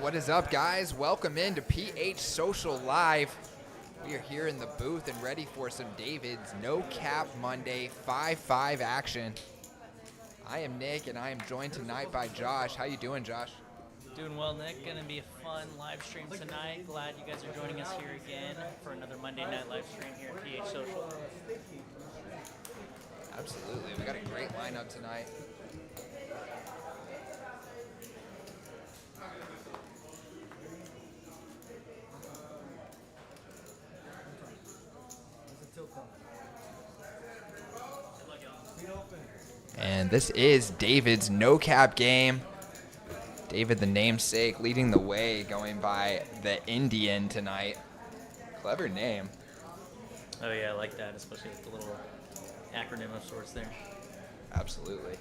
What is up, guys? Welcome in to PH Social Live. We are here in the booth and ready for some David's No Cap Monday 5-5 action. I am Nick, and I am joined tonight by Josh. How you doing, Josh? Doing well, Nick. Going to be a fun live stream tonight. Glad you guys are joining us here again for another Monday night live stream here at PH Social. Absolutely. We got a great lineup tonight. And this is David's No Cap game. David, the namesake, leading the way, going by the Indian tonight. Clever name. Oh yeah, I like that, especially with the little acronym of sorts there. Absolutely.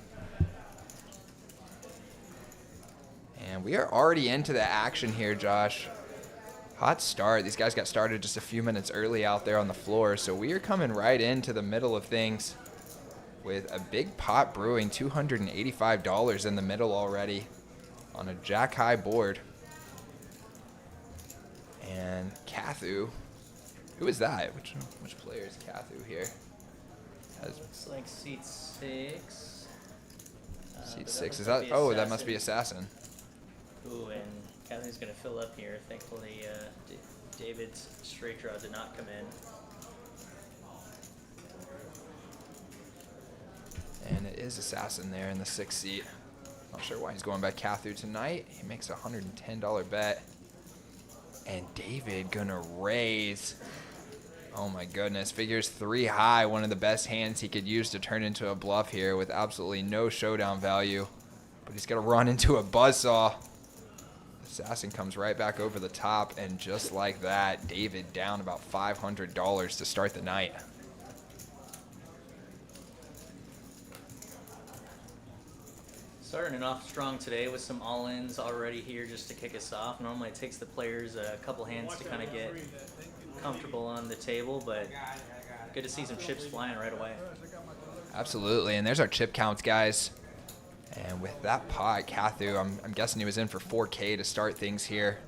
And we are already into the action here, Josh. Hot start. These guys got started just a few minutes early out there on the floor, so we are coming right into the middle of things with a big pot brewing, $285 in the middle already on a jack-high board. And Kathu, who is that? Which player is Kathu here? Looks like seat 6. Seat 6, is that? Oh, that must be Assassin. Ooh, and Kathy's going to fill up here. Thankfully, David's straight draw did not come in. And it is Assassin there in the 6th seat. Not sure why he's going by Kathu tonight. He makes a $110 bet. And David gonna raise. Oh my goodness, figures 3 high. One of the best hands he could use to turn into a bluff here with absolutely no showdown value. But he's gonna run into a buzzsaw. Assassin comes right back over the top, and just like that, David down about $500 to start the night. Starting it off strong today with some all-ins already here just to kick us off. Normally it takes the players a couple hands to kind of get comfortable on the table, but good to see some chips flying right away. Absolutely, and there's our chip counts, guys. And with that pot, Kathu, I'm guessing he was in for 4K to start things here.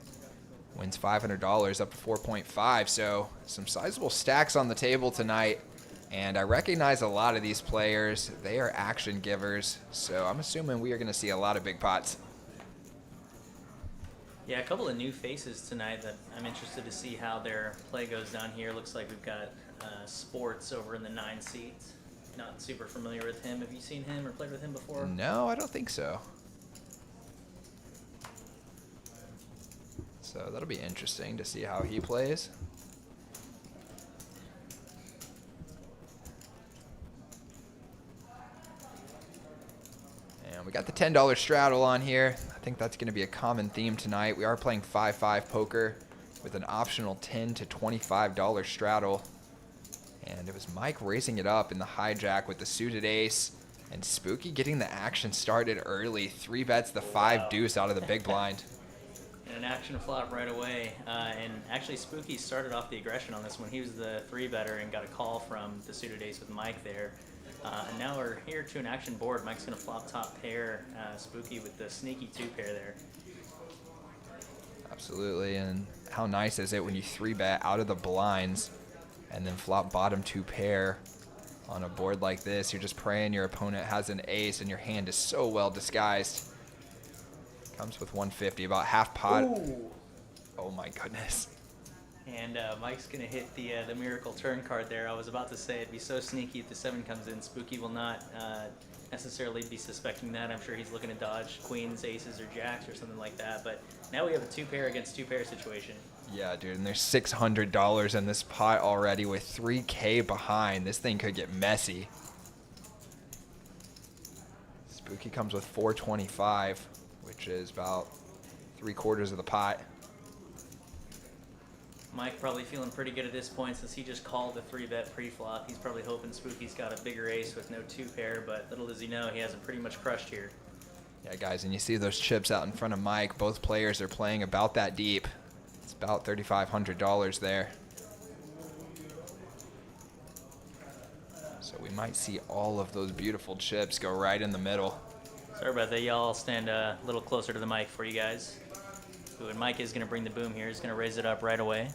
Wins $500 up to 4.5, so some sizable stacks on the table tonight. And I recognize a lot of these players. They are action givers, so I'm assuming we are going to see a lot of big pots. Yeah, a couple of new faces tonight that I'm interested to see how their play goes down here. Looks like we've got Sports over in the 9 seats. Not super familiar with him. Have you seen him or played with him before? No, I don't think so. So that'll be interesting to see how he plays. We got the $10 straddle on here. I think that's going to be a common theme tonight. We are playing 5-5 poker with an optional $10 to $25 straddle. And it was Mike raising it up in the hijack with the suited ace. And Spooky getting the action started early. 3 bets the 5 deuce out of the big blind. And an action flop right away. And actually Spooky started off the aggression on this one. He was the 3-better and got a call from the suited ace with Mike there. And now we're here to an action board. Mike's going to flop top pair, Spooky with the sneaky 2-pair there. Absolutely, and how nice is it when you 3-bet out of the blinds and then flop bottom 2-pair on a board like this. You're just praying your opponent has an ace and your hand is so well disguised. Comes with 150, about half pot. Ooh. Oh my goodness. And Mike's going to hit the miracle turn card there. I was about to say it'd be so sneaky if the 7 comes in. Spooky will not necessarily be suspecting that. I'm sure he's looking to dodge queens, aces, or jacks or something like that. But now we have a 2-pair against 2-pair situation. Yeah, dude, and there's $600 in this pot already with 3K behind. This thing could get messy. Spooky comes with 425, which is about 3/4 of the pot. Mike probably feeling pretty good at this point since he just called the 3-bet pre-flop. He's probably hoping Spooky's got a bigger ace with no 2-pair, but little does he know he has it pretty much crushed here. Yeah, guys, and you see those chips out in front of Mike. Both players are playing about that deep. It's about $3,500 there. So we might see all of those beautiful chips go right in the middle. Sorry about that. Y'all stand a little closer to the mic for you guys. Ooh, and Mike is going to bring the boom here. He's going to raise it up right away.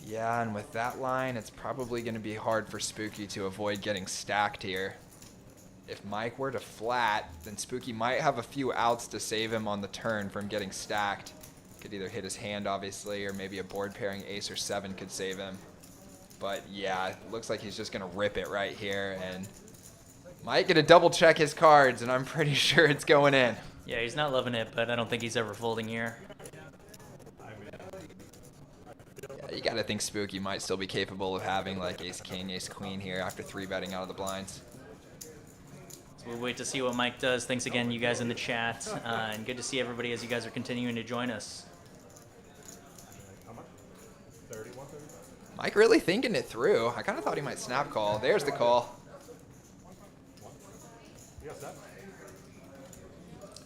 Yeah, and with that line, it's probably going to be hard for Spooky to avoid getting stacked here. If Mike were to flat, then Spooky might have a few outs to save him on the turn from getting stacked. Could either hit his hand, obviously, or maybe a board pairing ace or 7 could save him. But yeah, it looks like he's just going to rip it right here and might get to double check his cards, and I'm pretty sure it's going in. Yeah, he's not loving it, but I don't think he's ever folding here. Yeah, you got to think Spooky might still be capable of having like ace king, ace queen here after 3-betting out of the blinds. So we'll wait to see what Mike does. Thanks again, you guys in the chat, and good to see everybody as you guys are continuing to join us. Mike really thinking it through. I kind of thought he might snap call. There's the call.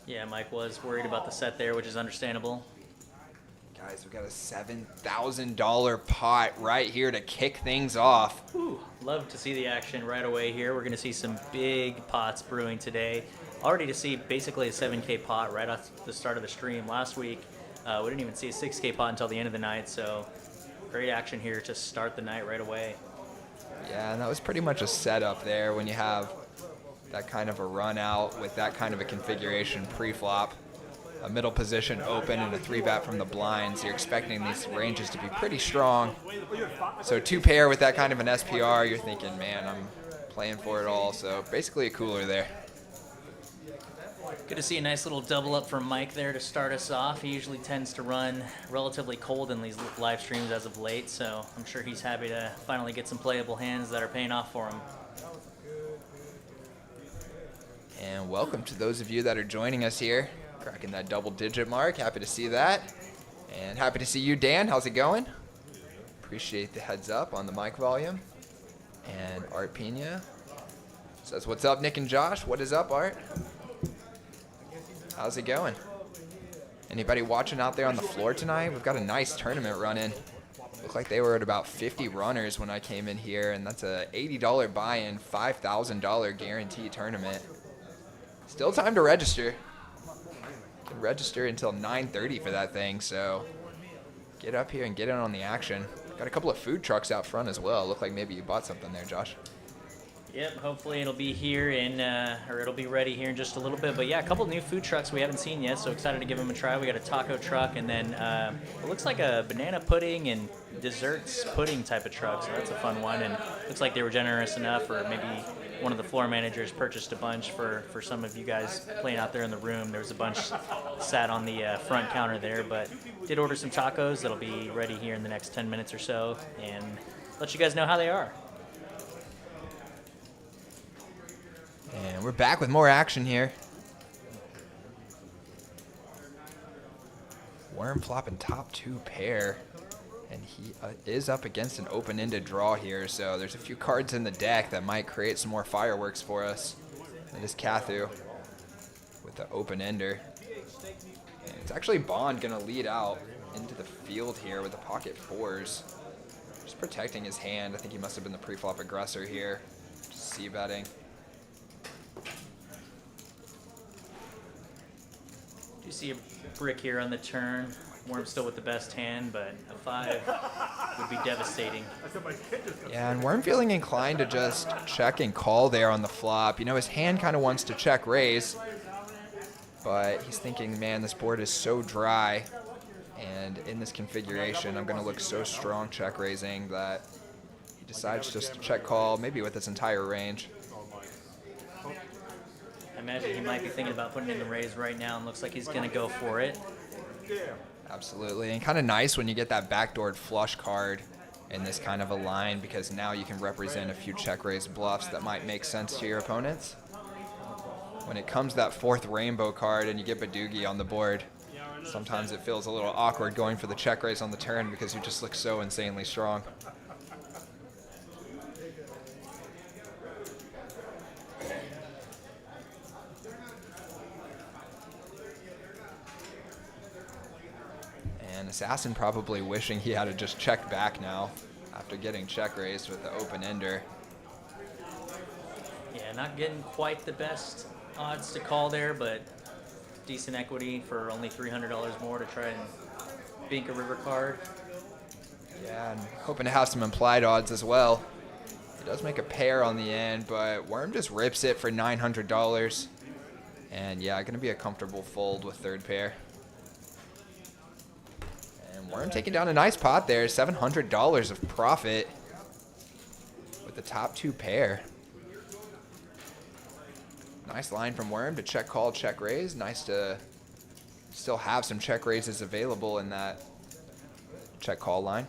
Yeah, Mike was worried about the set there, which is understandable. Guys, we got a $7,000 pot right here to kick things off. Whew, love to see the action right away here. We're going to see some big pots brewing today. Already to see basically a 7K pot right off the start of the stream. Last week, we didn't even see a 6K pot until the end of the night, so great action here to start the night right away. Yeah, and that was pretty much a setup there when you have that kind of a run out with that kind of a configuration pre-flop. A middle position open and a 3-bet from the blinds. You're expecting these ranges to be pretty strong. So 2-pair with that kind of an SPR, you're thinking, man, I'm playing for it all. So basically a cooler there. Good to see a nice little double up from Mike there to start us off. He usually tends to run relatively cold in these live streams as of late, so I'm sure he's happy to finally get some playable hands that are paying off for him. And welcome to those of you that are joining us here. Cracking that double-digit mark. Happy to see that. And happy to see you, Dan. How's it going? Appreciate the heads up on the mic volume. And Art Pena says, what's up, Nick and Josh? What is up, Art? How's it going? Anybody watching out there on the floor tonight? We've got a nice tournament running. Looked like they were at about 50 runners when I came in here, and that's a $80 buy-in, $5,000 guarantee tournament. Still time to register. You can register until 9:30 for that thing, so get up here and get in on the action. Got a couple of food trucks out front as well. Looked like maybe you bought something there, Josh. Yep, hopefully it'll be here or it'll be ready here in just a little bit. But yeah, a couple new food trucks we haven't seen yet, so excited to give them a try. We got a taco truck, and then it looks like a banana pudding and desserts pudding type of truck, so that's a fun one. And looks like they were generous enough, or maybe one of the floor managers purchased a bunch for some of you guys playing out there in the room. There was a bunch sat on the front counter there, but did order some tacos that'll be ready here in the next 10 minutes or so, and let you guys know how they are. And we're back with more action here. Worm flopping top 2-pair. And he is up against an open-ended draw here, so there's a few cards in the deck that might create some more fireworks for us. It is Kathu with the open-ender. And it's actually Bond going to lead out into the field here with the pocket 4s. Just protecting his hand. I think he must have been the pre-flop aggressor here. Just c-betting. You see a brick here on the turn. Worm's still with the best hand, but a 5 would be devastating. Yeah, and Worm feeling inclined to just check and call there on the flop. You know, his hand kind of wants to check raise, but he's thinking, man, this board is so dry, and in this configuration, I'm going to look so strong check raising that he decides just to check call, maybe with his entire range. I imagine he might be thinking about putting in the raise right now, and looks like he's going to go for it. Absolutely, and kind of nice when you get that backdoored flush card in this kind of a line, because now you can represent a few check raise bluffs that might make sense to your opponents. When it comes that 4th rainbow card and you get Badoogie on the board, sometimes it feels a little awkward going for the check raise on the turn because you just look so insanely strong. And Assassin probably wishing he had just checked back now after getting check raised with the open ender. Yeah, not getting quite the best odds to call there, but decent equity for only $300 more to try and bink a river card. Yeah, and hoping to have some implied odds as well. He does make a pair on the end, but Worm just rips it for $900. And yeah, going to be a comfortable fold with third pair. And Worm taking down a nice pot there, $700 of profit with the top two pair. Nice line from Worm to check call, check raise. Nice to still have some check raises available in that check call line.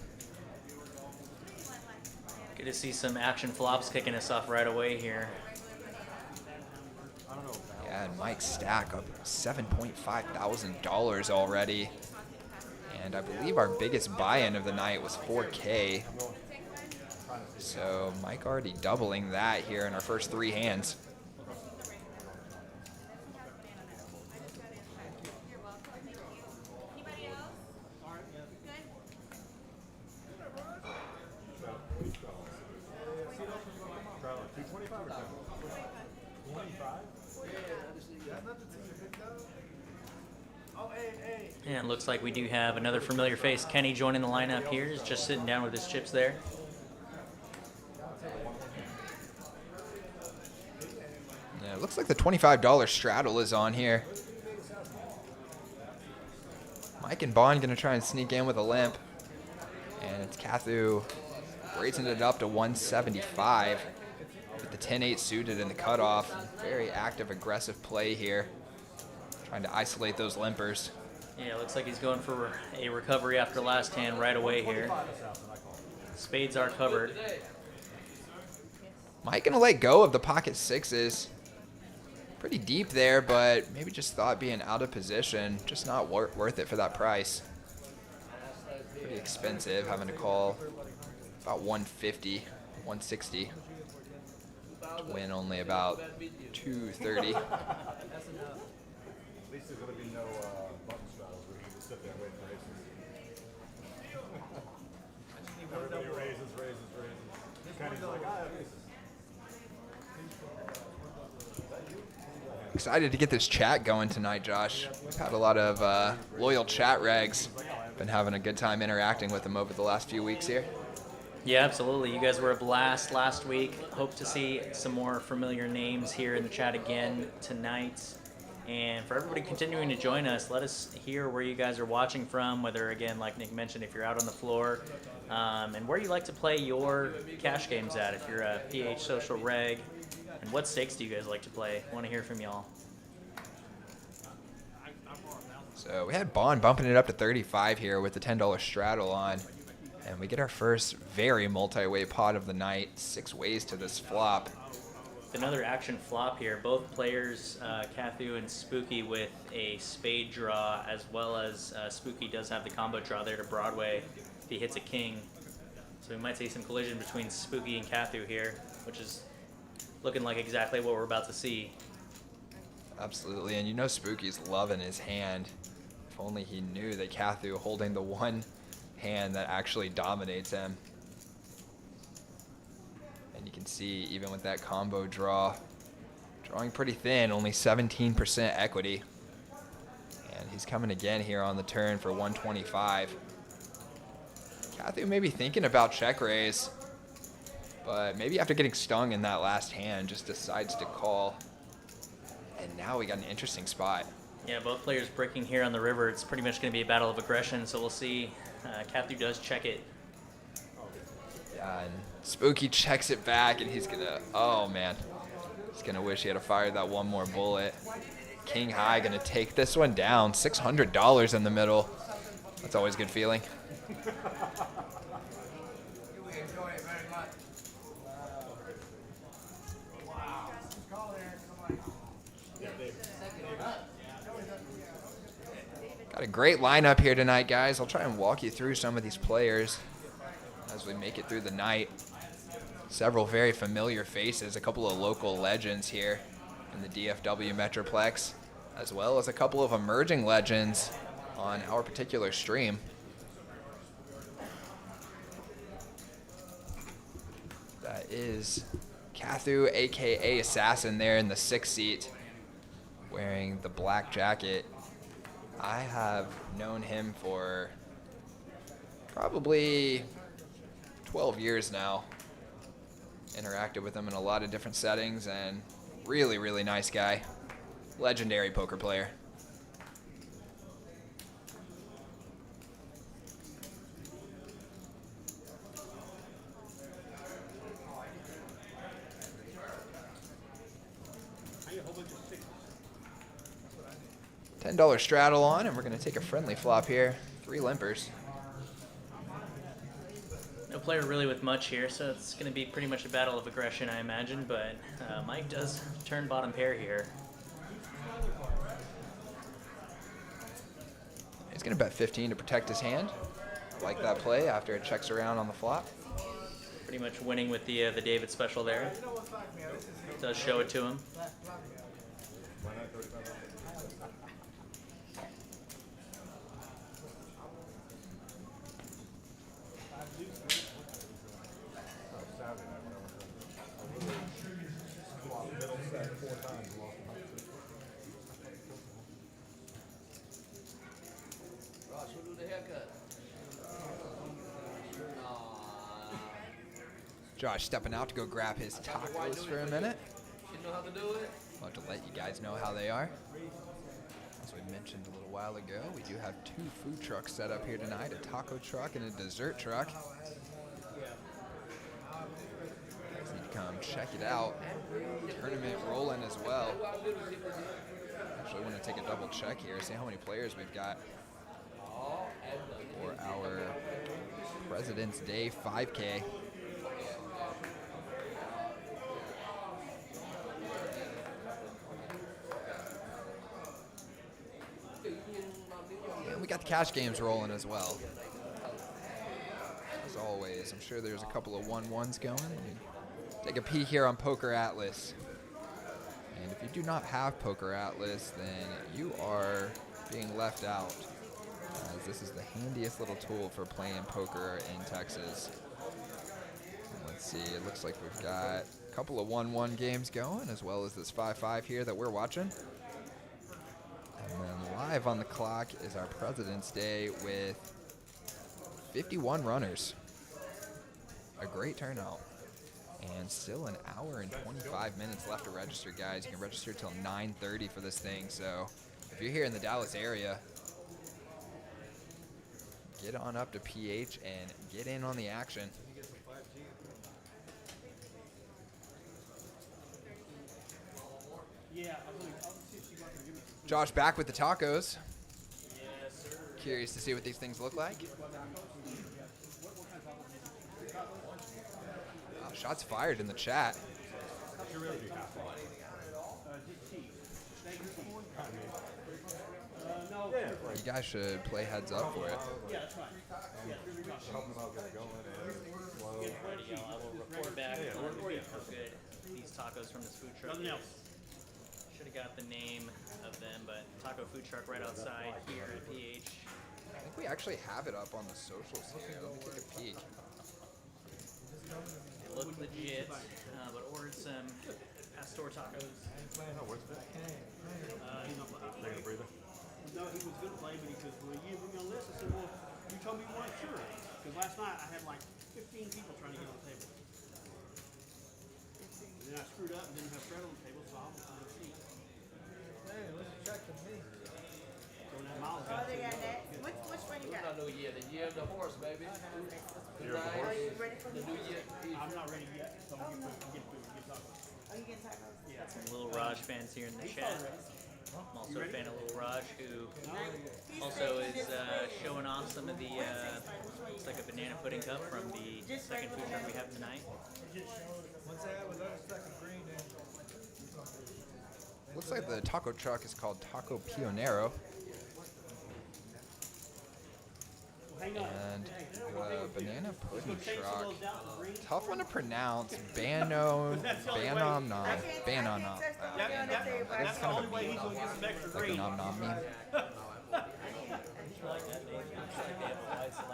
Good to see some action flops kicking us off right away here. Yeah, and Mike's stack up $7,500 already. And I believe our biggest buy-in of the night was $4K. So Mike already doubling that here in our first three hands. And it looks like we do have another familiar face. Kenny joining the lineup here. He's just sitting down with his chips there. Yeah, it looks like the $25 straddle is on here. Mike and Bond going to try and sneak in with a limp. And it's Kathu raising it up to 175 with the 10-8 suited in the cutoff. Very active, aggressive play here. Trying to isolate those limpers. Yeah, looks like he's going for a recovery after last hand right away here. Spades are covered. Mike gonna let go of the pocket sixes. Pretty deep there, but maybe just thought being out of position, just not worth it for that price. Pretty expensive, having to call about 150, 160. To win only about 230. At least there's going to be no button straddles where you can just sit there and wait for aces. Everybody raises. Kind of like, aces. Excited to get this chat going tonight, Josh. We've had a lot of loyal chat regs. Been having a good time interacting with them over the last few weeks here. Yeah, absolutely. You guys were a blast last week. Hope to see some more familiar names here in the chat again tonight. And for everybody continuing to join us, let us hear where you guys are watching from, whether, again, like Nick mentioned, if you're out on the floor, and where you like to play your cash games at, if you're a PH Social Reg, and what stakes do you guys like to play? Want to hear from y'all. So we had Bond bumping it up to 35 here with the $10 straddle on. And we get our first very multi-way pot of the night, 6 ways to this flop. Another action flop here. Both players, Kathu and Spooky, with a spade draw, as well as Spooky does have the combo draw there to Broadway if he hits a king. So we might see some collision between Spooky and Kathu here, which is looking like exactly what we're about to see. Absolutely, and you know Spooky's loving his hand. If only he knew that Kathu holding the one hand that actually dominates him. And you can see, even with that combo draw, drawing pretty thin, only 17% equity. And he's coming again here on the turn for 125. Kathu may be thinking about check raise, but maybe after getting stung in that last hand, just decides to call. And now we got an interesting spot. Yeah, both players breaking here on the river. It's pretty much going to be a battle of aggression, so we'll see. Kathu does check it. Yeah, and Spooky checks it back, and he's gonna, oh man, he's gonna wish he had fired that one more bullet. King high gonna take this one down, $600 in the middle. That's always a good feeling. Got a great lineup here tonight, guys. I'll try and walk you through some of these players as we make it through the night. Several very familiar faces, a couple of local legends here in the DFW Metroplex, as well as a couple of emerging legends on our particular stream. That is Kathu, aka Assassin, there in the 6th seat, wearing the black jacket I have known him for probably 12 years now. Interacted with him in a lot of different settings, and really, really nice guy. Legendary poker player. $10 straddle on, and we're going to take a friendly flop here. 3 limpers. No player really with much here, so it's going to be pretty much a battle of aggression, I imagine, but Mike does turn bottom pair here. He's going to bet 15 to protect his hand. I like that play after it checks around on the flop. Pretty much winning with the David special there. Does show it to him. Josh stepping out to go grab his tacos for a minute. You know how to do it? I'll have to let you guys know how they are. As we mentioned a little while ago, we do have 2 food trucks set up here tonight, a taco truck and a dessert truck. You guys need to come check it out. Tournament rolling as well. Actually, want to take a double check here, see how many players we've got for our President's Day 5K. And we got the cash games rolling as well. As always, I'm sure there's a couple of 1-1s going. Take a peek here on Poker Atlas. And if you do not have Poker Atlas, then you are being left out, as this is the handiest little tool for playing poker in Texas. Let's see, it looks like we've got a couple of 1-1 games going, as well as this 5-5 here that we're watching. And then live on the clock is our President's Day with 51 runners. A great turnout. And still an hour and 25 minutes left to register, guys. You can register till 9:30 for this thing. So if you're here in the Dallas area, get on up to PH and get in on the action. Josh back with the tacos. Curious to see what these things look like. Oh, shots fired in the chat. You guys should play heads up for it. I will report back how good these tacos from this food truck is. Should have got the name of them, but taco food truck right outside here at PH. I think we actually have it up on the socials here. Let me take a peek. It looked legit, but ordered some pastor tacos. No, he was going to play, but he says, well, you were going to list? I said, well, you told me you weren't sure. Because last night I had like 15 people trying to get on the table. And then I screwed up and didn't have Fred on the table, so I was on the seat. Hey, let's check the meat. So when that Miles Oh, got they to got that? Which one you Not got? New Year, the year of the horse, baby. Are you ready for The me? New Year. I'm not ready yet, so I'm going to get tacos. Oh, you getting tacos? Yeah. Some Little Raj fans here in the chat. I'm also a fan of Little Raj, who also is showing off some of the, it's like a banana pudding cup from the second food truck we have tonight. What's that? Was that a second green? Looks like the taco truck is called Taco Pionero. And the banana pudding truck, tough one to pronounce. Banom nom. Banom nom. That's the only way he's going to get some extra Like a green. nom nom meme. Y'all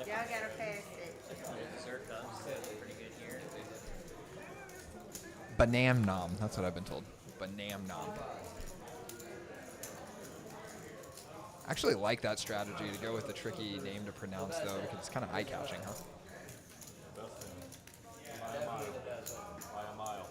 gotta pass it. Dessert cups, pretty good here. Banam nom. That's what I've been told. Banam nom. I actually like that strategy to go with the tricky name to pronounce, though, because it's kind of eye-catching, huh? By a mile. By a mile.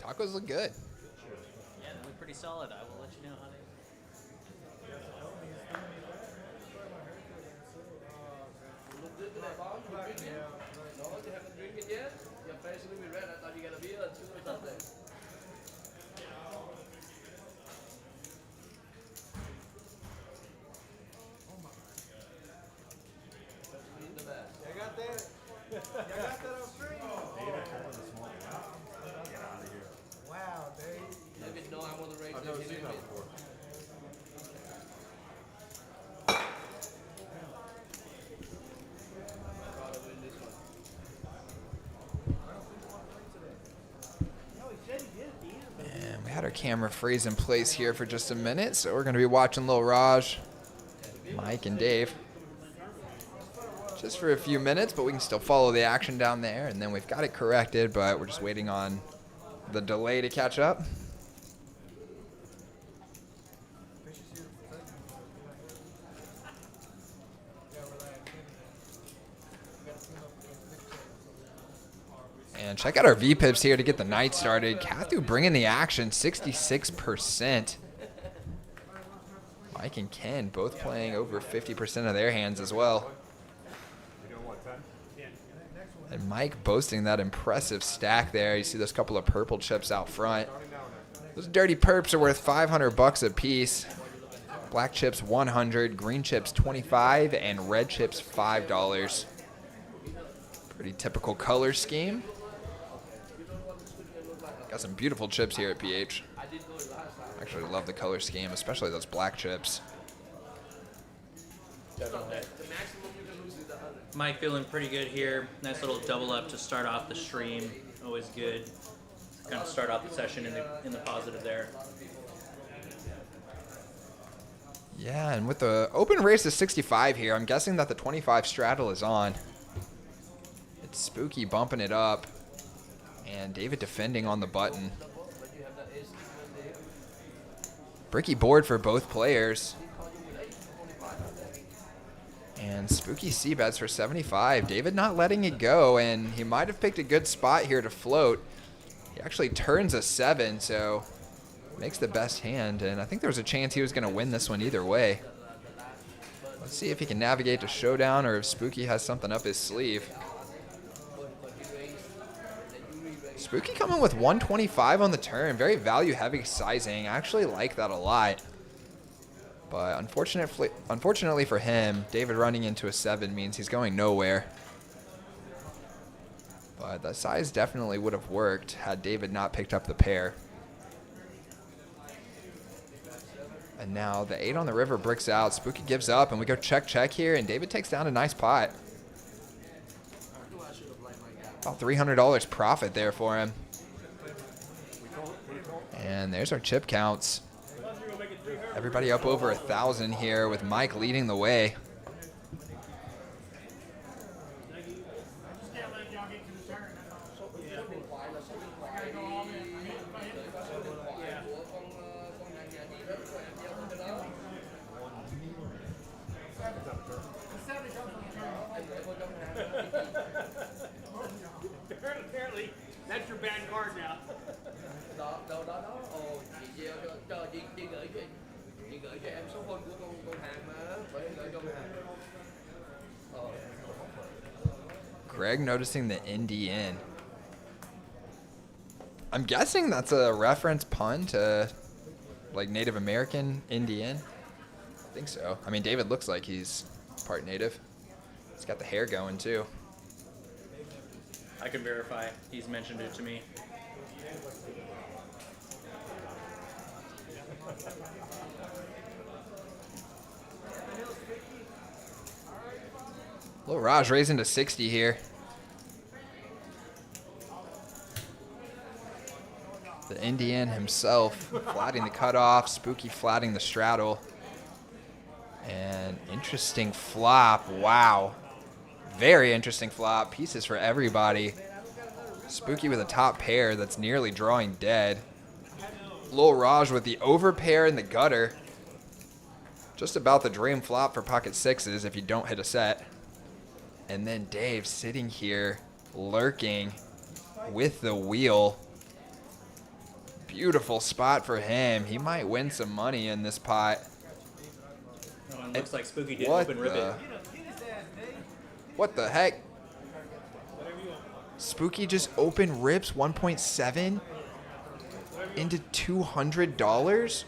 Tacos look good. Yeah, they look pretty solid. I will let you know how they. Look good today, Bob. You drinking? No, you haven't drinking yet? Your face will be red. I thought you got a beer or two or something. The best. I got that. I got that on stream. Get out of here. Wow, Dave. David, no, I'm on the radio. I've never seen that before. Probably win this one. No, he said he did at the end, but And we had our camera freeze in place here for just a minute, so we're going to be watching Lil Raj, Mike, and Dave just for a few minutes, but we can still follow the action down there, and then we've got it corrected, but we're just waiting on the delay to catch up. And check out our V-pips here to get the night started. Kathu bringing the action, 66%. Mike and Ken both playing over 50% of their hands as well. You doing what, 10? And Mike boasting that impressive stack there. You see those couple of purple chips out front. Those dirty perps are worth 500 bucks a piece. Black chips 100, green chips 25, and red chips $5. Pretty typical color scheme. Got some beautiful chips here at PH. Actually love the color scheme, especially those black chips. Mike feeling pretty good here. Nice little double up to start off the stream. Always good. Kind of start off the session in the positive there. Yeah, and with the open race to 65 here, I'm guessing that the 25 straddle is on. It's Spooky bumping it up, and David defending on the button. Bricky board for both players. And Spooky C-bets for 75. David not letting it go, and he might have picked a good spot here to float. He actually turns a 7, so makes the best hand, and I think there was a chance he was going to win this one either way. Let's see if he can navigate to showdown or if Spooky has something up his sleeve. Spooky coming with 125 on the turn. Very value-heavy sizing. I actually like that a lot. But unfortunately for him, David running into a 7 means he's going nowhere. But the size definitely would have worked had David not picked up the pair. And now the 8 on the river bricks out. Spooky gives up, and we go check here, and David takes down a nice pot. About $300 profit there for him. And there's our chip counts. Everybody up over 1,000 here with Mike leading the way. apparently that's your bad card now. Đâu đó ồ chị gieo cho chị gửi cho em số phone của con hàng mà phải gửi cho hàng. Greg noticing the Indy in. I'm guessing that's a reference pun to like Native American Indian. I think so. I mean, David looks like he's part native. He's got the hair going too. I can verify. He's mentioned it to me. Lil Raj raising to 60 here. Indian himself, flatting the cutoff, Spooky flatting the straddle. And interesting flop. Wow. Very interesting flop. Pieces for everybody. Spooky with a top pair that's nearly drawing dead. Lil Raj with the overpair in the gutter. Just about the dream flop for pocket sixes if you don't hit a set. And then Dave sitting here lurking with the wheel. Beautiful spot for him. He might win some money in this pot. Oh, it looks like Spooky did What open rip it. What the heck? Spooky just open rips 1.7 into $200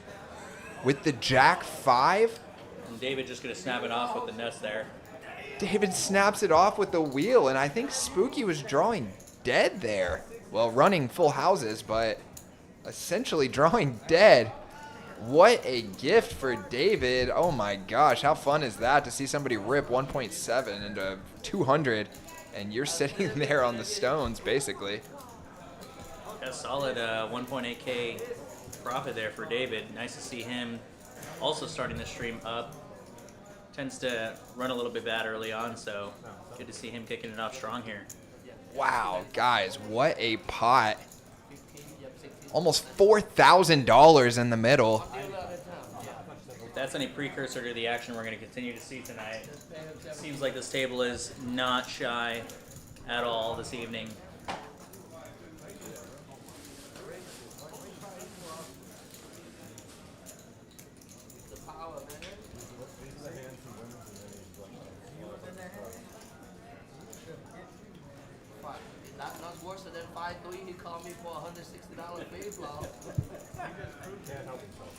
with the Jack 5. And David just going to snap it off with the nuts there. David snaps it off with the wheel, and I think Spooky was drawing dead there. Well, running full houses, but essentially drawing dead. What a gift for David. Oh my gosh, how fun is that to see somebody rip 1.7 into 200, and you're sitting there on the stones, basically. A solid 1.8K profit there for David. Nice to see him also starting the stream up. Tends to run a little bit bad early on, so good to see him kicking it off strong here. Wow, guys, what a pot. Almost $4,000 in the middle. If that's any precursor to the action we're going to continue to see tonight. Seems like this table is not shy at all this evening. That's worse than 5-3. He called me for $160 pay bluff. Can't help himself.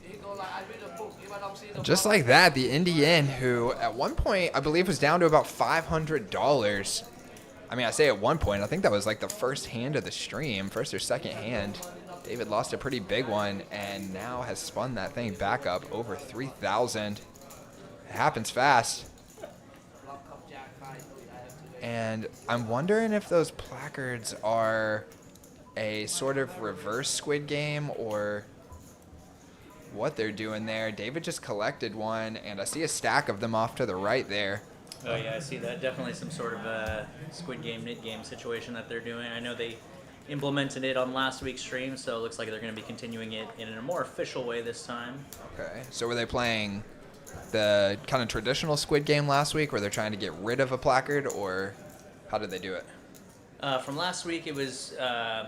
He go like, I read a book. If I don't see the Just like that, the Indian, who at one point I believe was down to about $500. I mean, I say at one point, I think that was like the first hand of the stream, first or second hand. David lost a pretty big one and now has spun that thing back up over 3,000. It happens fast. And I'm wondering if those placards are a sort of reverse Squid Game or what they're doing there. David just collected one, and I see a stack of them off to the right there. Oh yeah, I see that. Definitely some sort of a Squid Game, knit game situation that they're doing. I know they implemented it on last week's stream, so it looks like they're going to be continuing it in a more official way this time. Okay, so were they playing the kind of traditional Squid Game last week where they're trying to get rid of a placard, or how did they do it? From last week, it was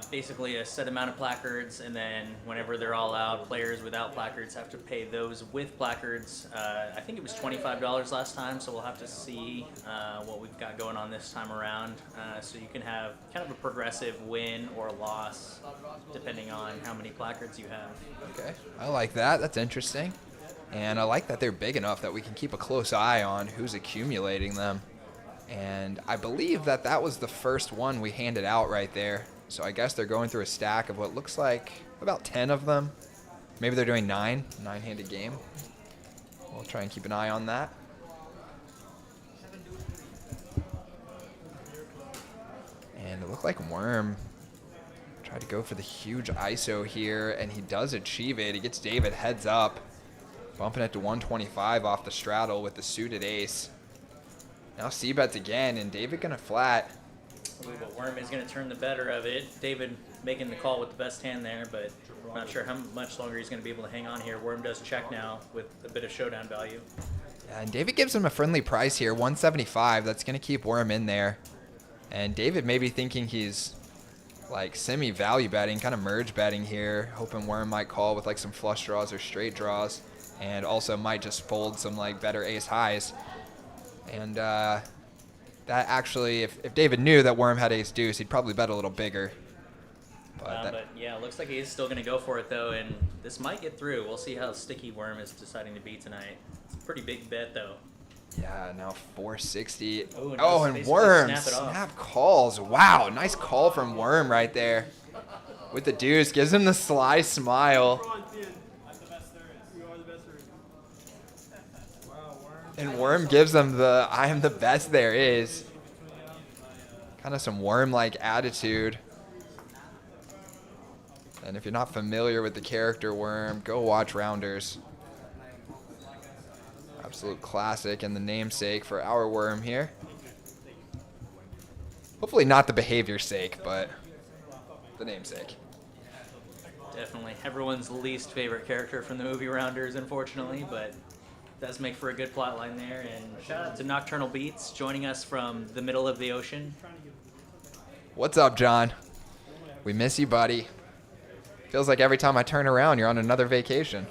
basically a set amount of placards, and then whenever they're all out, players without placards have to pay those with placards. I think it was $25 last time, so we'll have to see what we've got going on this time around. So you can have kind of a progressive win or loss depending on how many placards you have. Okay, I like that. That's interesting. And I like that they're big enough that we can keep a close eye on who's accumulating them. And I believe that that was the first one we handed out right there. So I guess they're going through a stack of what looks like about 10 of them. Maybe they're doing nine-handed game. We'll try and keep an eye on that. And it looked like Worm tried to go for the huge ISO here, and he does achieve it. He gets David heads up, bumping it to 125 off the straddle with the suited ace. Now C-bets again, and David gonna flat. Ooh, but Worm is going to turn the better of it. David making the call with the best hand there, but not sure how much longer he's going to be able to hang on here. Worm does check now with a bit of showdown value. And David gives him a friendly price here, 175. That's gonna keep Worm in there. And David may be thinking he's like semi-value betting, kind of merge betting here, hoping Worm might call with like some flush draws or straight draws, and also might just fold some like better ace highs. And that actually, if David knew that Worm had ace deuce, he'd probably bet a little bigger. But yeah, it looks like he is still going to go for it though, and this might get through. We'll see how sticky Worm is deciding to be tonight. It's a pretty big bet though. yeah, now 460. Oh, Oh, and basically Worm snap it off. snap calls. Wow, nice call from Worm right there. With the deuce, gives him the sly smile. And Worm gives him the I am the best there is. Kind of some Worm-like attitude. And if you're not familiar with the character worm, go watch Rounders. Absolute classic and the namesake for our worm here. Hopefully not the behavior's sake, but the namesake. Definitely everyone's least favorite character from the movie Rounders, unfortunately, but does make for a good plot line there. And shout out to Nocturnal Beats joining us from the middle of the ocean. What's up, John? We miss you, buddy. Feels like every time I turn around, you're on another vacation.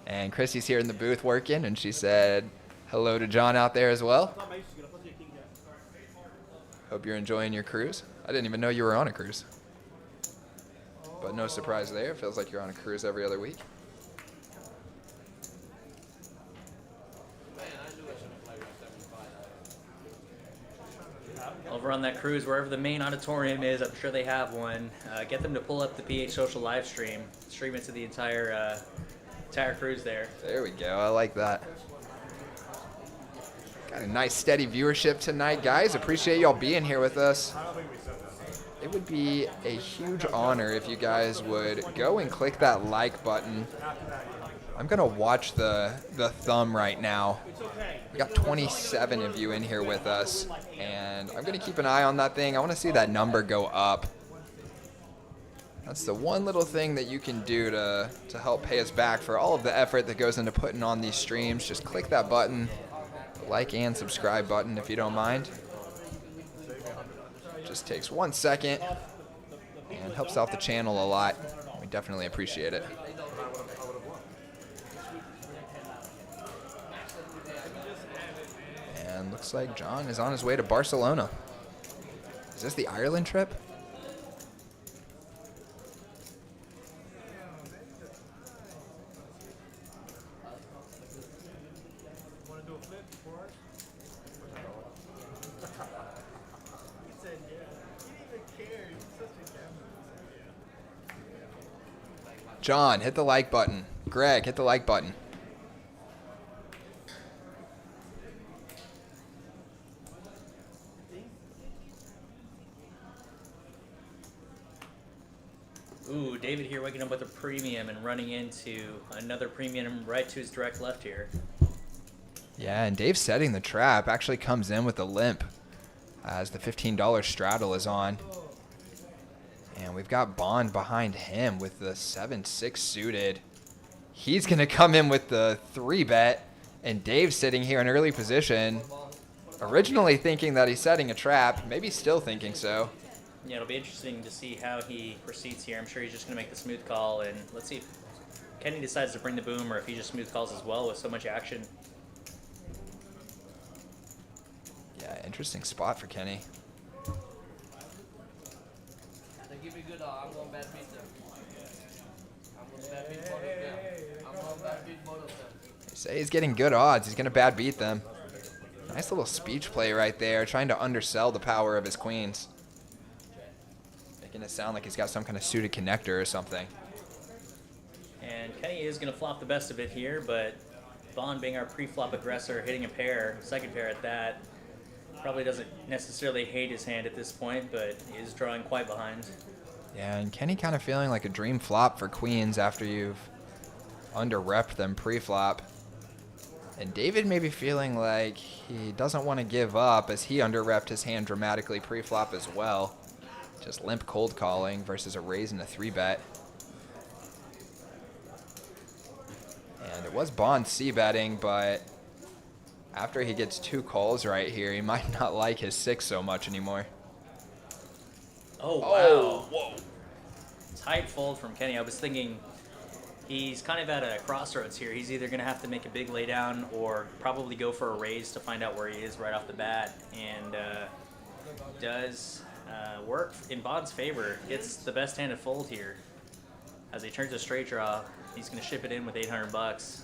And Chrissy's here in the booth working, and she said hello to John out there as well. Hope you're enjoying your cruise. I didn't even know you were on a cruise. But no surprise there. Feels like you're on a cruise every other week. Over on that cruise, wherever the main auditorium is, I'm sure they have one. Get them to pull up the PH Social live stream. Stream it to the entire cruise there. There we go. I like that. Got a nice steady viewership tonight, guys. Appreciate y'all being here with us. It would be a huge honor if you guys would go and click that like button. I'm going to watch the thumb right now. We got 27 of you in here with us, and I'm going to keep an eye on that thing. I want to see that number go up. That's the one little thing that you can do to help pay us back for all of the effort that goes into putting on these streams. Just click that button, the like and subscribe button if you don't mind. Just takes 1 second and helps out the channel a lot. We definitely appreciate it. And looks like John is on his way to Barcelona. Is this the Ireland trip? John, hit the like button. Greg, hit the like button. Ooh, David here waking up with a premium and running into another premium right to his direct left here. Yeah, and Dave setting the trap actually comes in with a limp as the $15 straddle is on. And we've got Bond behind him with the 7-6 suited. He's going to come in with the 3-bet, and Dave's sitting here in early position, originally thinking that he's setting a trap, maybe still thinking so. Yeah, it'll be interesting to see how he proceeds here. I'm sure he's just going to make the smooth call, and let's see if Kenny decides to bring the boom or if he just smooth calls as well with so much action. Yeah, interesting spot for Kenny. Give me good I'm going to bad beat them. I'm going to bad beat both of them. I'm going to bad beat both of them. They say he's getting good odds. He's going to bad beat them. Nice little speech play right there, trying to undersell the power of his queens. Making it sound like he's got some kind of suited connector or something. And Kenny is going to flop the best of it here, but Bond being our pre-flop aggressor, hitting a pair, second pair at that, probably doesn't necessarily hate his hand at this point, but is drawing quite behind. Yeah, and Kenny kind of feeling like a dream flop for queens after you've under-repped them pre-flop. And David may be feeling like he doesn't want to give up as he under-repped his hand dramatically pre-flop as well. Just limp cold calling versus a raise and a 3-bet. And it was Bond c-betting, but after he gets 2 calls right here, he might not like his 6 so much anymore. Oh, wow. Oh, whoa. Tight fold from Kenny. I was thinking he's kind of at a crossroads here. He's either going to have to make a big laydown or probably go for a raise to find out where he is right off the bat. And does work in Bond's favor. Gets the best hand to fold here. As he turns a straight draw, he's going to ship it in with $800.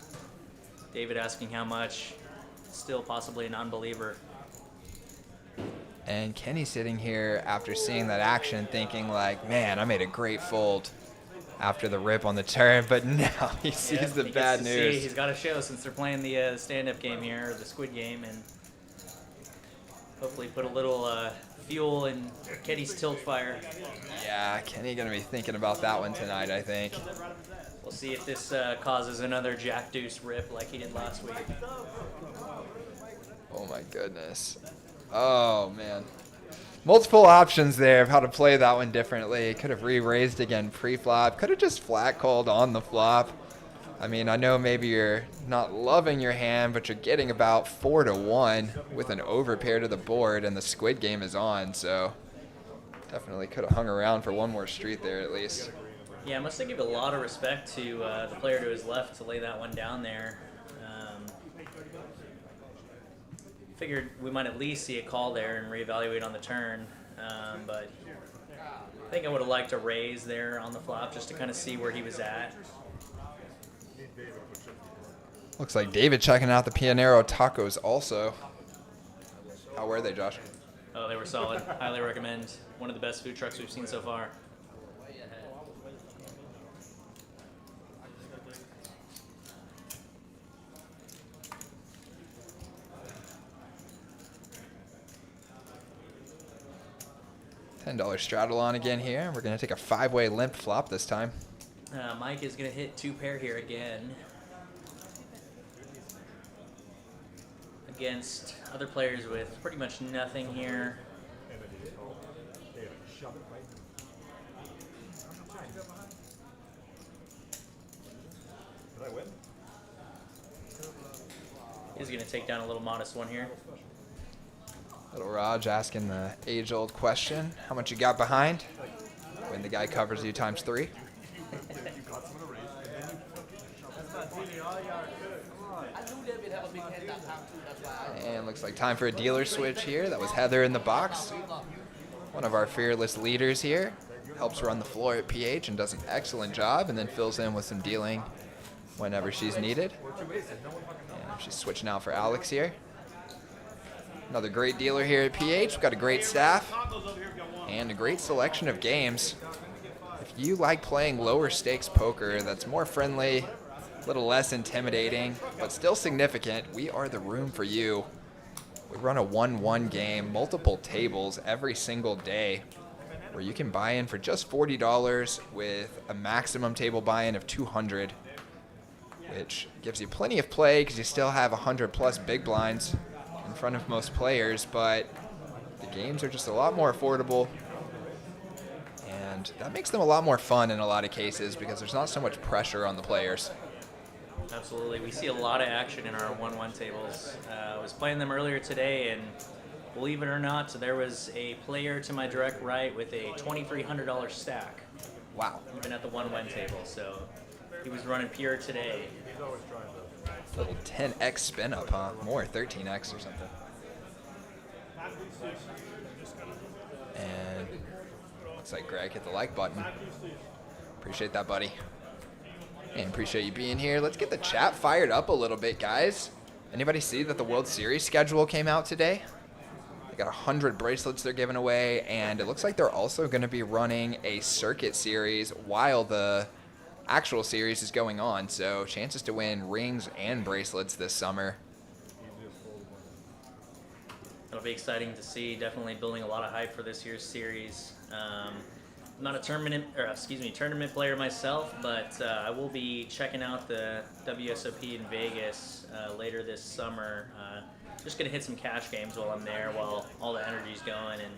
David asking how much. Still possibly a non-believer. And Kenny's sitting here after seeing that action thinking like, man, I made a great fold after the rip on the turn, but now he sees the bad news. He's got a show since they're playing the stand-up game here, or the Squid Game, and Hopefully put a little fuel in Kenny's tilt fire. Yeah, Kenny gonna be thinking about that one tonight, I think. We'll see if this causes another jack deuce rip like he did last week. Oh my goodness. Oh man. Multiple options there of how to play that one differently. Could have re-raised again pre-flop. Could have just flat called on the flop. I mean, I know maybe you're not loving your hand, but you're getting about 4 to 1 with an overpair to the board, and the Squid Game is on, so definitely could have hung around for one more street there at least. Yeah, I must have given a lot of respect to the player to his left to lay that one down there. Figured we might at least see a call there and reevaluate on the turn, but I think I would have liked to raise there on the flop just to kind of see where he was at. Looks like David checking out the Pionero tacos also. How were they, Josh? Oh, they were solid. Highly recommend. One of the best food trucks we've seen so far. $10 straddle on again here. We're going to take a 5-way limp flop this time. Mike is going to hit 2 pair here again. Against other players with pretty much nothing here. Did I win? He's going to take down a little modest one here. Little Raj asking the age-old question, how much you got behind? When the guy covers you times 3. And looks like time for a dealer switch here. That was Heather in the box. One of our fearless leaders here. Helps run the floor at PH and does an excellent job, and then fills in with some dealing whenever she's needed. And she's switching out for Alex here. Another great dealer here at PH. We've got a great staff and a great selection of games. If you like playing lower stakes poker that's more friendly, a little less intimidating, but still significant, we are the room for you. We run a 1-1 game, multiple tables every single day, where you can buy in for just $40 with a maximum table buy-in of $200, which gives you plenty of play because you still have 100 plus big blinds in front of most players, but the games are just a lot more affordable, and that makes them a lot more fun in a lot of cases because there's not so much pressure on the players. Absolutely. We see a lot of action in our 1-1 tables. I was playing them earlier today, and believe it or not, there was a player to my direct right with a $2,300 stack. Wow. Even at the 1-1 table, so he was running pure today. Little 10x spin up, huh? More, 13x or something. And looks like Greg hit the like button. Appreciate that, buddy. And appreciate you being here. Let's get the chat fired up a little bit, guys. Anybody see that the World Series schedule came out today? They got 100 bracelets they're giving away, and it looks like they're also going to be running a circuit series while the actual series is going on, so chances to win rings and bracelets this summer. It'll be exciting to see. Definitely building a lot of hype for this year's series. I'm not a tournament player myself, but I will be checking out the WSOP in Vegas later this summer. Just gonna hit some cash games while I'm there, while all the energy's going and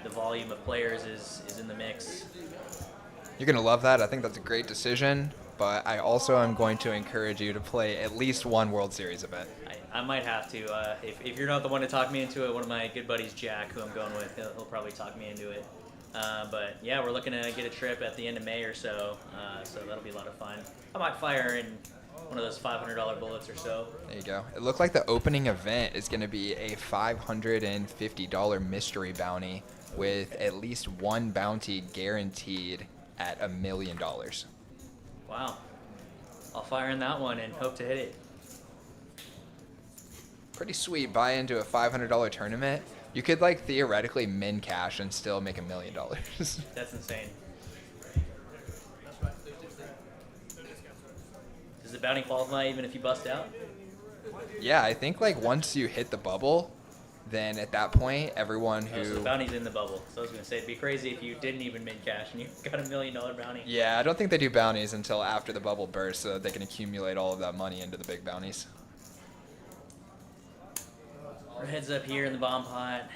the volume of players is in the mix. You're going to love that. I think that's a great decision, but I also am going to encourage you to play at least one World Series event. I might have to. If you're not the one to talk me into it, one of my good buddies, Jack, who I'm going with, he'll probably talk me into it. But yeah, we're looking to get a trip at the end of May or so, so that'll be a lot of fun. I might fire in one of those $500 bullets or so. There you go. It looked like the opening event is going to be a $550 mystery bounty with at least one bounty guaranteed at $1 million. Wow. I'll fire in that one and hope to hit it. Pretty sweet buy into a $500 tournament. You could like theoretically min cash and still make $1 million. That's insane. Does the bounty qualify even if you bust out? Yeah, I think like once you hit the bubble, then at that point, everyone Oh, so the who... bounty's in the bubble. So I was gonna say it'd be crazy if you didn't even mint cash and you got $1 million bounty. Yeah, I don't think they do bounties until after the bubble bursts so that they can accumulate all of that money into the big bounties. Our heads up here in the bomb pot.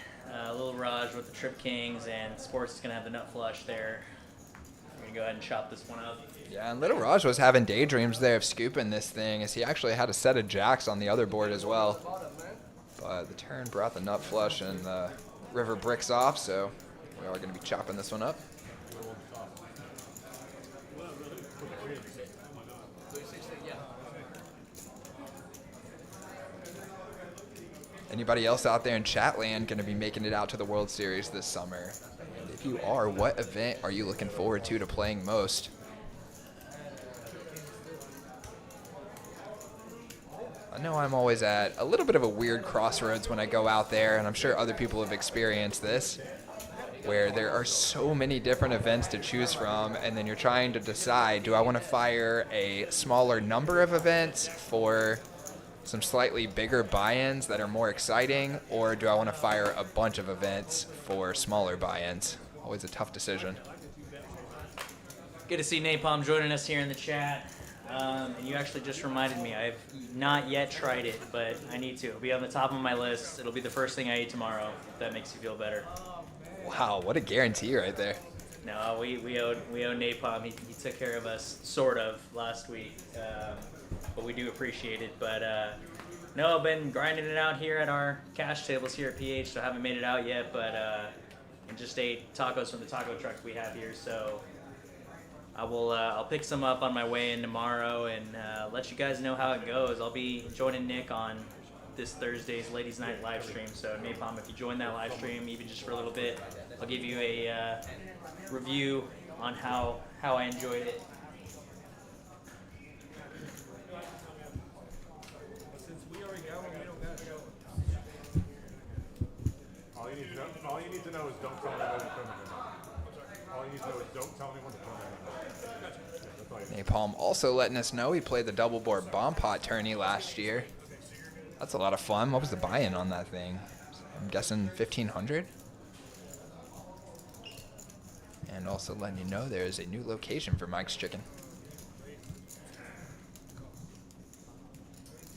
Little Raj with the trip kings, and Sports is gonna have the nut flush there. We're gonna go ahead and chop this one up. Yeah, and Little Raj was having daydreams there of scooping this thing as he actually had a set of jacks on the other board as well. But the turn brought the nut flush and the river bricks off, so we are going to be chopping this one up. Anybody else out there in Chatland going to be making it out to the World Series this summer? And if you are, what event are you looking forward to playing most? I know I'm always at a little bit of a weird crossroads when I go out there, and I'm sure other people have experienced this, where there are so many different events to choose from, and then you're trying to decide, do I want to fire a smaller number of events for some slightly bigger buy-ins that are more exciting, or do I want to fire a bunch of events for smaller buy-ins? Always a tough decision. Good to see Napalm joining us here in the chat. And you actually just reminded me, I've not yet tried it, but I need to. It'll be on the top of my list. It'll be the first thing I eat tomorrow, if that makes you feel better. Wow, what a guarantee right there. No, we owe Napalm. He took care of us, sort of, last week. But we do appreciate it. But no, I've been grinding it out here at our cash tables here at PH, so I haven't made it out yet, but and just ate tacos from the taco truck we have here, so I'll pick some up on my way in tomorrow and let you guys know how it goes. I'll be joining Nick on this Thursday's Ladies Night live stream. So Napalm, if you join that live stream, even just for a little bit, I'll give you a review on how I enjoyed it. All you need to know is don't tell me when to tournament. All you need to know is don't tell me when to tournament. Napalm also letting us know he played the double board bomb pot tourney last year. That's a lot of fun. What was the buy-in on that thing? I'm guessing 1,500. And also letting you know there is a new location for Mike's Chicken.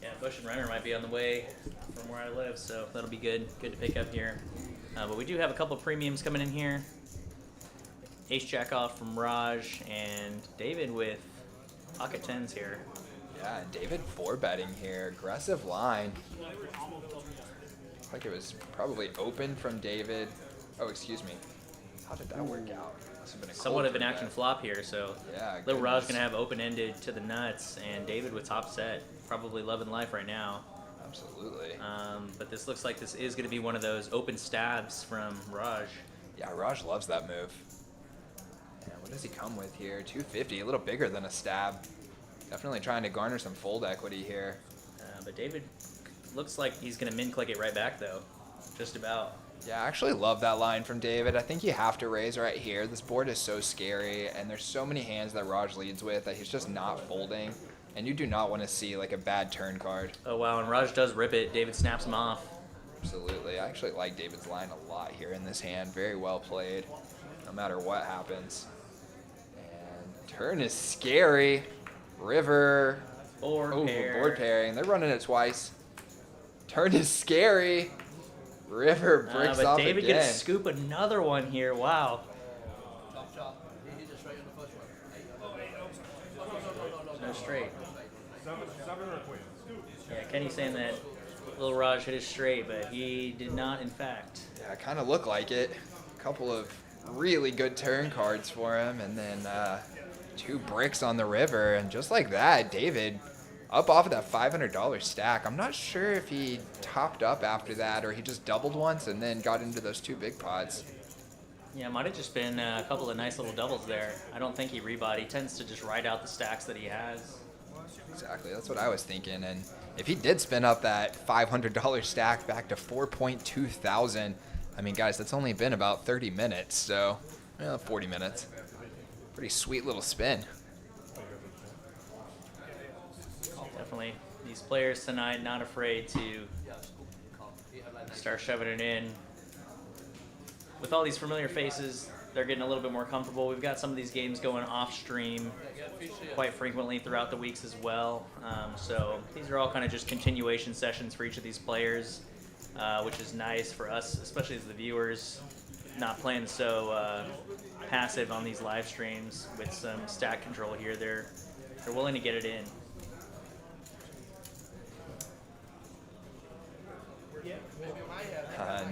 Yeah, Bush and Renner might be on the way from where I live, so that'll be good to pick up here. But we do have a couple of premiums coming in here. Ace Jack off from Raj and David with pocket tens here. Yeah, and David 4-betting here. Aggressive line. Looks like it was probably open from David. Oh, excuse me. How did that work out? Must have been a Somewhat cold of an action 3-bet. flop here, so Yeah, Little Raj goodness. gonna have open-ended to the nuts, and David with top set, probably loving life right now. Absolutely. But this looks like this is gonna be one of those open stabs from Raj. Yeah, Raj loves that move. And what does he come with here? 250, a little bigger than a stab. Definitely trying to garner some fold equity here. But David looks like he's gonna min click it right back though, just about. Yeah, I actually love that line from David. I think you have to raise right here. This board is so scary, and there's so many hands that Raj leads with that he's just not folding. And you do not want to see like a bad turn card. Oh wow, and Raj does rip it. David snaps him off. Absolutely. I actually like David's line a lot here in this hand. Very well played, no matter what happens. And turn is scary. River. Board pair. Board pairing. They're running it twice. Turn is scary. River bricks But off David again. gets to scoop another one here. Wow. Chop, chop. He hit it straight on the first one. No straight. Seven or a queen. Yeah, Kenny's saying that Little Raj hit it straight, but he did not, in fact. Yeah, kind of looked like it. A couple of really good turn cards for him, and then 2 bricks on the river, and just like that, David up off of that $500 stack. I'm not sure if he topped up after that or he just doubled once and then got into those 2 big pots. Yeah, it might have just been a couple of nice little doubles there. I don't think he rebought. He tends to just ride out the stacks that he has. Exactly, that's what I was thinking. And if he did spin up that $500 stack back to 4.2 thousand, I mean, guys, that's only been about 30 minutes, so 40 minutes. Pretty sweet little spin. Definitely. These players tonight not afraid to start shoving it in. With all these familiar faces, they're getting a little bit more comfortable. We've got some of these games going off stream quite frequently throughout the weeks as well. So these are all kind of just continuation sessions for each of these players, which is nice for us, especially as the viewers, not playing so passive on these live streams with some stack control here. They're willing to get it in.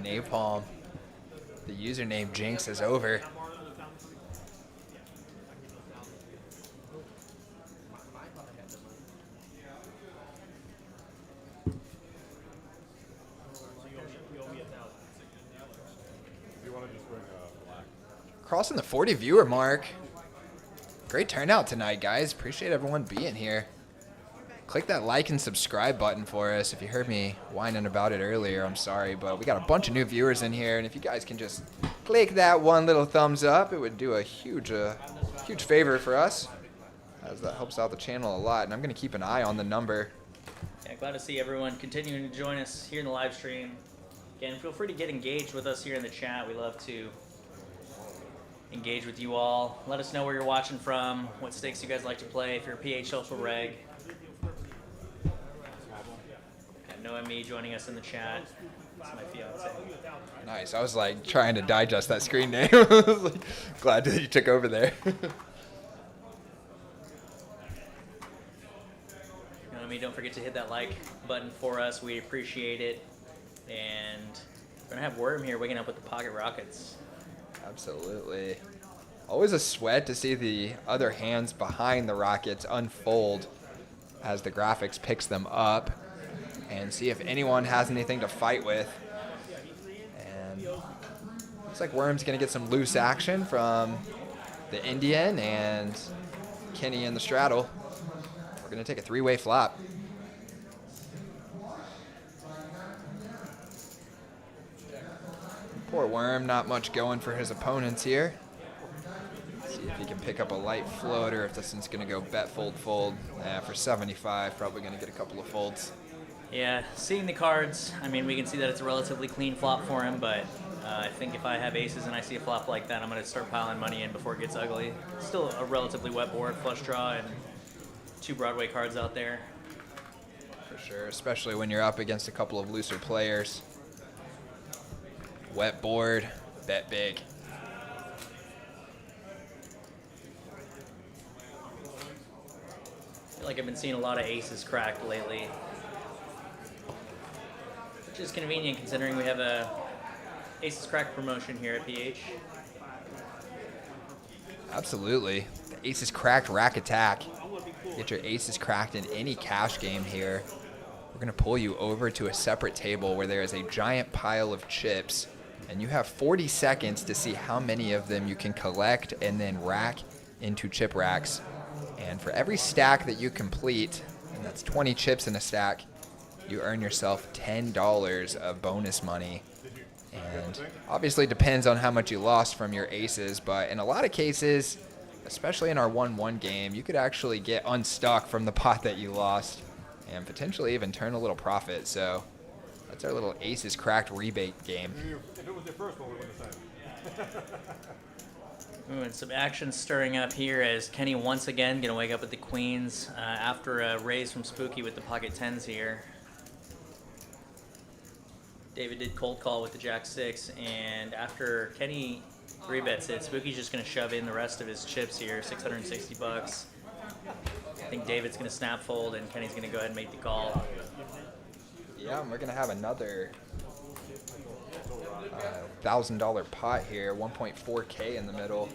Napalm. The username Jinx is over. Crossing the 40 viewer mark. Great turnout tonight, guys. Appreciate everyone being here. Click that like and subscribe button for us. If you heard me whining about it earlier, I'm sorry, but we got a bunch of new viewers in here, and if you guys can just click that one little thumbs up, it would do a huge favor for us, as that helps out the channel a lot. And I'm going to keep an eye on the number. Yeah, glad to see everyone continuing to join us here in the live stream. Again, feel free to get engaged with us here in the chat. We love to engage with you all. Let us know where you're watching from, what stakes you guys like to play, if you're a PH Social Reg. Got Noemi joining us in the chat. That's my fiance. Nice. I was like trying to digest that screen name. I was like, glad that you took over there. Noemi, don't forget to hit that like button for us. We appreciate it. And we're going to have Worm here waking up with the pocket rockets. Absolutely. Always a sweat to see the other hands behind the rockets unfold as the graphics picks them up and see if anyone has anything to fight with. And looks like Worm's going to get some loose action from the Indian and Kenny in the straddle. We're going to take a three-way flop. Poor Worm, not much going for his opponents here. See if he can pick up a light floater, if this one's going to go bet, fold, fold. For 75, probably going to get a couple of folds. Yeah, seeing the cards, I mean, we can see that it's a relatively clean flop for him, but I think if I have aces and I see a flop like that, I'm going to start piling money in before it gets ugly. Still a relatively wet board, flush draw, and 2 Broadway cards out there. For sure, especially when you're up against a couple of looser players. Wet board, bet big. I feel like I've been seeing a lot of aces cracked lately, which is convenient considering we have a aces cracked promotion here at PH. Absolutely. The aces cracked rack attack. Get your aces cracked in any cash game here. We're going to pull you over to a separate table where there is a giant pile of chips, and you have 40 seconds to see how many of them you can collect and then rack into chip racks. And for every stack that you complete, and that's 20 chips in a stack, you earn yourself $10 of bonus money. And obviously depends on how much you lost from your aces, but in a lot of cases, especially in our 1-1 game, you could actually get unstuck from the pot that you lost and potentially even turn a little profit. So that's our little aces cracked rebate game. If it was your first one, we wouldn't have said it. Ooh, and some action stirring up here as Kenny once again going to wake up with the queens after a raise from Spooky with the pocket tens here. David did cold call with the jack 6, and after Kenny rebets it, Spooky's just going to shove in the rest of his chips here, 660 bucks. I think David's going to snap fold, and Kenny's going to go ahead and make the call. Yeah, and we're going to have another $1,000 pot here, 1.4K in the middle.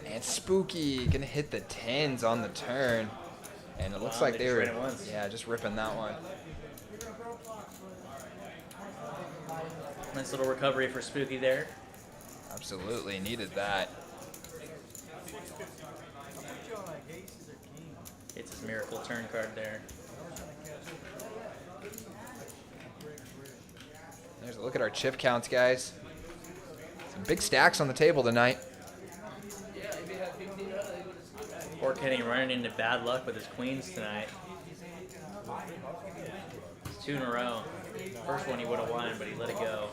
And Spooky going to hit the 10s on the turn. And it looks like they were, just ripping that one. Nice little recovery for Spooky there. Absolutely needed that. It's his miracle turn card there. There's a look at our chip counts, guys. Some big stacks on the table tonight. Poor Kenny running into bad luck with his queens tonight. 2 in a row. First one he would have won, but he let it go.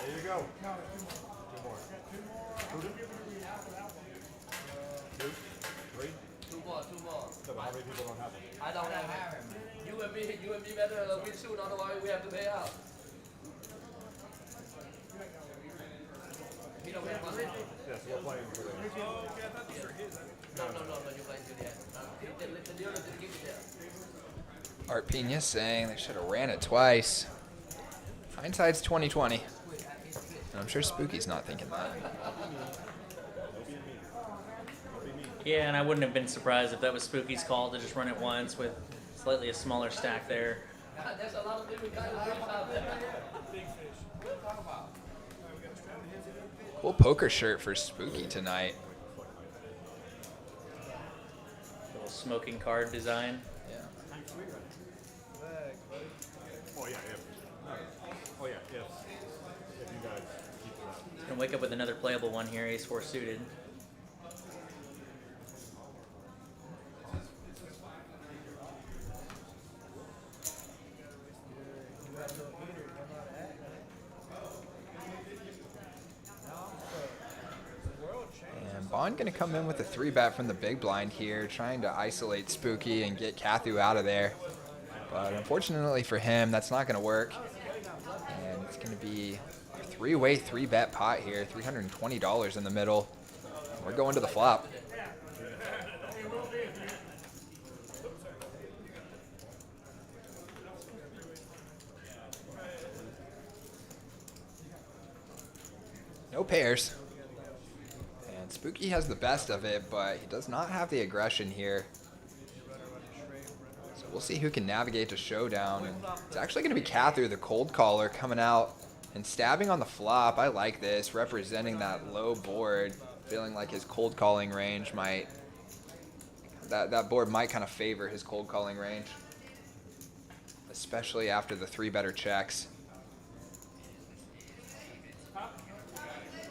There you go. 2 more. 2, 3. 2 more, 2 more. So how many people don't have them? I don't have it. You and me better win soon, otherwise we have to pay out. You don't have one? Yes, we're playing for them. No, you're playing to the end. The dealer didn't give you that. Art Pena saying they should have ran it twice. Hindsight's 20/20. And I'm sure Spooky's not thinking that. Yeah, and I wouldn't have been surprised if that was Spooky's call to just run it once with slightly a smaller stack there. There's a lot of different kinds of drinks out there. Cool poker shirt for Spooky tonight. Little smoking card design. Yeah. Oh, yeah, oh, yeah, yes. If you guys keep it up. Gonna wake up with another playable one here, ace 4 suited. And Bond gonna come in with a 3-bet from the big blind here, trying to isolate Spooky and get Kathu out of there. But unfortunately for him, that's not gonna work. And it's gonna be a 3-way 3-bet pot here, $320 in the middle. We're going to the flop. No pairs. And Spooky has the best of it, but he does not have the aggression here. So we'll see who can navigate to showdown. And it's actually going to be Kathu, the cold caller, coming out and stabbing on the flop. I like this, representing that low board, feeling like his cold calling range might... That board might kind of favor his cold calling range, especially after the 3-better checks.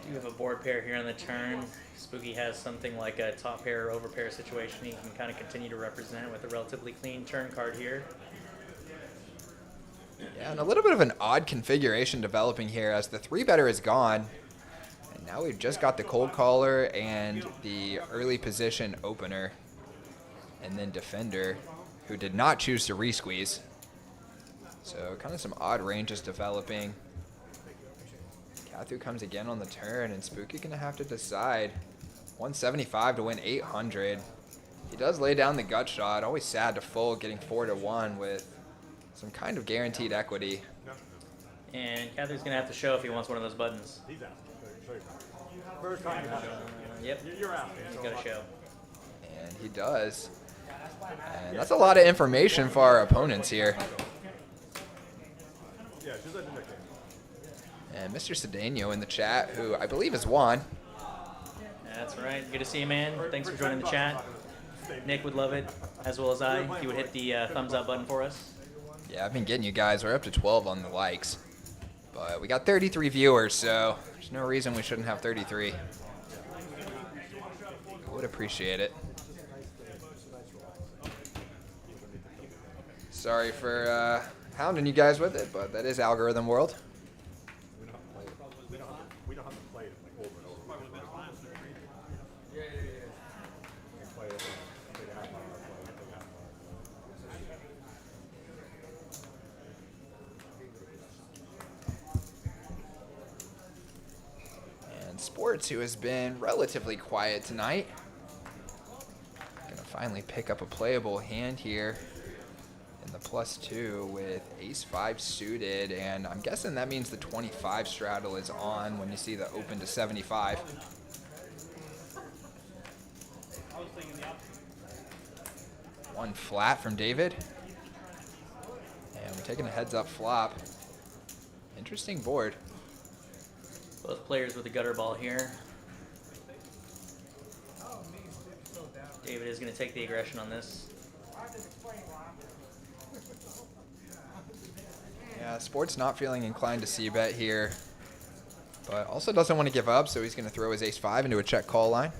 You have a board pair here on the turn. Spooky has something like a top pair or over pair situation he can kind of continue to represent with a relatively clean turn card here. Yeah, and a little bit of an odd configuration developing here as the 3-better is gone. And now we've just got the cold caller and the early position opener. And then defender, who did not choose to re-squeeze. So kind of some odd ranges developing. Kathu comes again on the turn, and Spooky gonna have to decide. 175 to win 800. He does lay down the gut shot. Always sad to fold, getting 4-1 with some kind of guaranteed equity. And Kathu's gonna have to show if he wants one of those buttons. He's out. Show you. First time you have it. Yep, You're out. he's gotta show. And he does. And that's a lot of information for our opponents here. Yeah, just let him make it. And Mr. Cedeno in the chat, who I believe is Juan. That's right. Good to see you, man. Thanks for joining the chat. Nick would love it, as well as I. If you would hit the thumbs up button for us. Yeah, I've been getting you guys. We're up to 12 on the likes. But we got 33 viewers, so there's no reason we shouldn't have 33. I would appreciate it. Sorry for hounding you guys with it, but that is algorithm world. We don't have to play it like over and over. Yeah. We play it like half hour, And Sports, who has been relatively quiet tonight. Gonna finally pick up a playable hand here in the +2 with ace-5 suited, and I'm guessing that means the 25 straddle is on when you see the open to 75. One flat from David. And we're taking a heads-up flop. Interesting board. Both players with a gutter ball here. David is going to take the aggression on this. Yeah, Sport's not feeling inclined to c-bet here, but also doesn't want to give up, so he's going to throw his ace-5 into a check call line. I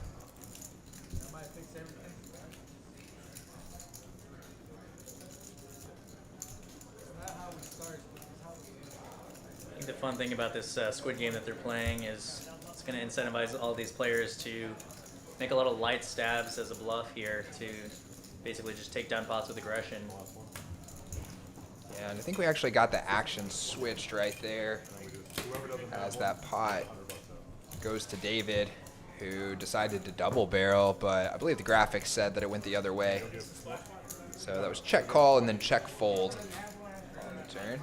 think the fun thing about this Squid Game that they're playing is it's going to incentivize all these players to make a lot of light stabs as a bluff here to basically just take down pots with aggression. Yeah, and I think we actually got the action switched right there as that pot goes to David, who decided to double barrel, but I believe the graphics said that it went the other way. So that was check call and then check fold on the turn.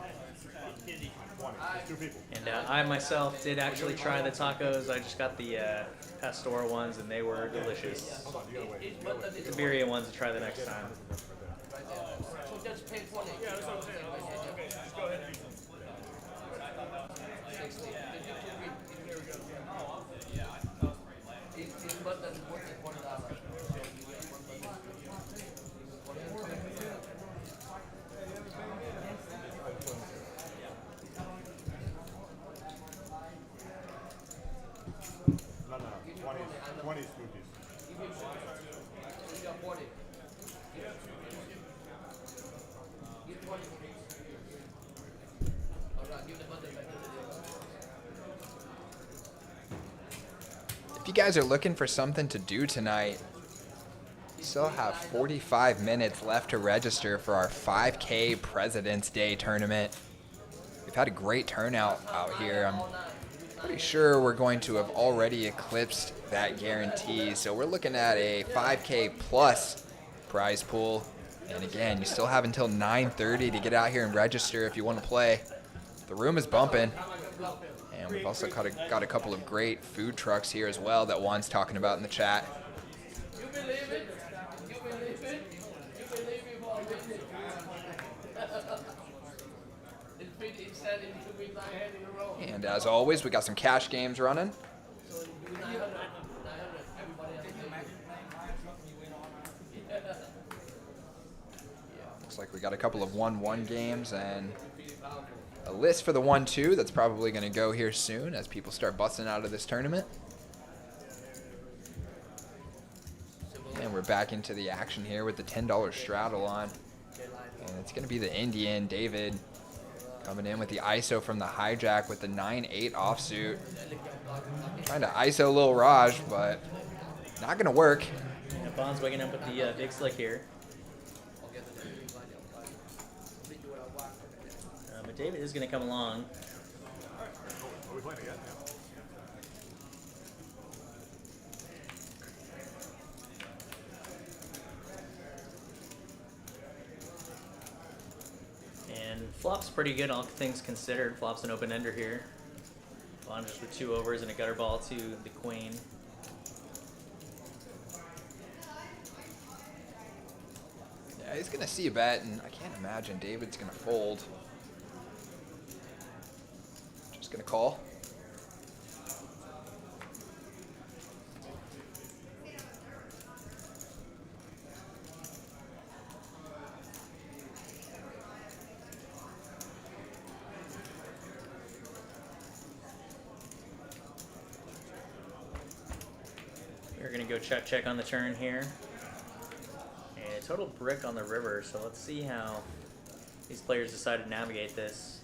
And I myself did actually try the tacos. I just got the Pastor ones, and they were delicious. The birria ones to try the next time. So just pay 20. Yeah, that's what I'm saying. Okay, just go ahead and 60. Here we go. Oh, okay. Yeah, I thought that was pretty light. It's more than $1. No, 20 smoothies. You got 40. If you guys are looking for something to do tonight, you still have 45 minutes left to register for our 5K President's Day tournament. We've had a great turnout out here. I'm pretty sure we're going to have already eclipsed that guarantee. So we're looking at a 5K plus prize pool. And again, you still have until 9:30 to get out here and register if you want to play. The room is bumping. And we've also got a couple of great food trucks here as well that Juan's talking about in the chat. You believe it? You believe it? You believe it for a minute. It's pretty exciting to be 9 head in a row. And as always, we got some cash games running. So you do 900. 900. Everybody has to pay you. Looks like we got a couple of 1-1 games and a list for the 1-2 that's probably going to go here soon as people start busting out of this tournament. And we're back into the action here with the $10 straddle on. And it's going to be the Indian, David, coming in with the ISO from the hijack with the 9-8 offsuit. Trying to ISO a little Raj, but not going to work. Yeah, Bond's waking up with the big slick here. But David is going to come along. Are we playing again? And flop's pretty good, all things considered. Flop's an open-ender here. Bond just with 2 overs and a gutter ball to the queen. Yeah, he's going to see a bet, and I can't imagine David's going to fold. Just going to call. We're going to go check on the turn here. And a total brick on the river, so let's see how these players decide to navigate this.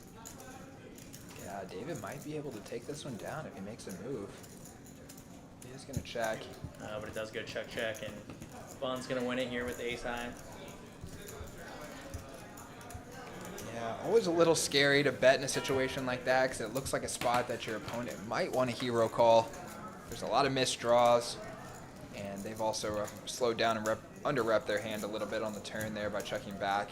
Yeah, David might be able to take this one down if he makes a move. He is going to check. But it does go check, and Bond's going to win it here with the ace high. Yeah, always a little scary to bet in a situation like that because it looks like a spot that your opponent might want to hero call. There's a lot of missed draws, and they've also slowed down and under-rep their hand a little bit on the turn there by checking back.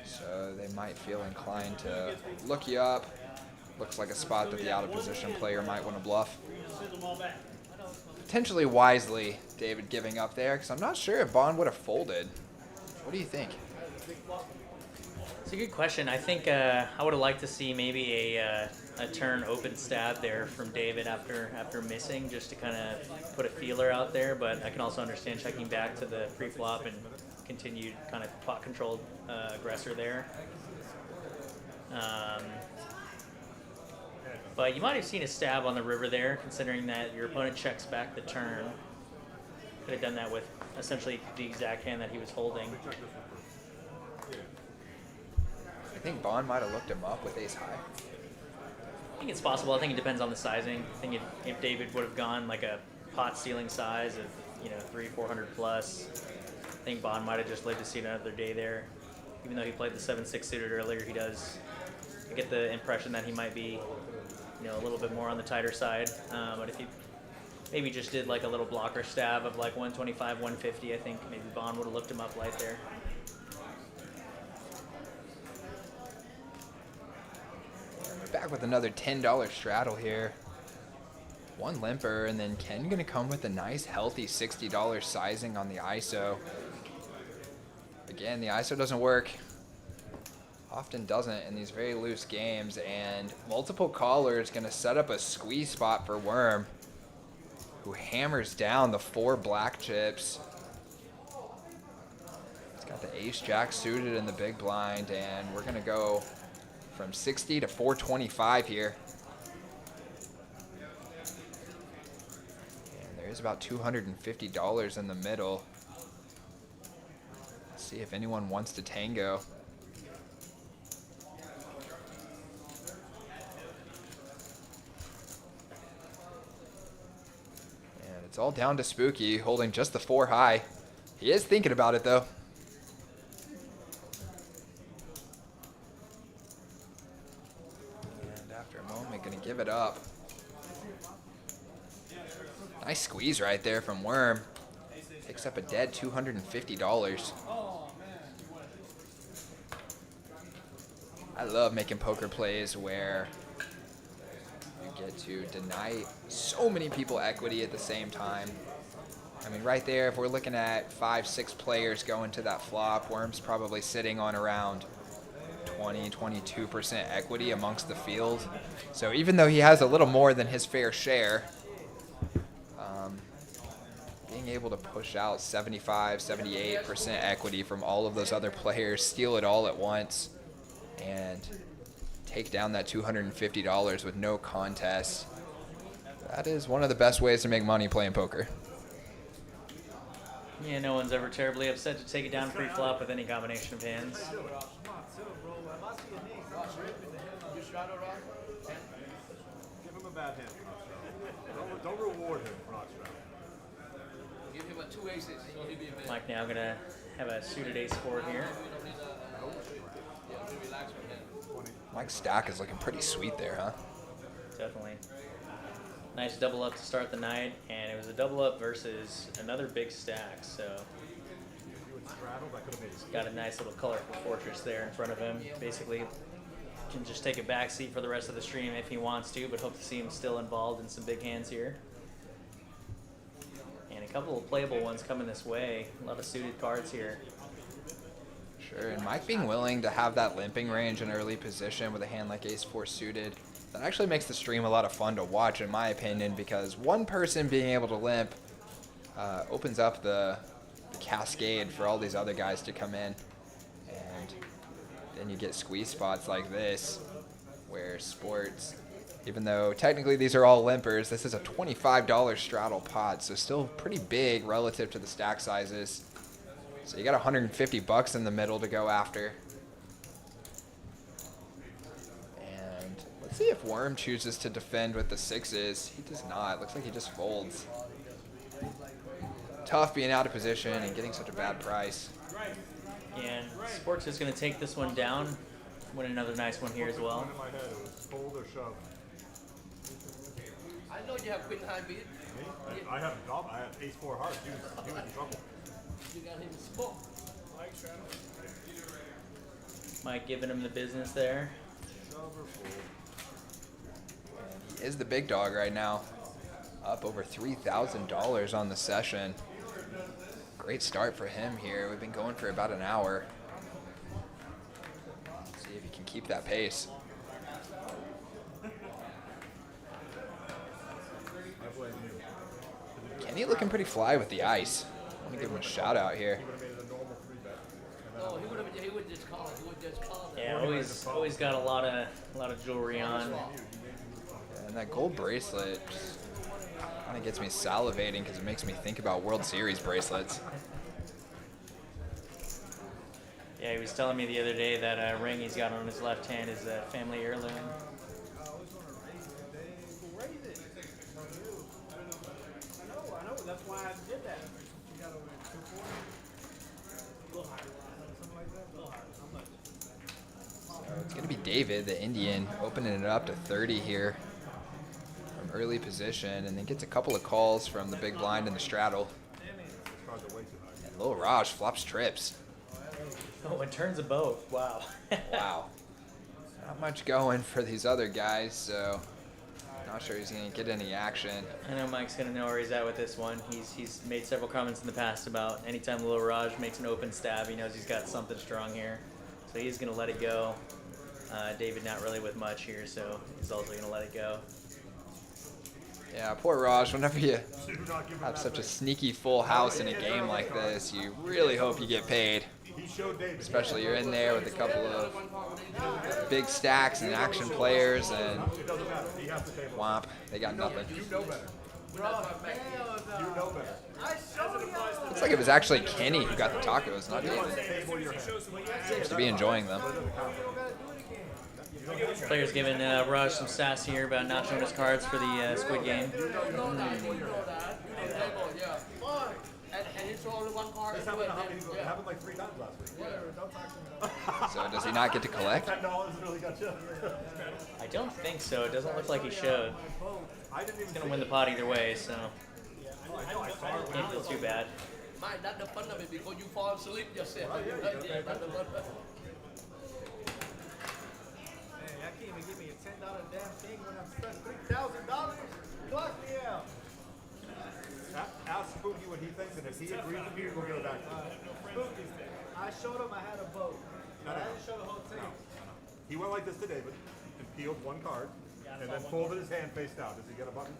So they might feel inclined to look you up. Looks like a spot that the out-of-position player might want to bluff. Potentially wisely, David giving up there, because I'm not sure if Bond would have folded. What do you think? It's a good question. I think I would have liked to see maybe a turn open stab there from David after missing, just to kind of put a feeler out there. But I can also understand checking back to the pre-flop and continued kind of pot controlled aggressor there. But you might have seen a stab on the river there, considering that your opponent checks back the turn. Could have done that with essentially the exact hand that he was holding. I think Bond might have looked him up with ace high. I think it's possible. I think it depends on the sizing. I think if David would have gone like a pot stealing size of 300-400 plus, I think Bond might have just lived to see another day there. Even though he played the 7-6 suited earlier, he does get the impression that he might be a little bit more on the tighter side. But if he maybe just did like a little blocker stab of like 125, 150, I think maybe Bond would have looked him up light there. We're back with another $10 straddle here. One limper, and then Ken going to come with a nice healthy $60 sizing on the ISO. Again, the ISO doesn't work. Often doesn't in these very loose games, and multiple callers going to set up a squeeze spot for Worm, who hammers down the 4 black chips. He's got the ace jack suited in the big blind, and we're going to go from 60 to 425 here. And there's about $250 in the middle. Let's see if anyone wants to tango. It's all down to Spooky, holding just the 4 high. He is thinking about it, though. And after a moment, going to give it up. Nice squeeze right there from Worm. Picks up a dead $250. I love making poker plays where get to deny so many people equity at the same time. I mean, right there, if we're looking at 5-6 players going to that flop, Worm's probably sitting on around 20-22% equity amongst the field. So even though he has a little more than his fair share, being able to push out 75-78% equity from all of those other players, steal it all at once, and take down that $250 with no contest. That is one of the best ways to make money playing poker. Yeah, no one's ever terribly upset to take it down pre-flop with any combination of hands. Give him a bad hand, Don't reward him for not straddling. Give him a 2 aces, so he'll be a man. Mike now gonna have a suited ace 4 here. Mike's stack is looking pretty sweet there, huh? Definitely. Nice double up to start the night, and it was a double up versus another big stack, so got a nice little colorful fortress there in front of him. Basically can just take a back seat for the rest of the stream if he wants to, but hope to see him still involved in some big hands here. And a couple of playable ones coming this way. A lot of suited cards here. Sure, and Mike being willing to have that limping range in early position with a hand like ace-4 suited, that actually makes the stream a lot of fun to watch, in my opinion, because one person being able to limp opens up the cascade for all these other guys to come in. And then you get squeeze spots like this, where Sports, even though technically these are all limpers, this is a $25 straddle pot, so still pretty big relative to the stack sizes. So you got $150 in the middle to go after. And let's see if Worm chooses to defend with the 6s. He does not. Looks like he just folds. Tough being out of position and getting such a bad price. And Sports is going to take this one down. Win another nice one here as well. In my head, it was fold or shove. I know you have queen high beat. I have double. I have ace-4 hearts. He was in trouble. You got him to smoke. Mike giving him the business there. He is the big dog right now. Up over $3,000 on the session. Great start for him here. We've been going for about an hour. See if he can keep that pace. Kenny looking pretty fly with the ice. I want to give him a shout out here. No, he would just call it. He would just call it. Yeah, Always got a lot of jewelry on. And that gold bracelet just kind of gets me salivating because it makes me think about World Series bracelets. Yeah, he was telling me the other day that ring he's got on his left hand is a family heirloom. I know. That's why I did that. So it's going to be David, the Indian, opening it up to 30 here from early position, and then gets a couple of calls from the big blind and the straddle. And Lil Raj flops trips. Oh, and turns a both. Wow. Wow. Not much going for these other guys, so not sure he's going to get any action. I know Mike's going to know where he's at with this one. He's made several comments in the past about anytime Lil Raj makes an open stab, he knows he's got something strong here. So he's going to let it go. David not really with much here, so he's also going to let it go. Yeah, poor Raj. Whenever you have such a sneaky full house in a game like this, you really hope you get paid. Especially you're in there with a couple of big stacks and action players, and womp, they got nothing. Looks like it was actually Kenny who got the tacos, not David. Seems to be enjoying them. Players giving Raj some sass here about not showing his cards for the Squid Game. And it's only one card. This happened like 3 times last week. So does he not get to collect? $10 really got you. I don't think so. It doesn't look like he showed. He's going to win the pot either way, so can't feel too bad. Mike, that's the fun of it because you fall asleep yourself. Yeah, that's the fun. Hey, I can't even give me a $10 damn thing when I'm spending $3,000. Clock me out. Ask Spooky what he thinks, and if he agrees with you, we'll go back to him. Spooky, I showed him I had a vote. No. I didn't show the whole team. He went like this to David and peeled one card, and then folded his hand face down. Does he get a button?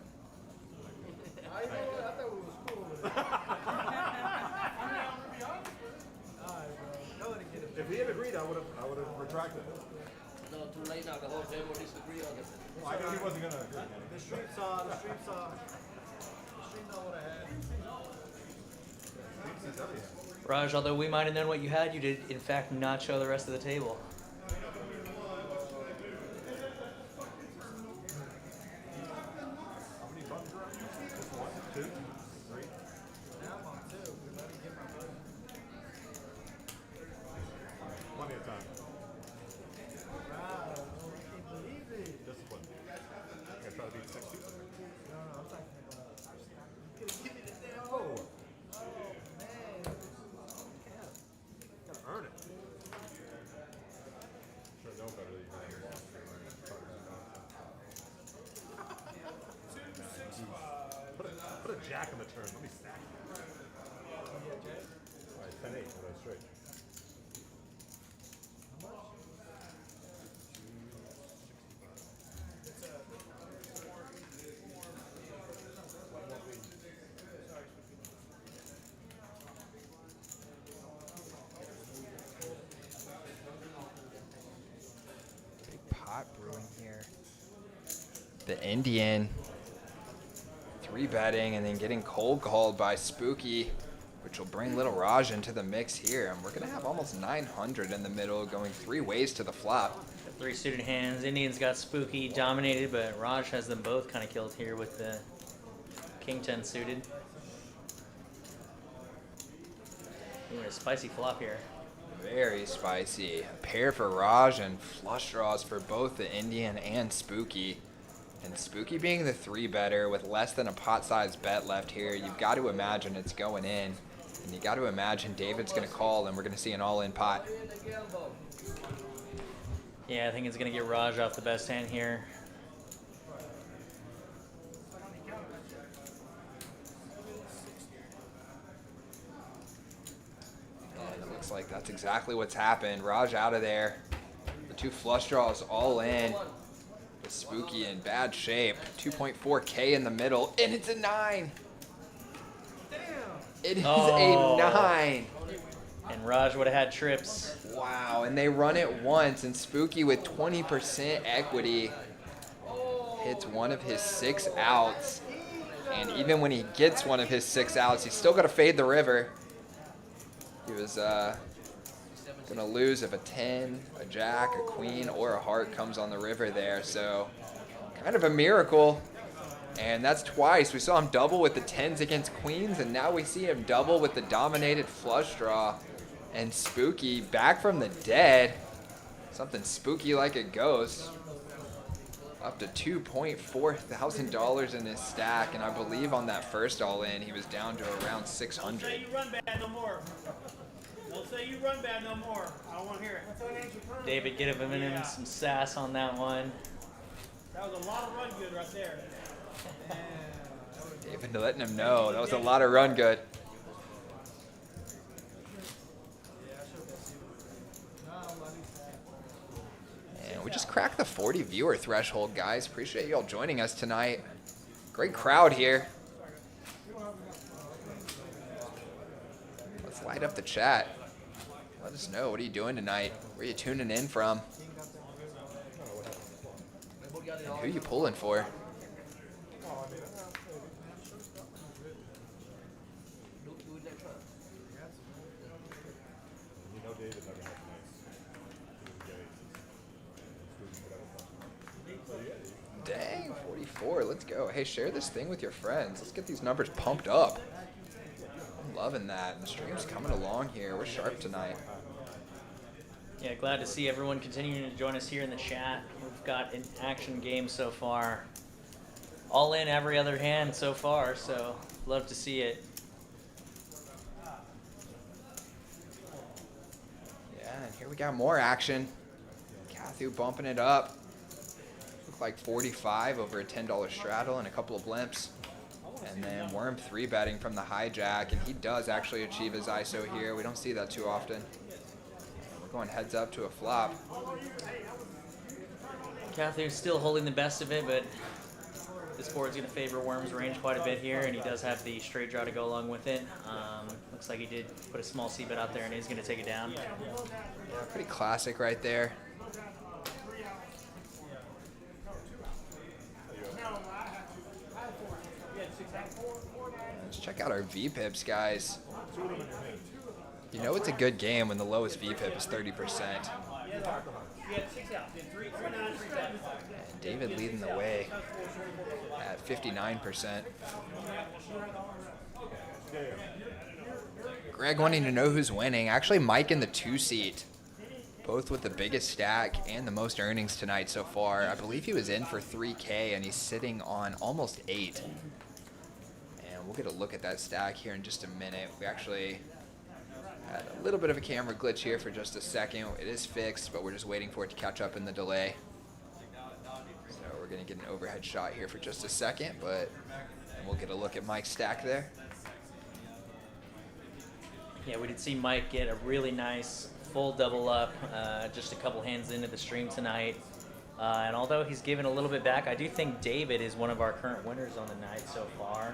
I thought we was cool with it. If he had agreed, I would have retracted it. No, too late now. The whole table disagree on it. I knew he wasn't gonna agree. The street saw what I had. Raj, although we might have known what you had, you did in fact not show the rest of the table. How many buttons are on you? Just 1, 2, 3. Now I'm on 2. Let me get my button. Plenty of time. Wow, I can't believe it. Discipline. I'm gonna try to beat 6 people. No, I'm talking about. Give me the damn Oh, man. gotta earn it. Sure know better than you have lost. Put a jack on the turn. Let me stack. All right, 10-8. So that's straight. Big pot brewing here. The Indian 3-betting and then getting cold called by Spooky, which will bring Little Raj into the mix here. And we're going to have almost 900 in the middle, going 3 ways to the flop. The 3 suited hands. Indians got Spooky dominated, but Raj has them both kind of killed here with the King 10 suited. Ooh, a spicy flop here. Very spicy. A pair for Raj and flush draws for both the Indian and Spooky. And Spooky being the 3-better with less than a pot-sized bet left here, you've got to imagine it's going in. And you got to imagine David's going to call and we're going to see an all-in pot. Yeah, I think it's going to get Raj off the best hand here. And it looks like that's exactly what's happened. Raj out of there. The 2 flush draws all in. With Spooky in bad shape. 2.4K in the middle, and it's a 9. It is a 9. And And Raj would have had trips. Wow, and they run it once, and Spooky with 20% equity hits one of his 6 outs. And even when he gets one of his 6 outs, he's still got to fade the river. He was going to lose if a 10, a jack, a queen, or a heart comes on the river there. So kind of a miracle. And that's twice. We saw him double with the 10s against queens, and now we see him double with the dominated flush draw. And Spooky back from the dead. Something spooky like a ghost. Up to $2.4 thousand in his stack, and I believe on that first all-in he was down to around 600. Don't say you run bad no more. Don't say you run bad no more. I don't want to hear it. David giving him some sass on that one. That was a lot of run good right there. David letting him know that was a lot of run good. And we just cracked the 40 viewer threshold, guys. Appreciate you all joining us tonight. Great crowd here. Let's light up the chat. Let us know, what are you doing tonight? Where are you tuning in from? And who are you pulling for? Dang, 44. Let's go. Hey, share this thing with your friends. Let's get these numbers pumped up. I'm loving that. The stream's coming along here. We're sharp tonight. Yeah, glad to see everyone continuing to join us here in the chat. We've got an action game so far. All in every other hand so far, so love to see it. Yeah, and here we got more action. Kathu bumping it up. Look like 45 over a $10 straddle and a couple of blimps. And then Worm 3-betting from the hijack, and he does actually achieve his ISO here. We don't see that too often. We're going heads up to a flop. Kathu's still holding the best of it, but this board's going to favor Worm's range quite a bit here, and he does have the straight draw to go along with it. Looks like he did put a small C-bet out there, and he's going to take it down. Yeah, pretty classic right there. Let's check out our VPIPs, guys. You know it's a good game when the lowest VPIP is 30%. And David leading the way at 59%. Greg wanting to know who's winning. Actually, Mike in the 2 seat. Both with the biggest stack and the most earnings tonight so far. I believe he was in for 3K and he's sitting on almost 8. And we'll get a look at that stack here in just a minute. We actually had a little bit of a camera glitch here for just a second. It is fixed, but we're just waiting for it to catch up in the delay. So we're going to get an overhead shot here for just a second, but we'll get a look at Mike's stack there. Yeah, we did see Mike get a really nice full double up just a couple hands into the stream tonight. And although he's given a little bit back, I do think David is one of our current winners on the night so far.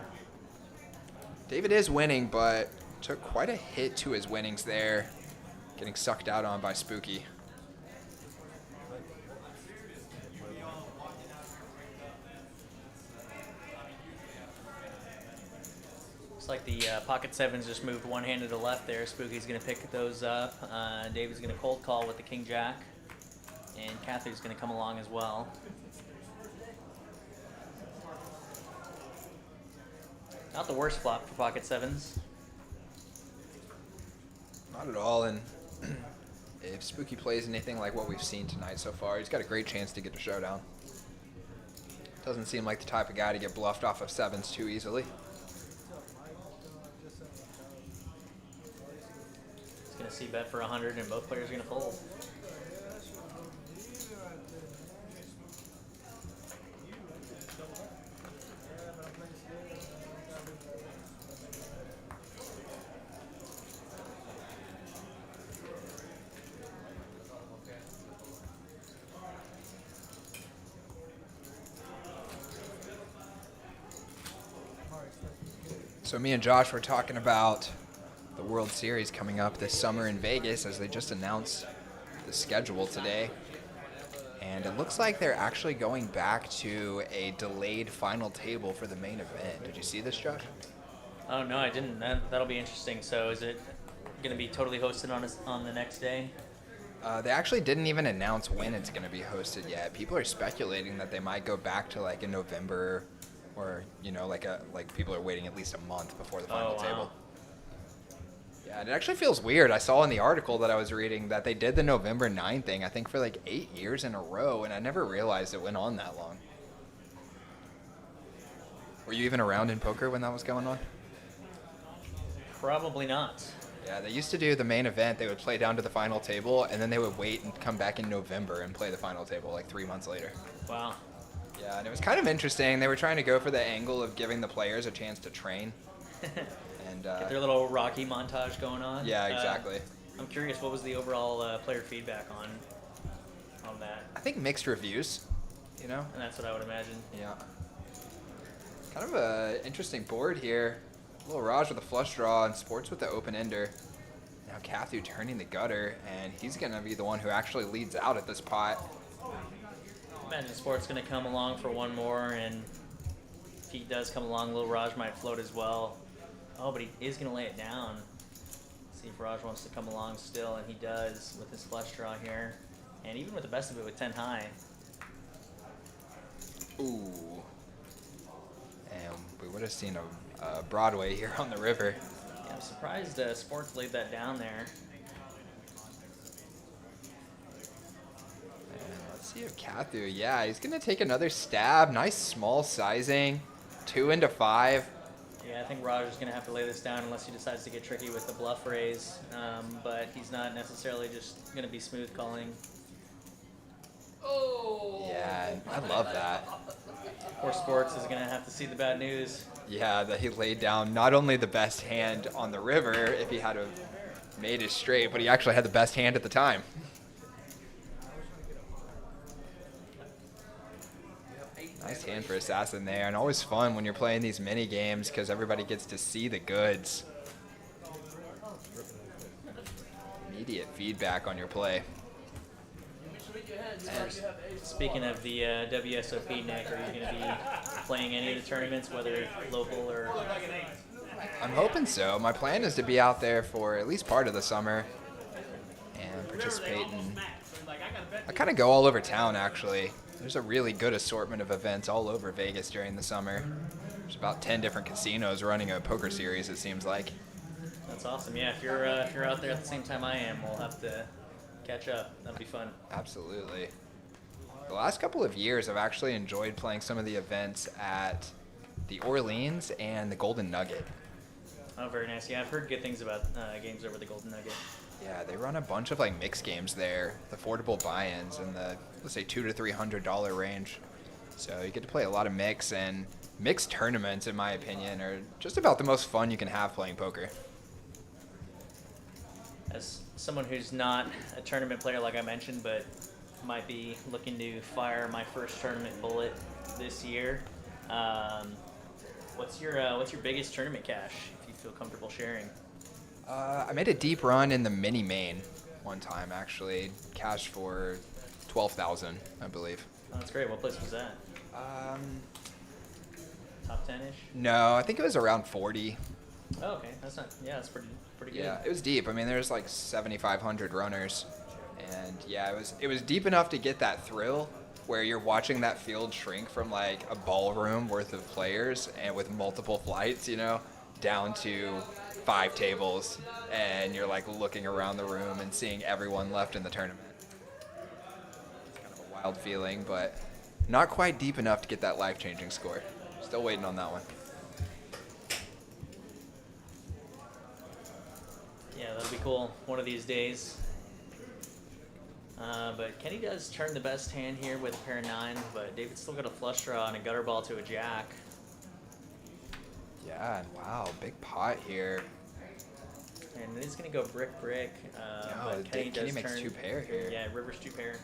David is winning, but took quite a hit to his winnings there, getting sucked out on by Spooky. Looks like the pocket sevens just moved one hand to the left there. Spooky's going to pick those up. David's going to cold call with the king jack. And Kathu's going to come along as well. Not the worst flop for pocket sevens. Not at all, and if Spooky plays anything like what we've seen tonight so far, he's got a great chance to get a showdown. Doesn't seem like the type of guy to get bluffed off of sevens too easily. He's going to see bet for 100, and both players are going to fold. So me and Josh were talking about the the World Series coming up this summer in Vegas, as they just announced the schedule today. And it looks like they're actually going back to a delayed final table for the main event. Did you see this, Josh? Oh no, I didn't. That'll be interesting. So is it going to be totally hosted on the next day? They actually didn't even announce when it's going to be hosted yet. People are speculating that they might go back to like in November, or like people are waiting at least a month before the final table. Yeah, and it actually feels weird. I saw in the article that I was reading that they did the November 9 thing, I think, for like 8 years in a row, and I never realized it went on that long. Were you even around in poker when that was going on? Probably not. Yeah, they used to do the main event. They would play down to the final table, and then they would wait and come back in November and play the final table like 3 months later. Wow. Yeah, and it was kind of interesting. They were trying to go for the angle of giving the players a chance to train. And Get their little Rocky montage going on. Yeah, exactly. I'm curious, what was the overall player feedback on that? I think mixed reviews, And that's what I would imagine. Yeah. Kind of a interesting board here. Little Raj with a flush draw and Sports with the open ender. Now Kathu turning the gutter, and he's going to be the one who actually leads out at this pot. Imagine Sports going to come along for one more, and if he does come along, Lil Raj might float as well. Oh, but he is going to lay it down. See if Raj wants to come along still, and he does with his flush draw here. And even with the best of it with 10 high. Ooh. And we would have seen a Broadway here on the river. Yeah, I'm surprised Sports laid that down there. And let's see if Kathu, yeah, he's going to take another stab. Nice small sizing. 2 into 5. Yeah, I think Raj is going to have to lay this down unless he decides to get tricky with the bluff raise. But he's not necessarily just going to be smooth calling. Yeah, I love that. Poor Sports is going to have to see the bad news. Yeah, that he laid down not only the best hand on the river, if he had made it straight, but he actually had the best hand at the time. Nice hand for Assassin there, and always fun when you're playing these mini games because everybody gets to see the goods. Immediate feedback on your play. Speaking of the WSOP, Nick, are you going to be playing any of the tournaments, whether local or... I'm hoping so. My plan is to be out there for at least part of the summer and participate in... I kind of go all over town, actually. There's a really good assortment of events all over Vegas during the summer. There's about 10 different casinos running a poker series, it seems like. That's awesome. Yeah, if you're out there at the same time I am, we'll have to catch up. That'd be fun. Absolutely. The last couple of years, I've actually enjoyed playing some of the events at the Orleans and the Golden Nugget. Oh, very nice. Yeah, I've heard good things about games over the Golden Nugget. Yeah, they run a bunch of like mixed games there, affordable buy-ins in the, let's say, $200 to $300 range. So you get to play a lot of mix, and mixed tournaments, in my opinion, are just about the most fun you can have playing poker. As someone who's not a tournament player, like I mentioned, but might be looking to fire my first tournament bullet this year, what's your biggest tournament cash, if you feel comfortable sharing? I made a deep run in the mini main one time, actually. Cash for $12,000, I believe. Oh, that's great. What place was that? Top 10-ish? No, I think it was around 40. Oh, okay. That's not. Yeah, that's pretty good. Yeah, it was deep. I mean, there's like 7,500 runners, and yeah, it was deep enough to get that thrill where you're watching that field shrink from like a ballroom worth of players and with multiple flights, down to 5 tables, and you're like looking around the room and seeing everyone left in the tournament. It's kind of a wild feeling, but not quite deep enough to get that life-changing score. Still waiting on that one. Yeah, that'll be cool one of these days. But Kenny does turn the best hand here with a pair of 9, but David's still got a flush draw and a gutter ball to a jack. Yeah, and wow, big pot here. And it is going to go brick. But Kenny makes turn, 2 pair here. Yeah, River's 2 pair.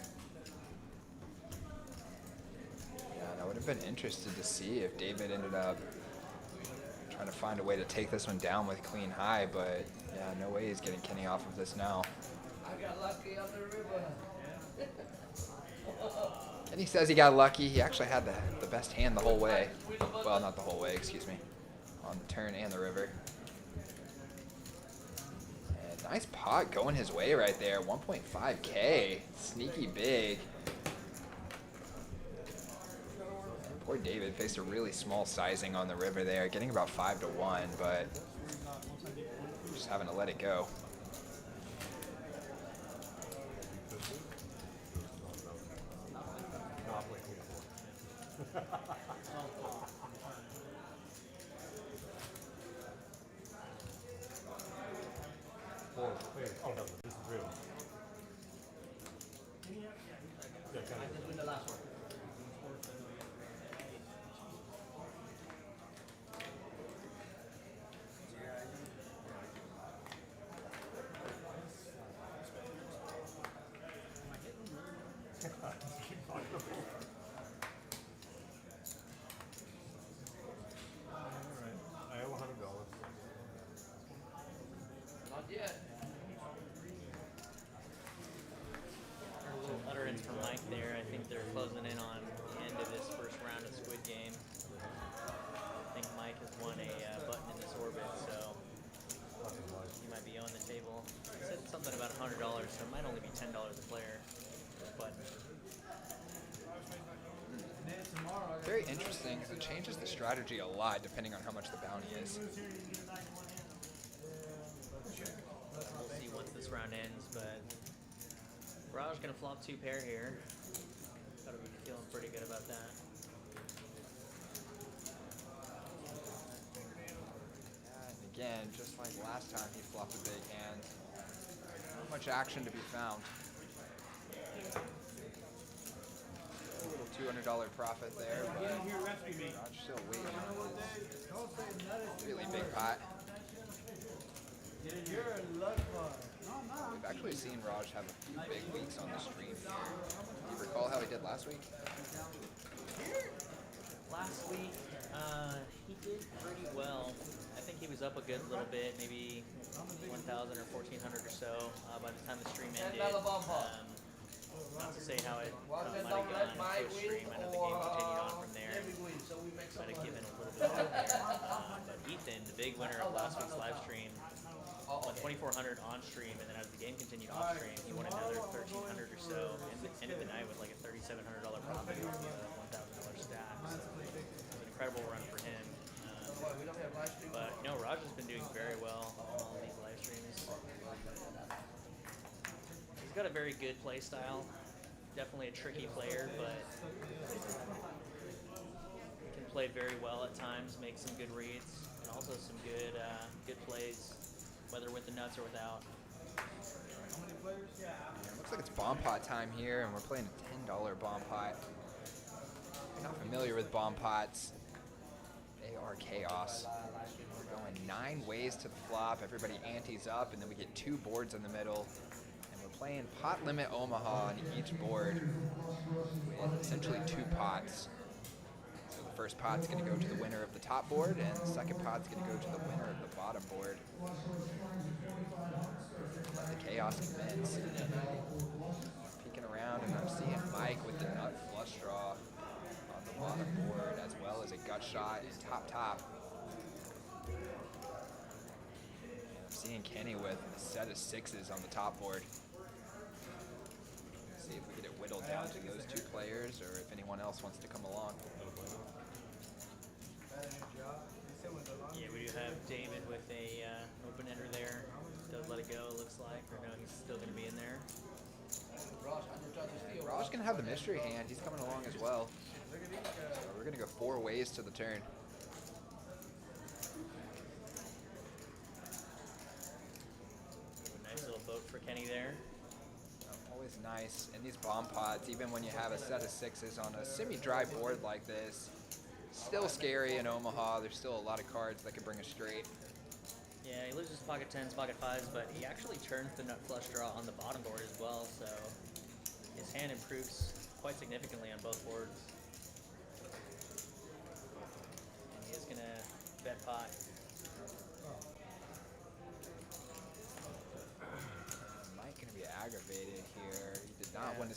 Yeah, and I would have been interested to see if David ended up Trying to find a way to take this one down with queen high, but yeah, no way he's getting Kenny off of this now. I got lucky on the river. And he says he got lucky. He actually had the best hand the whole way. Well, not the whole way, excuse me. On the turn and the river. And nice pot going his way right there. 1.5K. Sneaky big. Poor David faced a really small sizing on the river there, getting about 5 to 1, but just having to let it go. Oh, no, this is real. Yeah, kind of. Win the last one. I owe $100. Not yet. A little utterance from Mike there. I think they're closing in on the end of this first round of Squid Game. I think Mike has won a button in this orbit, so he might be on the table. He said something about $100, so it might only be $10 a player. But Very interesting, because it changes the strategy a lot depending on how much the bounty is. we'll see once this round ends. But Raj gonna flop 2 pair here. Gotta be feeling pretty good about that. And again, just like last time he flopped a big hand. Not much action to be found. A little $200 profit there, but Raj still waiting on his really big pot. We've actually seen Raj have a few big weeks on the stream here. Do you recall how he did last week? Last week, he did pretty well. I think he was up a good little bit, maybe 1,000 or 1,400 or so by the time the stream ended. Not to say how it might have gone post stream. I know the game continued on from there. Might have given a little bit more there. But Ethan, the big winner of last week's live stream, won 2,400 on stream, and then as the game continued off stream, he won another 1,300 or so, and ended the night with like a $3,700 profit on the $1,000 stack. So it was an incredible run for him. But no, Raj has been doing very well on all of these live streams. He's got a very good play style. Definitely a tricky player, but can play very well at times, make some good reads, and also some good good plays, whether with the nuts or without. Yeah, it looks like it's bomb pot time here, and we're playing a $10 bomb pot. If you're not familiar with bomb pots, they are chaos. We're going 9 ways to the flop. Everybody antes up, and then we get 2 boards in the middle. And we're playing pot limit Omaha on each board with essentially 2 pots. So the first pot's going to go to the winner of the top board, and the second pot's going to go to the winner of the bottom board. Let the chaos commence. Peeking around, and I'm seeing Mike with the nut flush draw on the bottom board, as well as a gut shot and top. I'm seeing Kenny with a set of 6s on the top board. See if we get it whittled down to those 2 players, or if anyone else wants to come along. Yeah, we do have David with a open ender there. Does let it go, it looks like, or no, he's still going to be in there. Raj's going to have the mystery hand. He's coming along as well. So we're going to go 4 ways to the turn. Nice little boat for Kenny there. Always nice in these bomb pots, even when you have a set of 6s on a semi-dry board like this. Still scary in Omaha. There's still a lot of cards that can bring us straight. Yeah, he loses pocket 10s, pocket 5s, but he actually turns the nut flush draw on the bottom board as well, so his hand improves quite significantly on both boards. And he is going to bet pot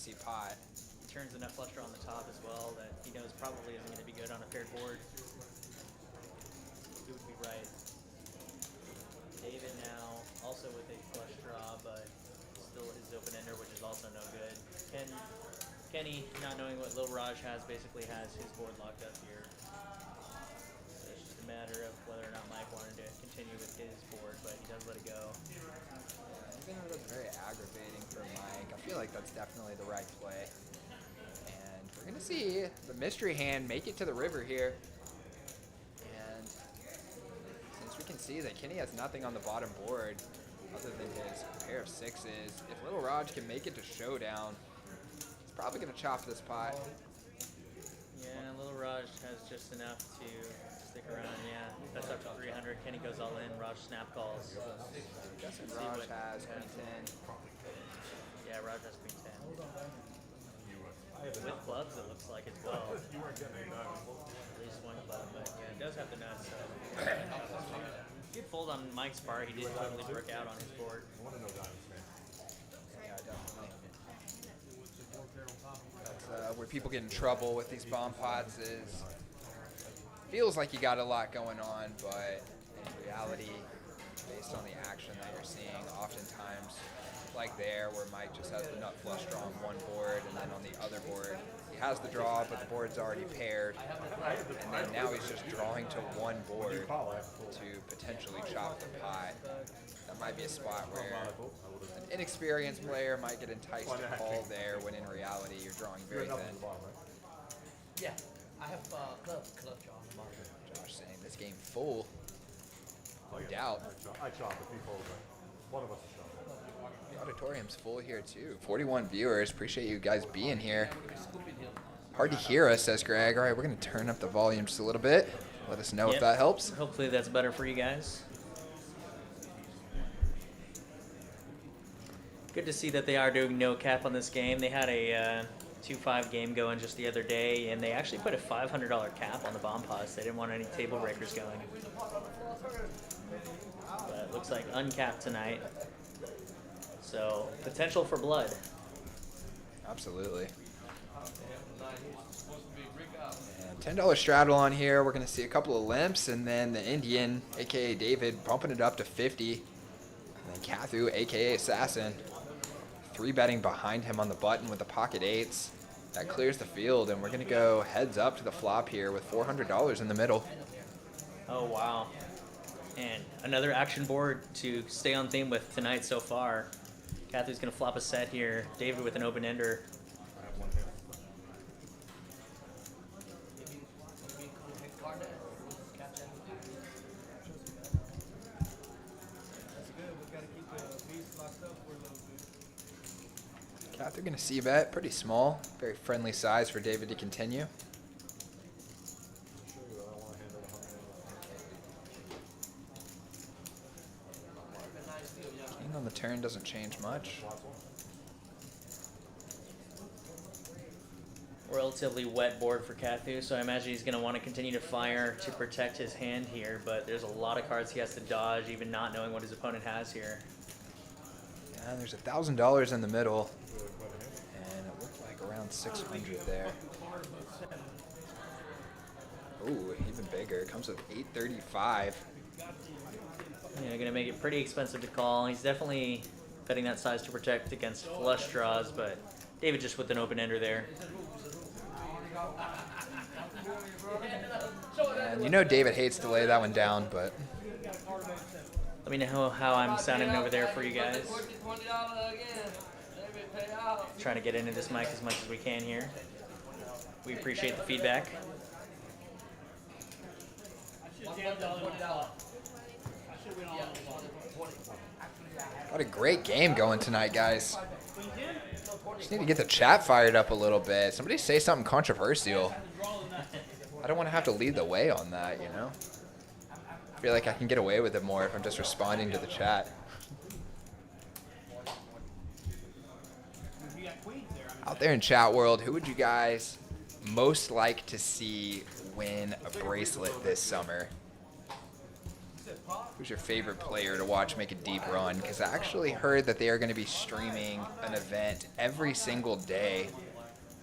see pot. He turns the nut flush draw on the top as well that he knows probably isn't going to be good on a paired board. He would be right. David now also with a flush draw, but still his open ender, which is also no good. Kenny, not knowing what Lil Raj has, basically has his board locked up here. So it's just a matter of whether or not Mike wanted to continue with his board, but he does let it go. Even though that's very aggravating for Mike, I feel like that's definitely the right play. And we're going to see the mystery hand make it to the river here. And since we can see that Kenny has nothing on the bottom board other than his pair of sixes, if Little Raj can make it to showdown, he's probably going to chop this pot. Yeah, Little Raj has just enough to stick around. Yeah, that's up to 300. Kenny goes all in. Raj snap calls. I'm guessing Raj has queen 10. Yeah, Raj has queen 10. With clubs, it looks like as well. You weren't getting any diamonds. At least one club, but yeah, he does have the nuts. So. He did fold on Mike's part. He did totally work out on his board. I want to know diamonds, man. Yeah, definitely. That's where people get in trouble with these bomb pots is feels like you got a lot going on, but in reality, based on the action that you're seeing, oftentimes, like there, where Mike just has the nut flush draw on one board, and then on the other board, he has the draw, but the board's already paired, and then now he's just drawing to one board to potentially chop the pot. That might be a spot where an inexperienced player might get enticed to call there, when in reality, you're drawing very thin. Yeah, I have club jaw on the bottom. Josh saying this game full. No doubt. I chop if he folds, but one of us is chopping. The auditorium's full here too. 41 viewers. Appreciate you guys being here. Hard to hear us, says Greg. All right, we're going to turn up the volume just a little bit. Let us know if that helps. Hopefully that's better for you guys. Good to see that they are doing no cap on this game. They had a 2-5 game going just the other day, and they actually put a $500 cap on the bomb pots. They didn't want any table breakers going. But it looks like uncapped tonight. So potential for blood. Absolutely. And $10 straddle on here. We're going to see a couple of limps, and then the Indian, a.k.a. David, bumping it up to 50. And then Kathu, a.k.a. Assassin, 3-betting behind him on the button with the pocket eights. That clears the field, and we're going to go heads up to the flop here with $400 in the middle. Oh, wow. And another action board to stay on theme with tonight so far. Kathy's going to flop a set here. David with an open ender. I have one hand. Kathu going to c-bet, pretty small. Very friendly size for David to continue. King on the turn doesn't change much. Relatively wet board for Kathu, so I imagine he's going to want to continue to fire to protect his hand here, but there's a lot of cards he has to dodge, even not knowing what his opponent has here. Yeah, there's $1,000 in the middle, and it looked like around 600 there. Ooh, even bigger. It comes with 835. Yeah, going to make it pretty expensive to call. He's definitely betting that size to protect against flush draws, but David just with an open ender there. And you know David hates to lay that one down, but Let me know how I'm sounding over there for you guys. Trying to get into this mic as much as we can here. We appreciate the feedback. what a great game going tonight, guys. Just need to get the chat fired up a little bit. Somebody say something controversial. I don't want to have to lead the way on that, you know? I feel like I can get away with it more if I'm just responding to the chat. Out there in chat world, who would you guys most like to see win a bracelet this summer? who's your favorite player to watch make a deep run? Because I actually heard that they are going to be streaming an event every single day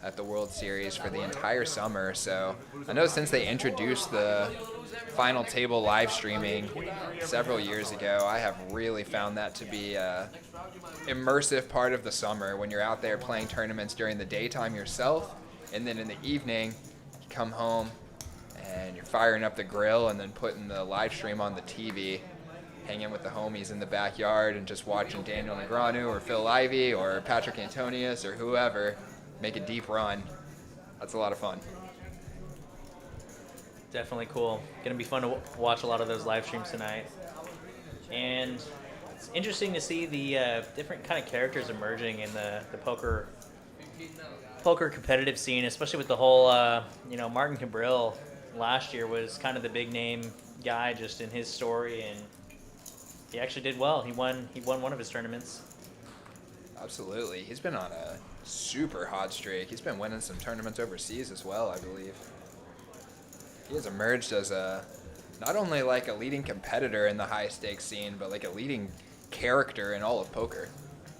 at the World Series for the entire summer. So I know since they introduced the final table live streaming several years ago, I have really found that to be a immersive part of the summer when you're out there playing tournaments during the daytime yourself, and then in the evening you come home and you're firing up the grill and then putting the live stream on the TV, hanging with the homies in the backyard and just watching Daniel Negreanu or Phil Ivey or Patrick Antonius or whoever make a deep run. That's a lot of fun. Definitely cool. Gonna be fun to watch a lot of those live streams tonight. And it's interesting to see the different kind of characters emerging in the poker competitive scene, especially with the whole, Martin Cabril last year was kind of the big name guy just in his story, and he actually did well. He won one of his tournaments. Absolutely. He's been on a super hot streak. He's been winning some tournaments overseas as well, I believe. He has emerged as not only like a leading competitor in the high stakes scene, but like a leading character in all of poker.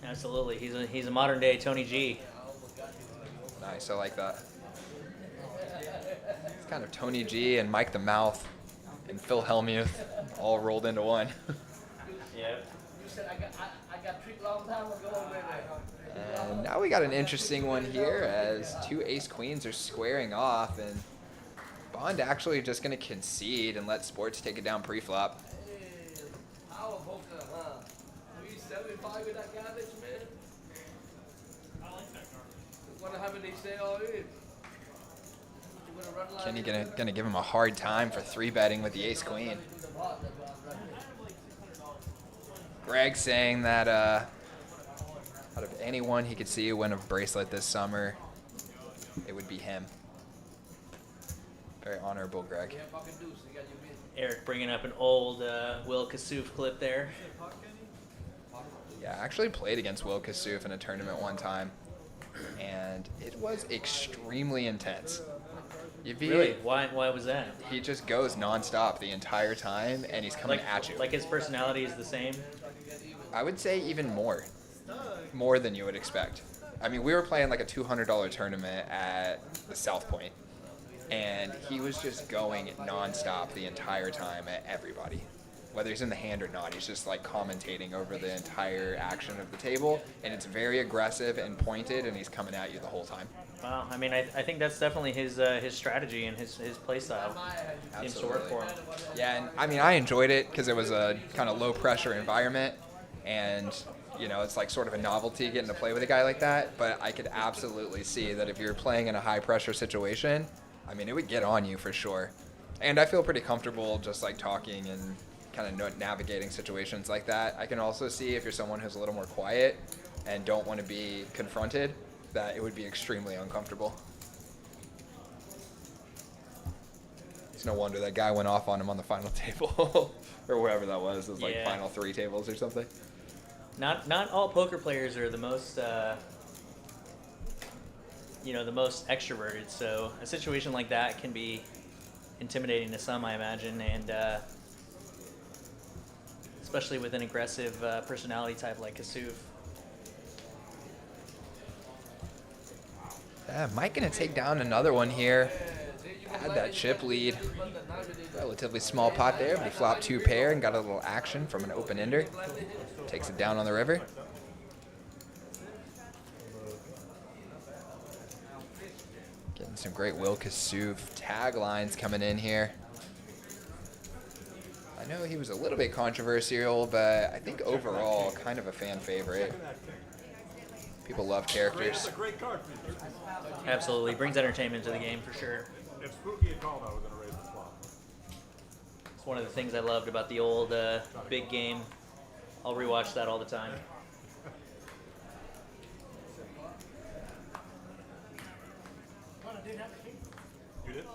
Absolutely. He's a modern day Tony G. Nice, I like that. It's kind of Tony G and Mike the Mouth and Phil Hellmuth all rolled into one. Yep. You said I got tricked long time ago, baby. And now we got an interesting one here as two ace queens are squaring off, and Bond actually just going to concede and let Sports take it down pre-flop. Hey, power poker, huh? 375 with that garbage, man. I like that card. What haven't they say all in? You gonna run like Kenny gonna give him a hard time for 3-betting with the ace queen. Greg saying that out of anyone he could see win a bracelet this summer, it would be him. Very honorable, Greg. Yeah, fucking deuce, you got your bid. Eric bringing up an old Will Kassouf clip there. Yeah, I actually played against Will Kassouf in a tournament one time, and it was extremely intense. Really? Why was that? He just goes nonstop the entire time, and he's coming at you. Like his personality is the same? I would say even more than you would expect. I mean, we were playing like a $200 tournament at the South Point, and he was just going nonstop the entire time at everybody. Whether he's in the hand or not, he's just like commentating over the entire action of the table, and it's very aggressive and pointed, and he's coming at you the whole time. Wow. I mean, I think that's definitely his strategy and his play style. Seems to work for him. Yeah, and I mean, I enjoyed it because it was a kind of low pressure environment, and it's like sort of a novelty getting to play with a guy like that. But I could absolutely see that if you're playing in a high pressure situation, I mean, it would get on you for sure. And I feel pretty comfortable just like talking and kind of navigating situations like that. I can also see if you're someone who's a little more quiet and don't want to be confronted, that it would be extremely uncomfortable. It's no wonder that guy went off on him on the final table or wherever that was. It was like final 3 tables or something. Not all poker players are the most the most extroverted, so a situation like that can be intimidating to some, I imagine, and especially with an aggressive personality type like Kassouf. Yeah, Mike gonna take down another one here. Had that chip lead. Relatively small pot there, but he flopped 2 pair and got a little action from an open ender. Takes it down on the river. Getting some great Will Kassouf taglines coming in here. I know he was a little bit controversial, but I think overall kind of a fan favorite. People love characters. That's a great card for you. Absolutely. Brings entertainment to the game for sure. If Spooky had called, I was going to raise the flop. It's one of the things I loved about the old big game. I'll rewatch that all the time. You did?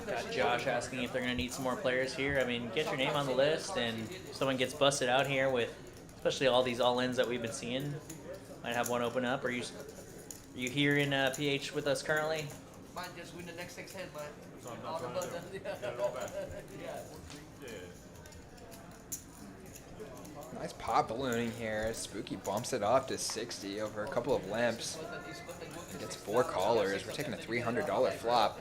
Got Josh asking if they're going to need some more players here. I mean, get your name on the list, and if someone gets busted out here with, especially all these all-ins that we've been seeing, might have one open up, or you You here in PH with us currently? Mine just win the next 6 hand, man. So I'm All not the trying to buttons. get it all back. Yeah. Yeah. Nice pop ballooning here. Spooky bumps it up to 60 over a couple of limps. Gets 4 callers. We're taking a $300 flop.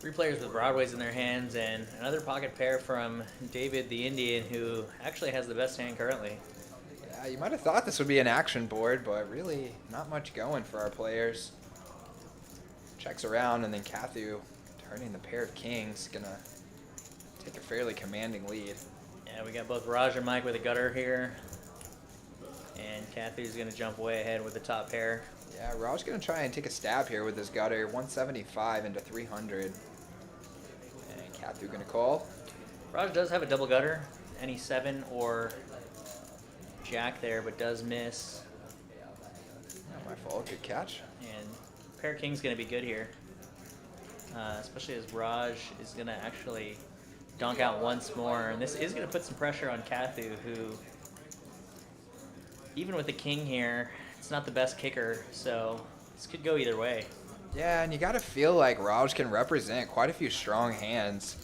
3 players with Broadways in their hands, and another pocket pair from David the Indian, who actually has the best hand currently. Yeah, you might have thought this would be an action board, but really not much going for our players. Checks around, and then Kathu turning the pair of kings. Gonna take a fairly commanding lead. Yeah, we got both Raj and Mike with a gutter here. And Kathy's going to jump way ahead with the top pair. Yeah, Raj gonna try and take a stab here with his gutter. 175 into 300. And Kathu gonna call. Raj does have a double gutter, any 7 or jack there, but does miss. Not my fault, good catch. And pair king's going to be good here. Especially as Raj is going to actually donk out once more. And this is going to put some pressure on Kathu, who, even with the king here, it's not the best kicker, so this could go either way. Yeah, and you gotta feel like Raj can represent quite a few strong hands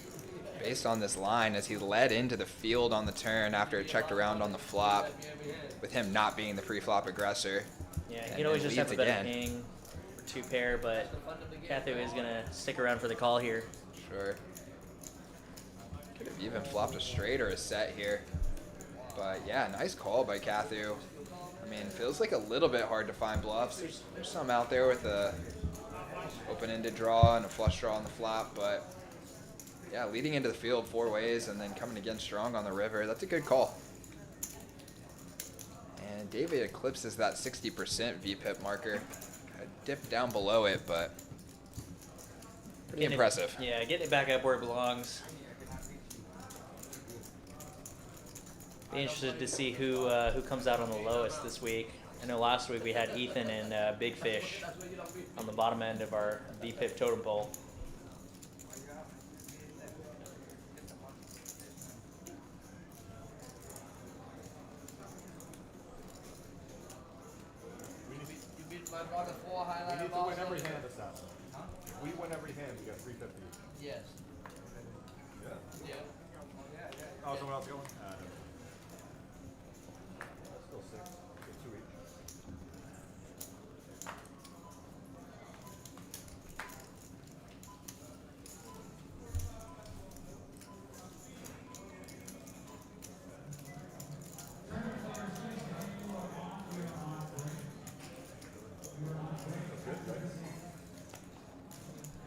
based on this line as he led into the field on the turn after it checked around on the flop, with him not being the pre-flop aggressor. Yeah, And he'd always then just have a leads better again. king for 2 pair, but Kathu is going to stick around for the call here. Sure. Could have even flopped a straight or a set here. But yeah, nice call by Kathu. I mean, feels like a little bit hard to find bluffs. There's some out there with a open-ended draw and a flush draw on the flop, but yeah, leading into the field 4 ways and then coming again strong on the river, that's a good call. And David eclipses that 60% VPIP marker. I dipped down below it, but pretty impressive. Yeah, getting it back up where it belongs. Be interested to see who comes out on the lowest this week. I know last week we had Ethan and Big Fish on the bottom end of our VPIP totem pole. You beat my brother 4 We highlight need to balls. win every hand, Assassin. If we win every hand, we got 350. Yes. Yeah. Yeah. Oh, someone else going? Still 6. Get 2 each.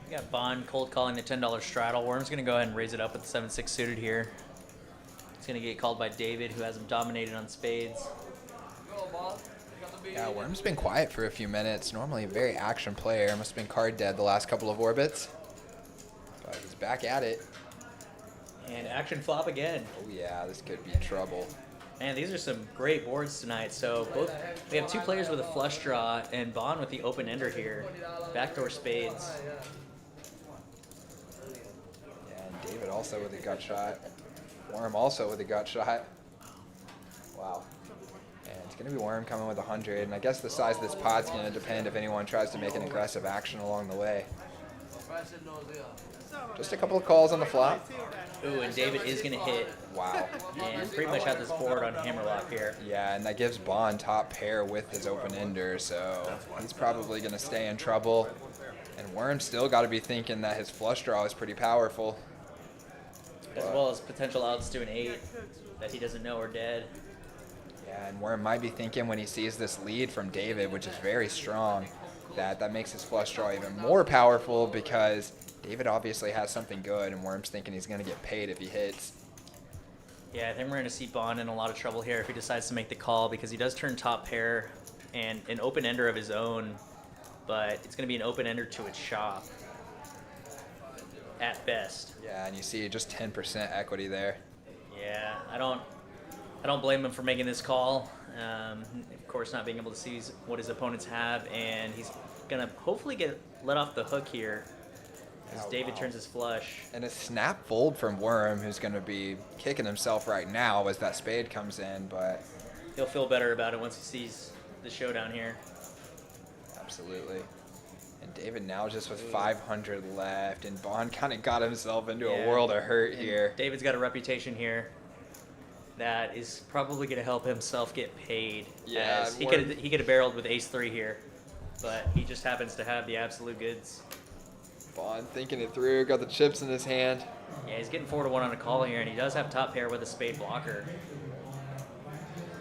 We got Bond cold calling the $10 straddle. Worm's going to go ahead and raise it up with the 7-6 suited here. He's going to get called by David, who has him dominated on spades. Go, ball. Got the big Yeah, Worm's been quiet for a few minutes. Normally a very action player. Must have been card dead the last couple of orbits. But he's back at it. And action flop again. Oh yeah, this could be trouble. Man, these are some great boards tonight. So we have 2 players with a flush draw and Bond with the open ender here. Backdoor spades. Yeah, and David also with a gut shot. Worm also with a gut shot. Wow. And it's going to be Worm coming with 100. And I guess the size of this pot's going to depend if anyone tries to make an aggressive action along the way. Just a couple of calls on the flop. Ooh, and David is going to hit Wow. and pretty much have this board on hammerlock here. Yeah, and that gives Bond top pair with his open ender, so he's probably going to stay in trouble. And Worm's still got to be thinking that his flush draw is pretty powerful. As well as potential outs to an 8 that he doesn't know are dead. Yeah, and Worm might be thinking when he sees this lead from David, which is very strong, that makes his flush draw even more powerful because David obviously has something good, and Worm's thinking he's going to get paid if he hits. Yeah, I think we're going to see Bond in a lot of trouble here if he decides to make the call because he does turn top pair and an open ender of his own, but it's going to be an open ender to its shop at best. Yeah, and you see just 10% equity there. Yeah, I don't blame him for making this call. Of course, not being able to see what his opponents have, and he's going to hopefully get let off the hook here as David turns his flush. And a snap fold from Worm, who's going to be kicking himself right now as that spade comes in, but He'll feel better about it once he sees the showdown here. Absolutely. And David now just with 500 left, and Bond kind of got himself into a world of hurt here. David's got a reputation here that is probably going to help himself get paid. Yeah, as he could have barreled with ace-3 here, but he just happens to have the absolute goods. Bond thinking it through, got the chips in his hand. Yeah, he's getting 4-1 on a call here, and he does have top pair with a spade blocker.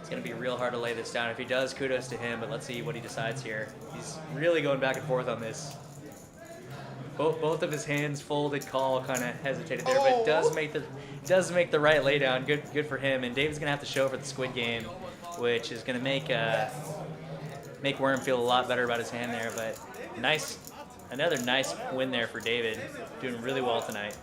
It's going to be real hard to lay this down. If he does, kudos to him, but let's see what he decides here. He's really going back and forth on this. Both of his hands folded, call, kind of hesitated there, but does make the right laydown. Good for him. And David's gonna have to show for the Squid Game, which is gonna make Worm feel a lot better about his hand there. But another nice win there for David. Doing really well tonight.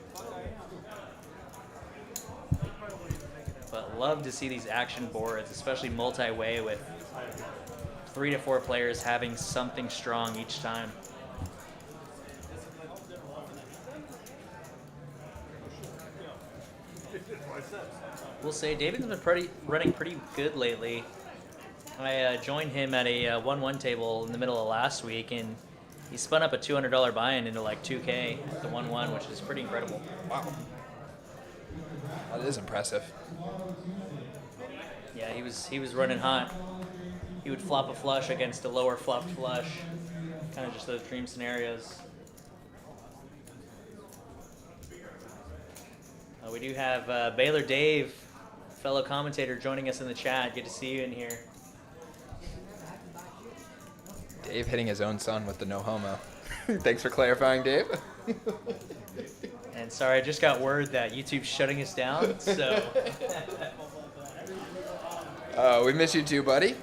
But love to see these action boards, especially multi-way with 3 to 4 players having something strong each time. We'll say David's been running pretty good lately. I joined him at a 1-1 table in the middle of last week, and he spun up a $200 buy-in into like 2K at the 1-1, which is pretty incredible. Wow. That is impressive. Yeah, he was running hot. He would flop a flush against a lower flopped flush. Kind of just those dream scenarios. We do have Baylor Dave, fellow commentator, joining us in the chat. Good to see you in here. Dave hitting his own son with the no homo. Thanks for clarifying, Dave. And sorry, I just got word that YouTube's shutting us down, so. We miss you too, buddy.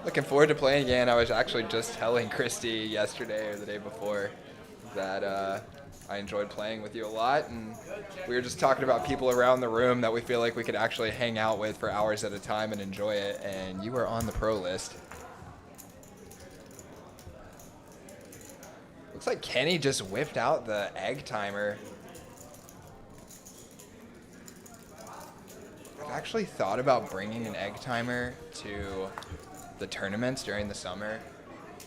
Looking forward to playing again. I was actually just telling Christy yesterday or the day before that I enjoyed playing with you a lot, and we were just talking about people around the room that we feel like we could actually hang out with for hours at a time and enjoy it, and you were on the pro list. Looks like Kenny just whipped out the egg timer. I've actually thought about bringing an egg timer to the tournaments during the summer,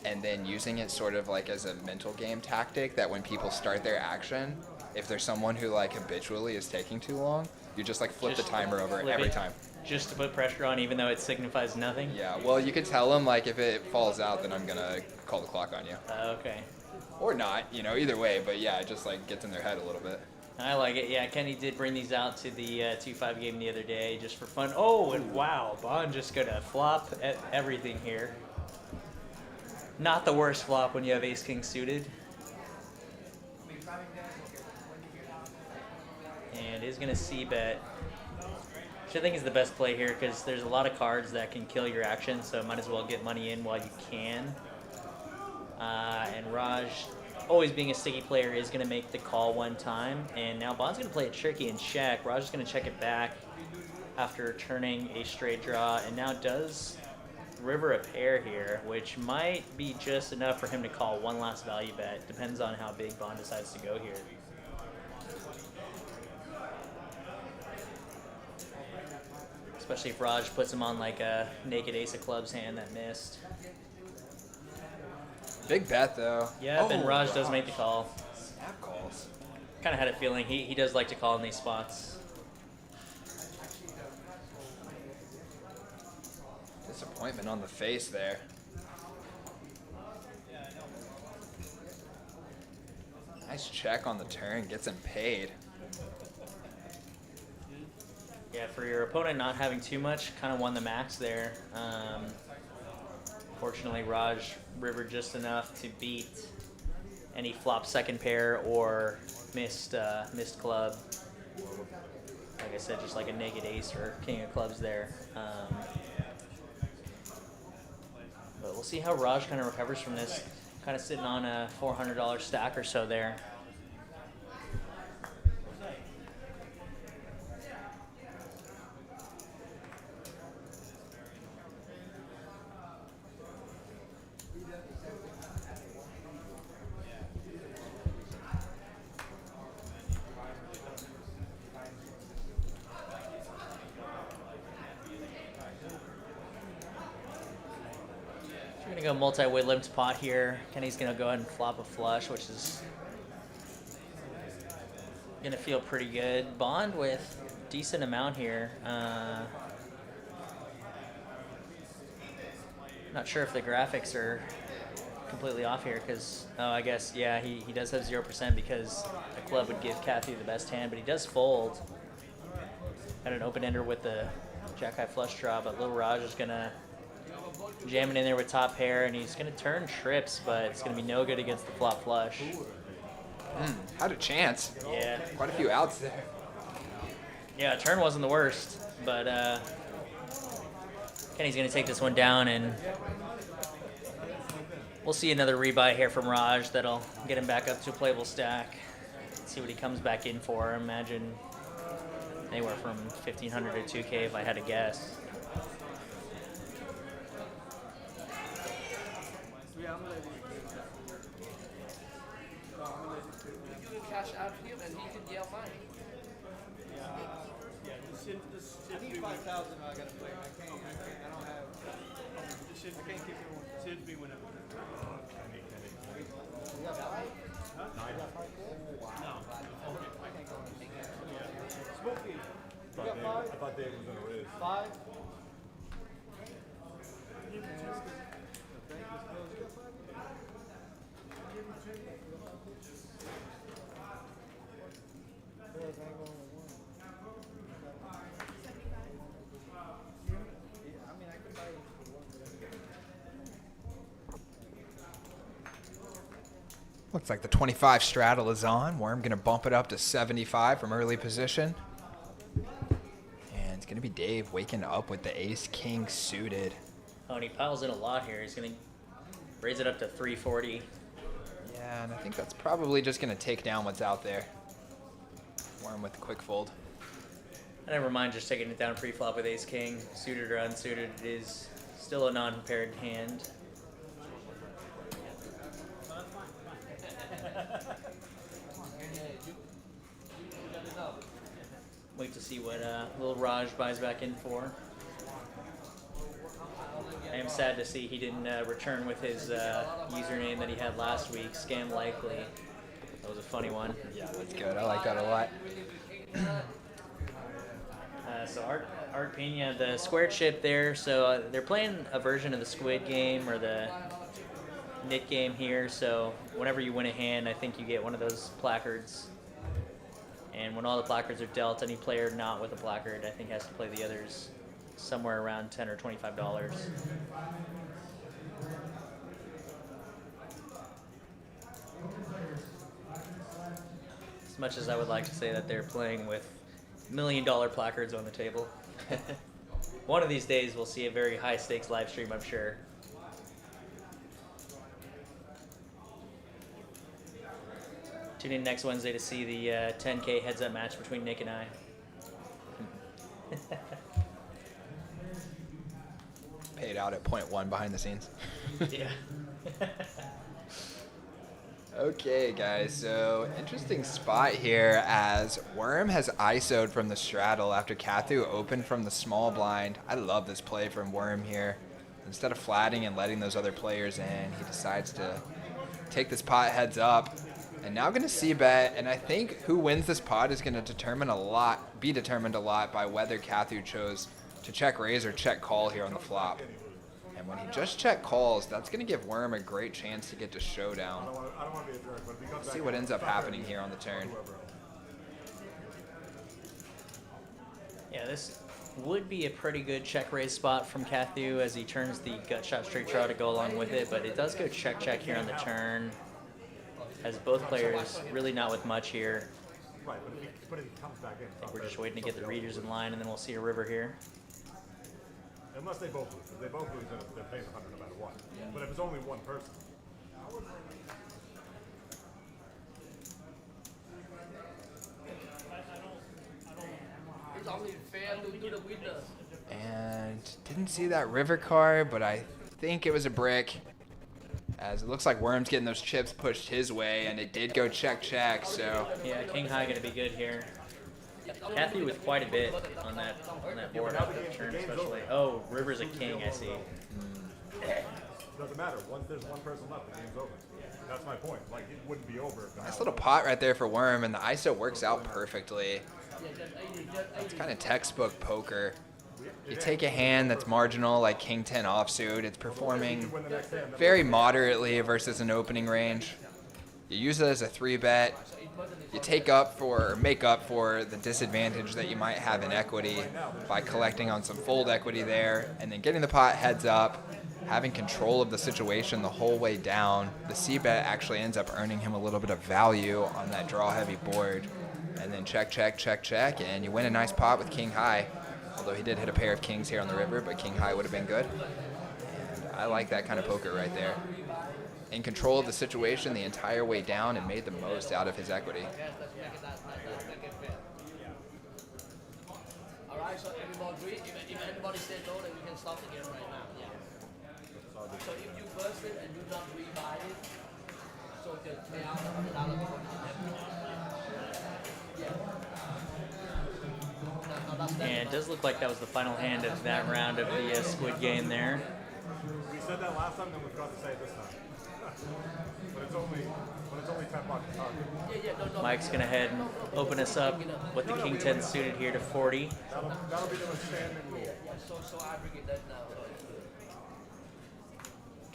and then using it sort of like as a mental game tactic that when people start their action, if there's someone who like habitually is taking too long, you just like flip the timer over every time. Just to put pressure on, even though it signifies nothing? Yeah, well, you could tell them like if it falls out, then I'm gonna call the clock on you. Okay. Or not, you know, either way, but yeah, it just like gets in their head a little bit. I like it. Yeah, Kenny did bring these out to the 2-5 game the other day just for fun. Oh, and wow, Bond just gonna flop at everything here. Not the worst flop when you have ace-king suited. And is going to c-bet, which I think is the best play here because there's a lot of cards that can kill your action, so might as well get money in while you can. And Raj, always being a sticky player, is going to make the call one time. And now Bond's going to play it tricky and check. Raj is going to check it back after turning a straight draw, and now does river a pair here, which might be just enough for him to call one last value bet. Depends on how big Bond decides to go here. Especially if Raj puts him on like a naked ace of clubs hand that missed. Big bet though. Yeah, and Raj does make the call. Snap calls. Kind of had a feeling he does like to call in these spots. Disappointment on the face there. Nice check on the turn, gets him paid. Yeah, for your opponent not having too much, kind of won the max there. Fortunately, Raj rivered just enough to beat any flop second pair or missed club. Like I said, just like a naked ace or king of clubs there. But we'll see how Raj kind of recovers from this. Kind of sitting on a $400 stack or so there. Gonna go multi-way limped pot here. Kenny's gonna go ahead and flop a flush, which is gonna feel pretty good. Bond with decent amount here. Not sure if the graphics are completely off here because, oh, I guess, yeah, he does have 0% because a club would give Kathy the best hand, but he does fold. Got an open-ender with the jack-high flush draw, but Lil Raj is going to jam it in there with top pair, and he's going to turn trips, but it's going to be no good against the flop flush. Had a chance. Yeah. Quite a few outs there. Yeah, turn wasn't the worst, but Kenny's going to take this one down, and we'll see another rebuy here from Raj that'll get him back up to a playable stack. See what he comes back in for. I imagine anywhere from 1,500 to 2K if I had to guess. You can cash out him and he can yell mine. Yeah, this I need 5,000. I gotta play. I don't have. I can't keep it one. Sid's me whenever. I thought David was gonna raise. 5. Looks like the 25 straddle is on. Worm going to bump it up to 75 from early position. And it's going to be Dave waking up with the ace-king suited. Oh, and he piles in a lot here. He's going to raise it up to 340. Yeah, and I think that's probably just going to take down what's out there. Worm with the quick fold. I never mind just taking it down pre-flop with ace-king. Suited or unsuited, it is still a non-paired hand. Wait to see what Lil Raj buys back in for. I am sad to see he didn't return with his username that he had last week, Scam Likely. That was a funny one. Yeah, that's good. I like that a lot. So Art Pena, the square chip there. So they're playing a version of the Squid Game or the Nick game here. So whenever you win a hand, I think you get one of those placards. And when all the placards are dealt, any player not with a placard, I think, has to play the others somewhere around $10 or $25. As much as I would like to say that they're playing with $1 million placards on the table. One of these days we'll see a very high stakes live stream, I'm sure. Tune in next Wednesday to see the 10K heads-up match between Nick and I. Paid out at 0.1 behind the scenes. Yeah. Okay, guys, so interesting spot here as Worm has ISO'd from the straddle after Kathu opened from the small blind. I love this play from Worm here. Instead of flatting and letting those other players in, he decides to take this pot heads up. And now going to c-bet, and I think who wins this pot is going to be determined a lot by whether Kathu chose to check raise or check call here on the flop. And when he just check calls, that's going to give Worm a great chance to get to showdown. I don't want to be a jerk, but if he comes Let's back see what ends up happening here on the turn. Yeah, this would be a pretty good check raise spot from Kathu as he turns the gut shot straight draw to go along with it, but it does go check check here on the turn. As both players really not with much here. Right, but if he comes back in. I think we're just waiting to get the readers in line and then we'll see a river here. Unless they both lose. If they both lose, then they're paying 100 no matter what. But if it's only one person. It's only fair to the winner. And didn't see that river card, but I think it was a brick. As it looks like Worm's getting those chips pushed his way, and it did go check check, so. Yeah, king high gonna be good here. Kathy with quite a bit on that board after the turn especially. Oh, river's a king, I see. Doesn't matter. Once there's one person left, the game's over. That's my point. Like, it wouldn't be over if the Nice little pot right there for Worm, and the ISO works out perfectly. It's kind of textbook poker. You take a hand that's marginal, like King 10 offsuit. It's performing very moderately versus an opening range. You use it as a 3-bet. You take up for, or make up for the disadvantage that you might have in equity by collecting on some fold equity there, and then getting the pot heads up, having control of the situation the whole way down. The C-bet actually ends up earning him a little bit of value on that draw-heavy board. And then check, check, check, check, and you win a nice pot with King High. Although he did hit a pair of kings here on the river, but King High would have been good. And I like that kind of poker right there. In control of the situation the entire way down and made the most out of his equity. Alright, so everybody agree? If anybody said no, then we can stop the game right now. Yeah. So if you burst it and do not rebuy it, so the payout of $100 becomes And it does look like that was the final hand of that round of the Squid Game there. We said that last time, then we forgot to say it this time. but it's only $10. Mike's gonna head and open us up with the King 10 suited here to 40. That'll be the standing rule. So I aggregate that now.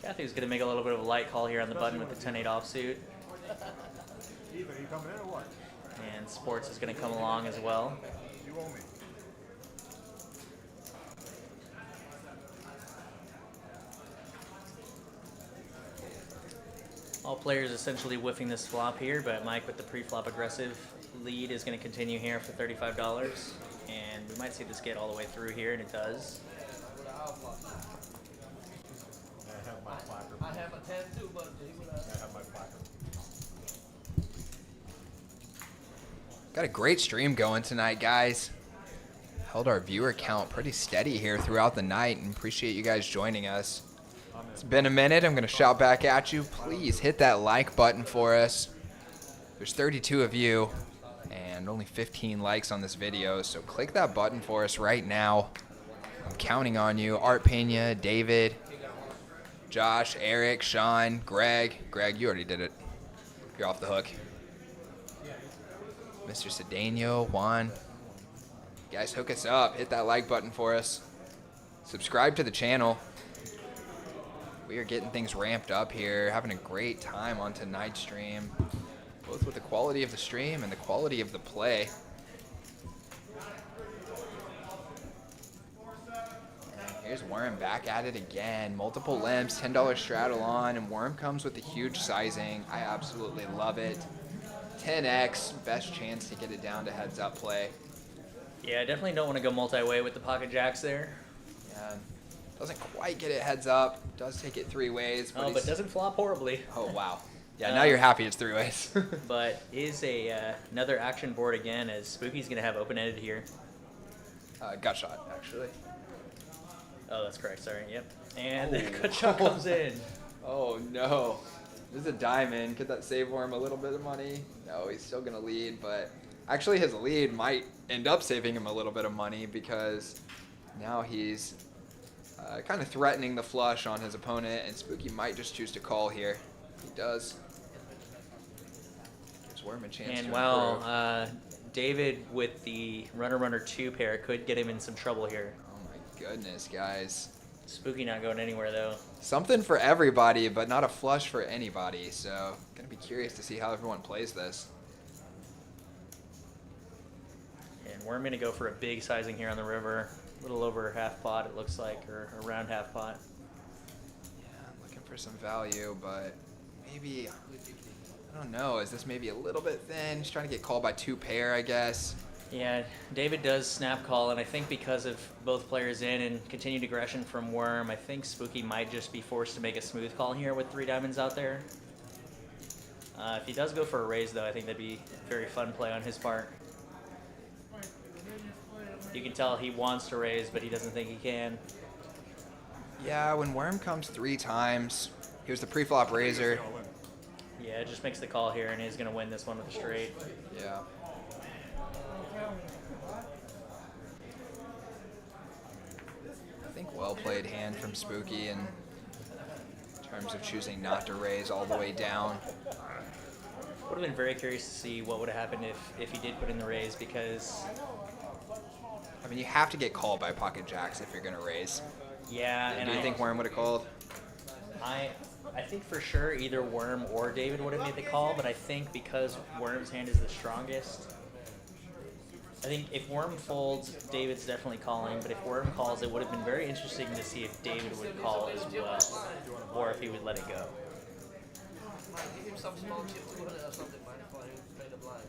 Kathy's gonna make a little bit of a light call here on the button with the 10-8 offsuit. Ethan, you coming in or what? And Sports is gonna come along as well. You owe me. All players essentially whiffing this flop here, but Mike with the pre-flop aggressive lead is going to continue here for $35. And we might see this get all the way through here, and it does. I have my placard. I have a 10 too, but he would have. I have my placard. Got a great stream going tonight, guys. Held our viewer count pretty steady here throughout the night, and appreciate you guys joining us. It's been a minute. I'm going to shout back at you. Please hit that like button for us. There's 32 of you and only 15 likes on this video, so click that button for us right now. I'm counting on you. Art Pena, David, Josh, Eric, Sean, Greg. Greg, you already did it. You're off the hook. Mr. Cedeno, Juan. You guys, hook us up. Hit that like button for us. Subscribe to the channel. We are getting things ramped up here, having a great time on tonight's stream, both with the quality of the stream and the quality of the play. And here's Worm back at it again. Multiple limps, $10 straddle on, and Worm comes with a huge sizing. I absolutely love it. 10x, best chance to get it down to heads up play. Yeah, I definitely don't want to go multi-way with the pocket jacks there. Yeah. Doesn't quite get it heads up. Does take it 3 ways. But but doesn't flop horribly. Oh, wow. Yeah, now you're happy it's 3 ways. But is another action board again, as Spooky's going to have open-ended here. Gut shot, actually. Oh, that's correct. Sorry. Yep. And the gut shot comes in. Oh, no. This is a diamond. Could that save Worm a little bit of money? No, he's still going to lead, but actually his lead might end up saving him a little bit of money because now he's kind of threatening the flush on his opponent, and Spooky might just choose to call here. He does. Gives Worm a chance And to well, David with the runner-runner 2 pair could get him in some trouble here. Oh my goodness, guys. Spooky not going anywhere though. Something for everybody, but not a flush for anybody, so gonna be curious to see how everyone plays this. And we're going to go for a big sizing here on the river. A little over half pot, it looks like, or around half pot. Yeah, I'm looking for some value, but maybe, I don't know, is this maybe a little bit thin? He's trying to get called by 2 pair, I guess. Yeah, David does snap call, and I think because of both players in and continued aggression from Worm, I think Spooky might just be forced to make a smooth call here with 3 diamonds out there. If he does go for a raise, though, I think that'd be a very fun play on his part. You can tell he wants to raise, but he doesn't think he can. Yeah, when Worm comes 3 times, here's the pre-flop raiser. Yeah, it just makes the call here, and he's going to win this one with a straight. Yeah. I think well played hand from Spooky, and In terms of choosing not to raise all the way down. Would have been very curious to see what would have happened if he did put in the raise, because I mean, you have to get called by pocket jacks if you're going to raise. yeah, and Do you I think Worm would have called? I think for sure either Worm or David would have made the call, but I think because Worm's hand is the strongest, I think if Worm folds, David's definitely calling, but if Worm calls, it would have been very interesting to see if David would call as well, or if he would let it go. Give him some small chip, 200 or something, man, before he pay the blind.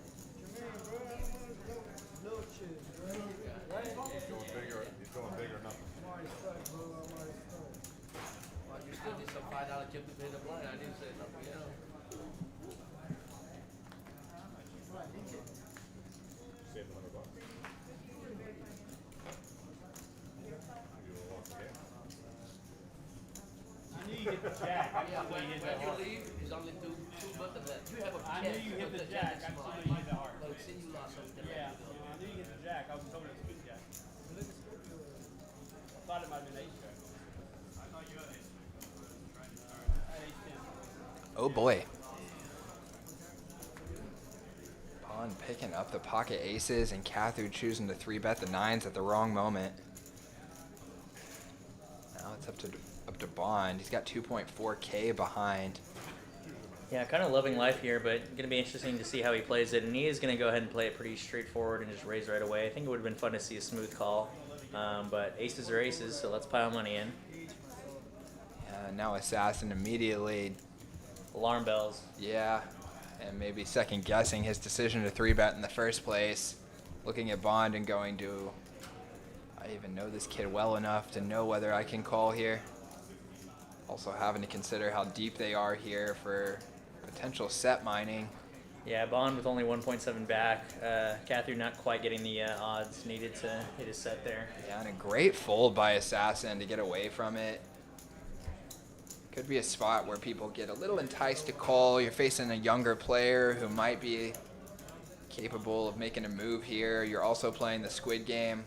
He's going bigger or nothing. Well, you still need some $5 chip to pay the blind. I didn't say nothing else. Save $100. You will walk again. I knew you hit the jack. Yeah, when you leave, it's only two buttons left. You have a I knew you hit the jack. I saw you hit the heart. Like, see you lost something. Yeah, I knew you hit the jack. I was hoping it was a good jack. I thought it might have been ace jack. I thought you had ace. I had ace 10. Oh boy. Bond picking up the pocket aces and Cathu choosing to 3-bet the 9s at the wrong moment. Now it's up to Bond. He's got 2.4K behind. Yeah, kind of loving life here, but going to be interesting to see how he plays it. And he is going to go ahead and play it pretty straightforward and just raise right away. I think it would have been fun to see a smooth call. But aces are aces, so let's pile money in. Yeah, now Assassin immediately. Alarm bells. Yeah, and maybe second guessing his decision to 3-bet in the first place. Looking at Bond and going, do I even know this kid well enough to know whether I can call here? Also having to consider how deep they are here for potential set mining. Yeah, Bond with only 1.7 back. Catherine not quite getting the odds needed to hit his set there. Yeah, and a great fold by Assassin to get away from it. Could be a spot where people get a little enticed to call. You're facing a younger player who might be capable of making a move here. You're also playing the Squid Game.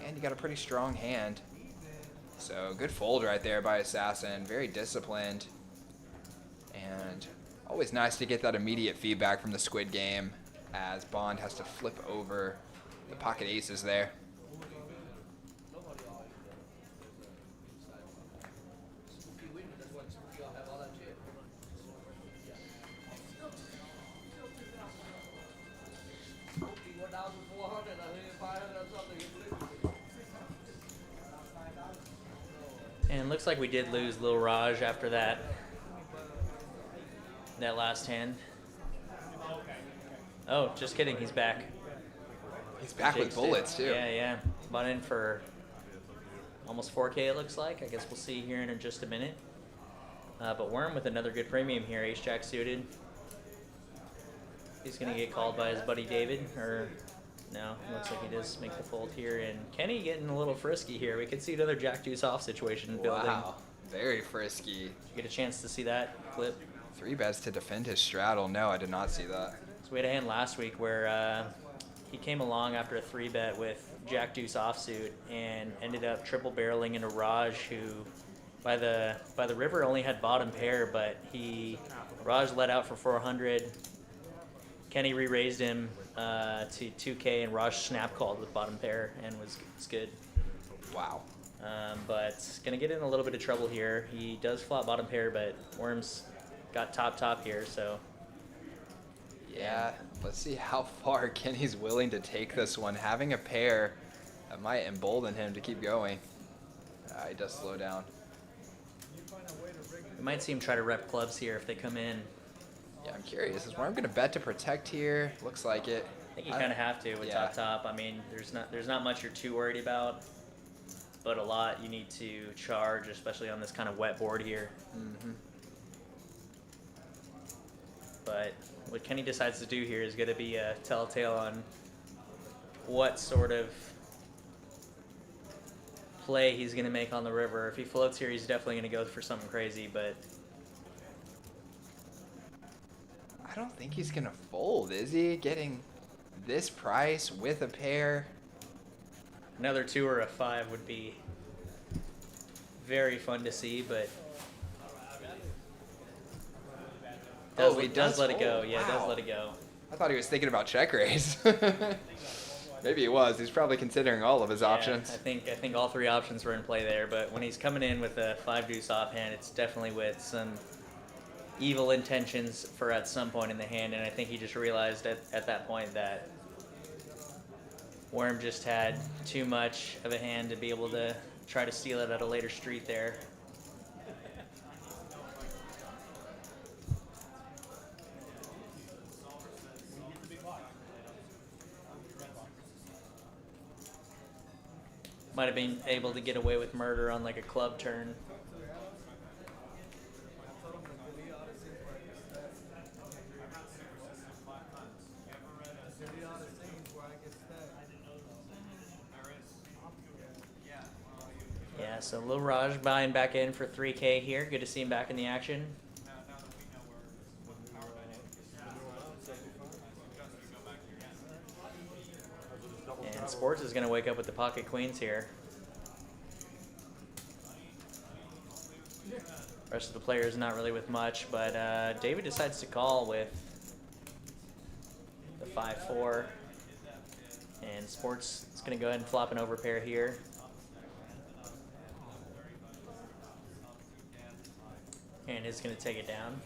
And you got a pretty strong hand. So good fold right there by Assassin. Very disciplined. And always nice to get that immediate feedback from the Squid Game as Bond has to flip over the pocket aces there. Spooky win, that's why Spooky all have all that chip. Spooky 1,400, I think 500 or something. And looks like we did lose Lil Raj after that last hand. Oh, just kidding. He's back. He's back with Jinxed it. bullets too. Yeah, yeah. Bought in for almost 4K, it looks like. I guess we'll see here in just a minute. But Worm with another good premium here. Ace Jack suited. He's going to get called by his buddy David. Or no, looks like he does make the fold here. And Kenny getting a little frisky here. We could see another Jack Deuce off situation building. Wow, very frisky. Did you get a chance to see that clip? 3-bets to defend his straddle. No, I did not see that. So we had a hand last week where he came along after a 3-bet with Jack Deuce offsuit and ended up triple barreling into Raj, who by the river only had bottom pair, but Raj let out for 400. Kenny re-raised him to 2K, and Raj snap called with bottom pair and was good. Wow. But gonna get in a little bit of trouble here. He does flop bottom pair, but Worm's got top here, so. Yeah, let's see how far Kenny's willing to take this one. Having a pair that might embolden him to keep going. He does slow down. We might see him try to rep clubs here if they come in. Yeah, I'm curious. Is Worm going to bet to protect here? Looks like it. I think you kind of have to with yeah. top. I mean, there's not much you're too worried about, but a lot you need to charge, especially on this kind of wet board here. Mm-hmm. But what Kenny decides to do here is going to be a telltale on what sort of play he's going to make on the river. If he floats here, he's definitely going to go for something crazy, but I don't think he's going to fold, is he? Getting this price with a pair. another 2 or a 5 would be very fun to see, but Does, Oh, he does does let it go. fold. Yeah, does Wow. let it go. I thought he was thinking about check raise. Maybe he was. He's probably considering all of his options. I think all three options were in play there, but when he's coming in with a 5-deuce offhand, it's definitely with some evil intentions for at some point in the hand, and I think he just realized at that point that Worm just had too much of a hand to be able to try to steal it at a later street there. Might have been able to get away with murder on like a club turn. Yeah, so Lil Raj buying back in for 3K here. Good to see him back in the action. And Sports is going to wake up with the pocket queens here. Rest of the players not really with much, but David decides to call with the 5-4. And Sports is going to go ahead and flop an overpair here. And is going to take it down.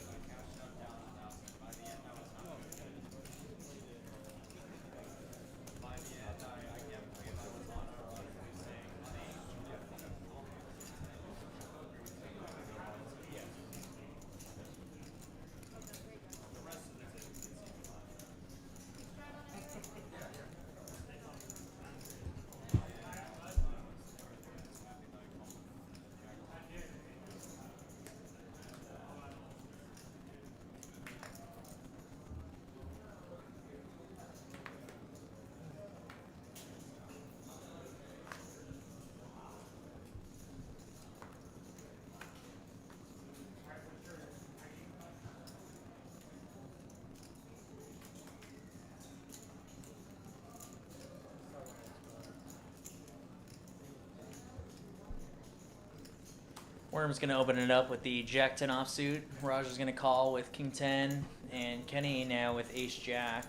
Worm's going to open it up with the Jack-10 offsuit. Raj is going to call with King-10, and Kenny now with Ace-Jack.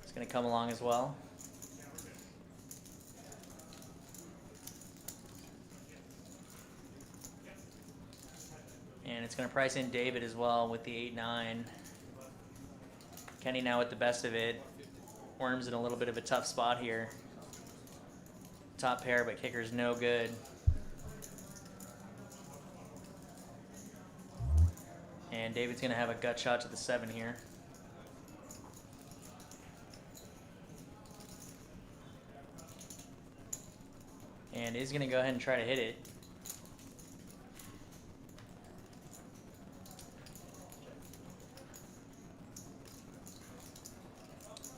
It's going to come along as well. And it's going to price in David as well with the 8-9. Kenny now with the best of it. Worm's in a little bit of a tough spot here. Top pair, but kicker's no good. And David's going to have a gut shot to the 7 here. And is going to go ahead and try to hit it.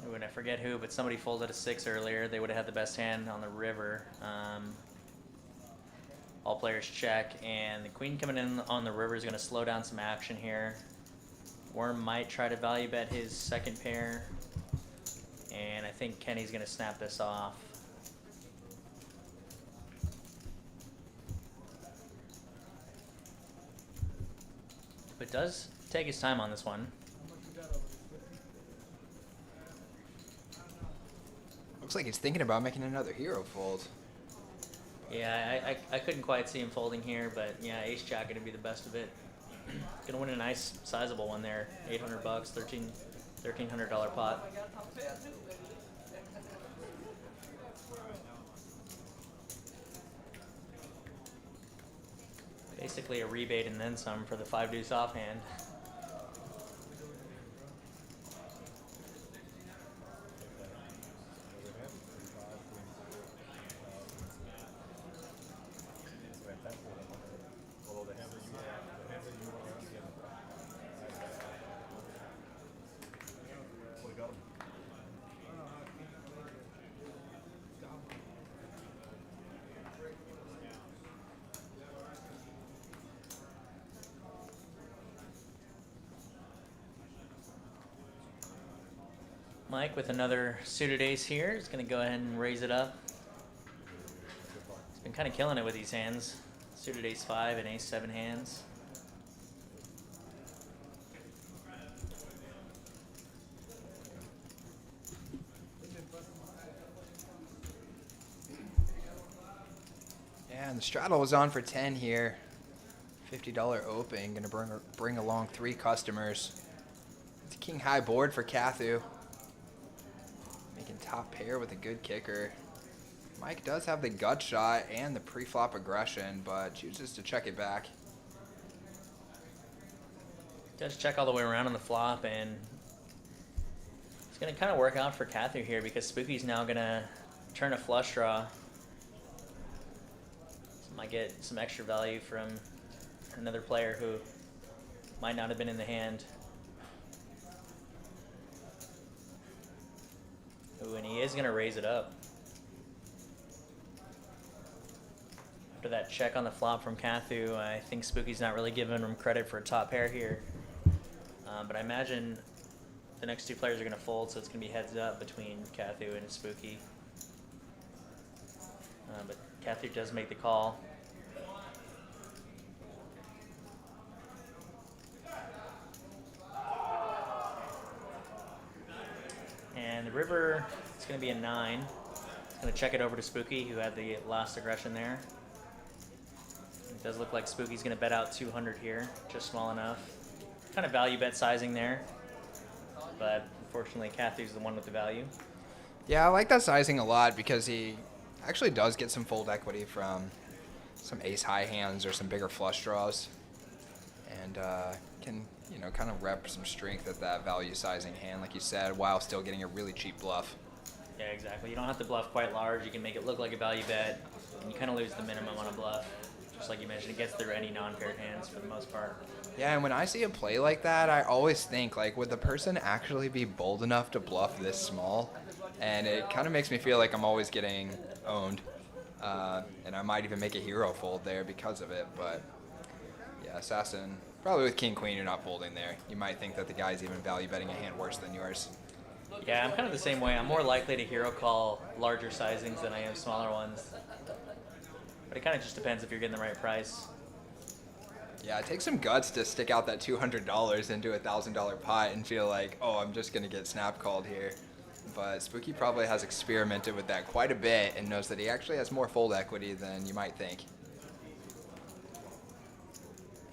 Ooh, and I forget who, but somebody folded a 6 earlier. They would have had the best hand on the river. All players check, and the queen coming in on the river is going to slow down some action here. Worm might try to value bet his second pair, and I think Kenny's going to snap this off. But does take his time on this one. Looks like he's thinking about making another hero fold. Yeah, I couldn't quite see him folding here, but yeah, Ace-Jack going to be the best of it. Going to win a nice, sizable one there. $800, $1,300 pot. Basically a rebate and then some for the 5-deuce offhand. Mike with another suited ace here is going to go ahead and raise it up. He's been kind of killing it with these hands. Suited ace 5 and ace 7 hands. And the straddle was on for 10 here. $50 open. Gonna bring along 3 customers. It's a king high board for Cathu. Making top pair with a good kicker. Mike does have the gut shot and the pre-flop aggression, but chooses to check it back. Does check all the way around on the flop, and it's going to kind of work out for Cathu here because Spooky's now going to turn a flush draw. So might get some extra value from another player who might not have been in the hand. Ooh, and he is going to raise it up. After that check on the flop from Cathu, I think Spooky's not really giving him credit for a top pair here. But I imagine the next 2 players are going to fold, so it's going to be heads up between Cathu and Spooky. But Cathu does make the call. And the river, it's going to be a 9. It's going to check it over to Spooky, who had the last aggression there. It does look like Spooky's going to bet out 200 here, just small enough. Kind of value bet sizing there, but unfortunately Cathu's the one with the value. Yeah, I like that sizing a lot because he actually does get some fold equity from some ace high hands or some bigger flush draws, and can, you know, kind of rep some strength at that value sizing hand, like you said, while still getting a really cheap bluff. Yeah, exactly. You don't have to bluff quite large. You can make it look like a value bet, and you kind of lose the minimum on a bluff. Just like you mentioned, it gets through any non-paired hands for the most part. Yeah, and when I see a play like that, I always think, like, would the person actually be bold enough to bluff this small? And it kind of makes me feel like I'm always getting owned. And I might even make a hero fold there because of it. But, yeah, Assassin, probably with King Queen, you're not folding there. You might think that the guy's even value betting a hand worse than yours. Yeah, I'm kind of the same way. I'm more likely to hero call larger sizings than I am smaller ones. But it kind of just depends if you're getting the right price. Yeah, it takes some guts to stick out that $200 into a $1,000 pot and feel like, oh, I'm just going to get snap called here. But Spooky probably has experimented with that quite a bit and knows that he actually has more fold equity than you might think.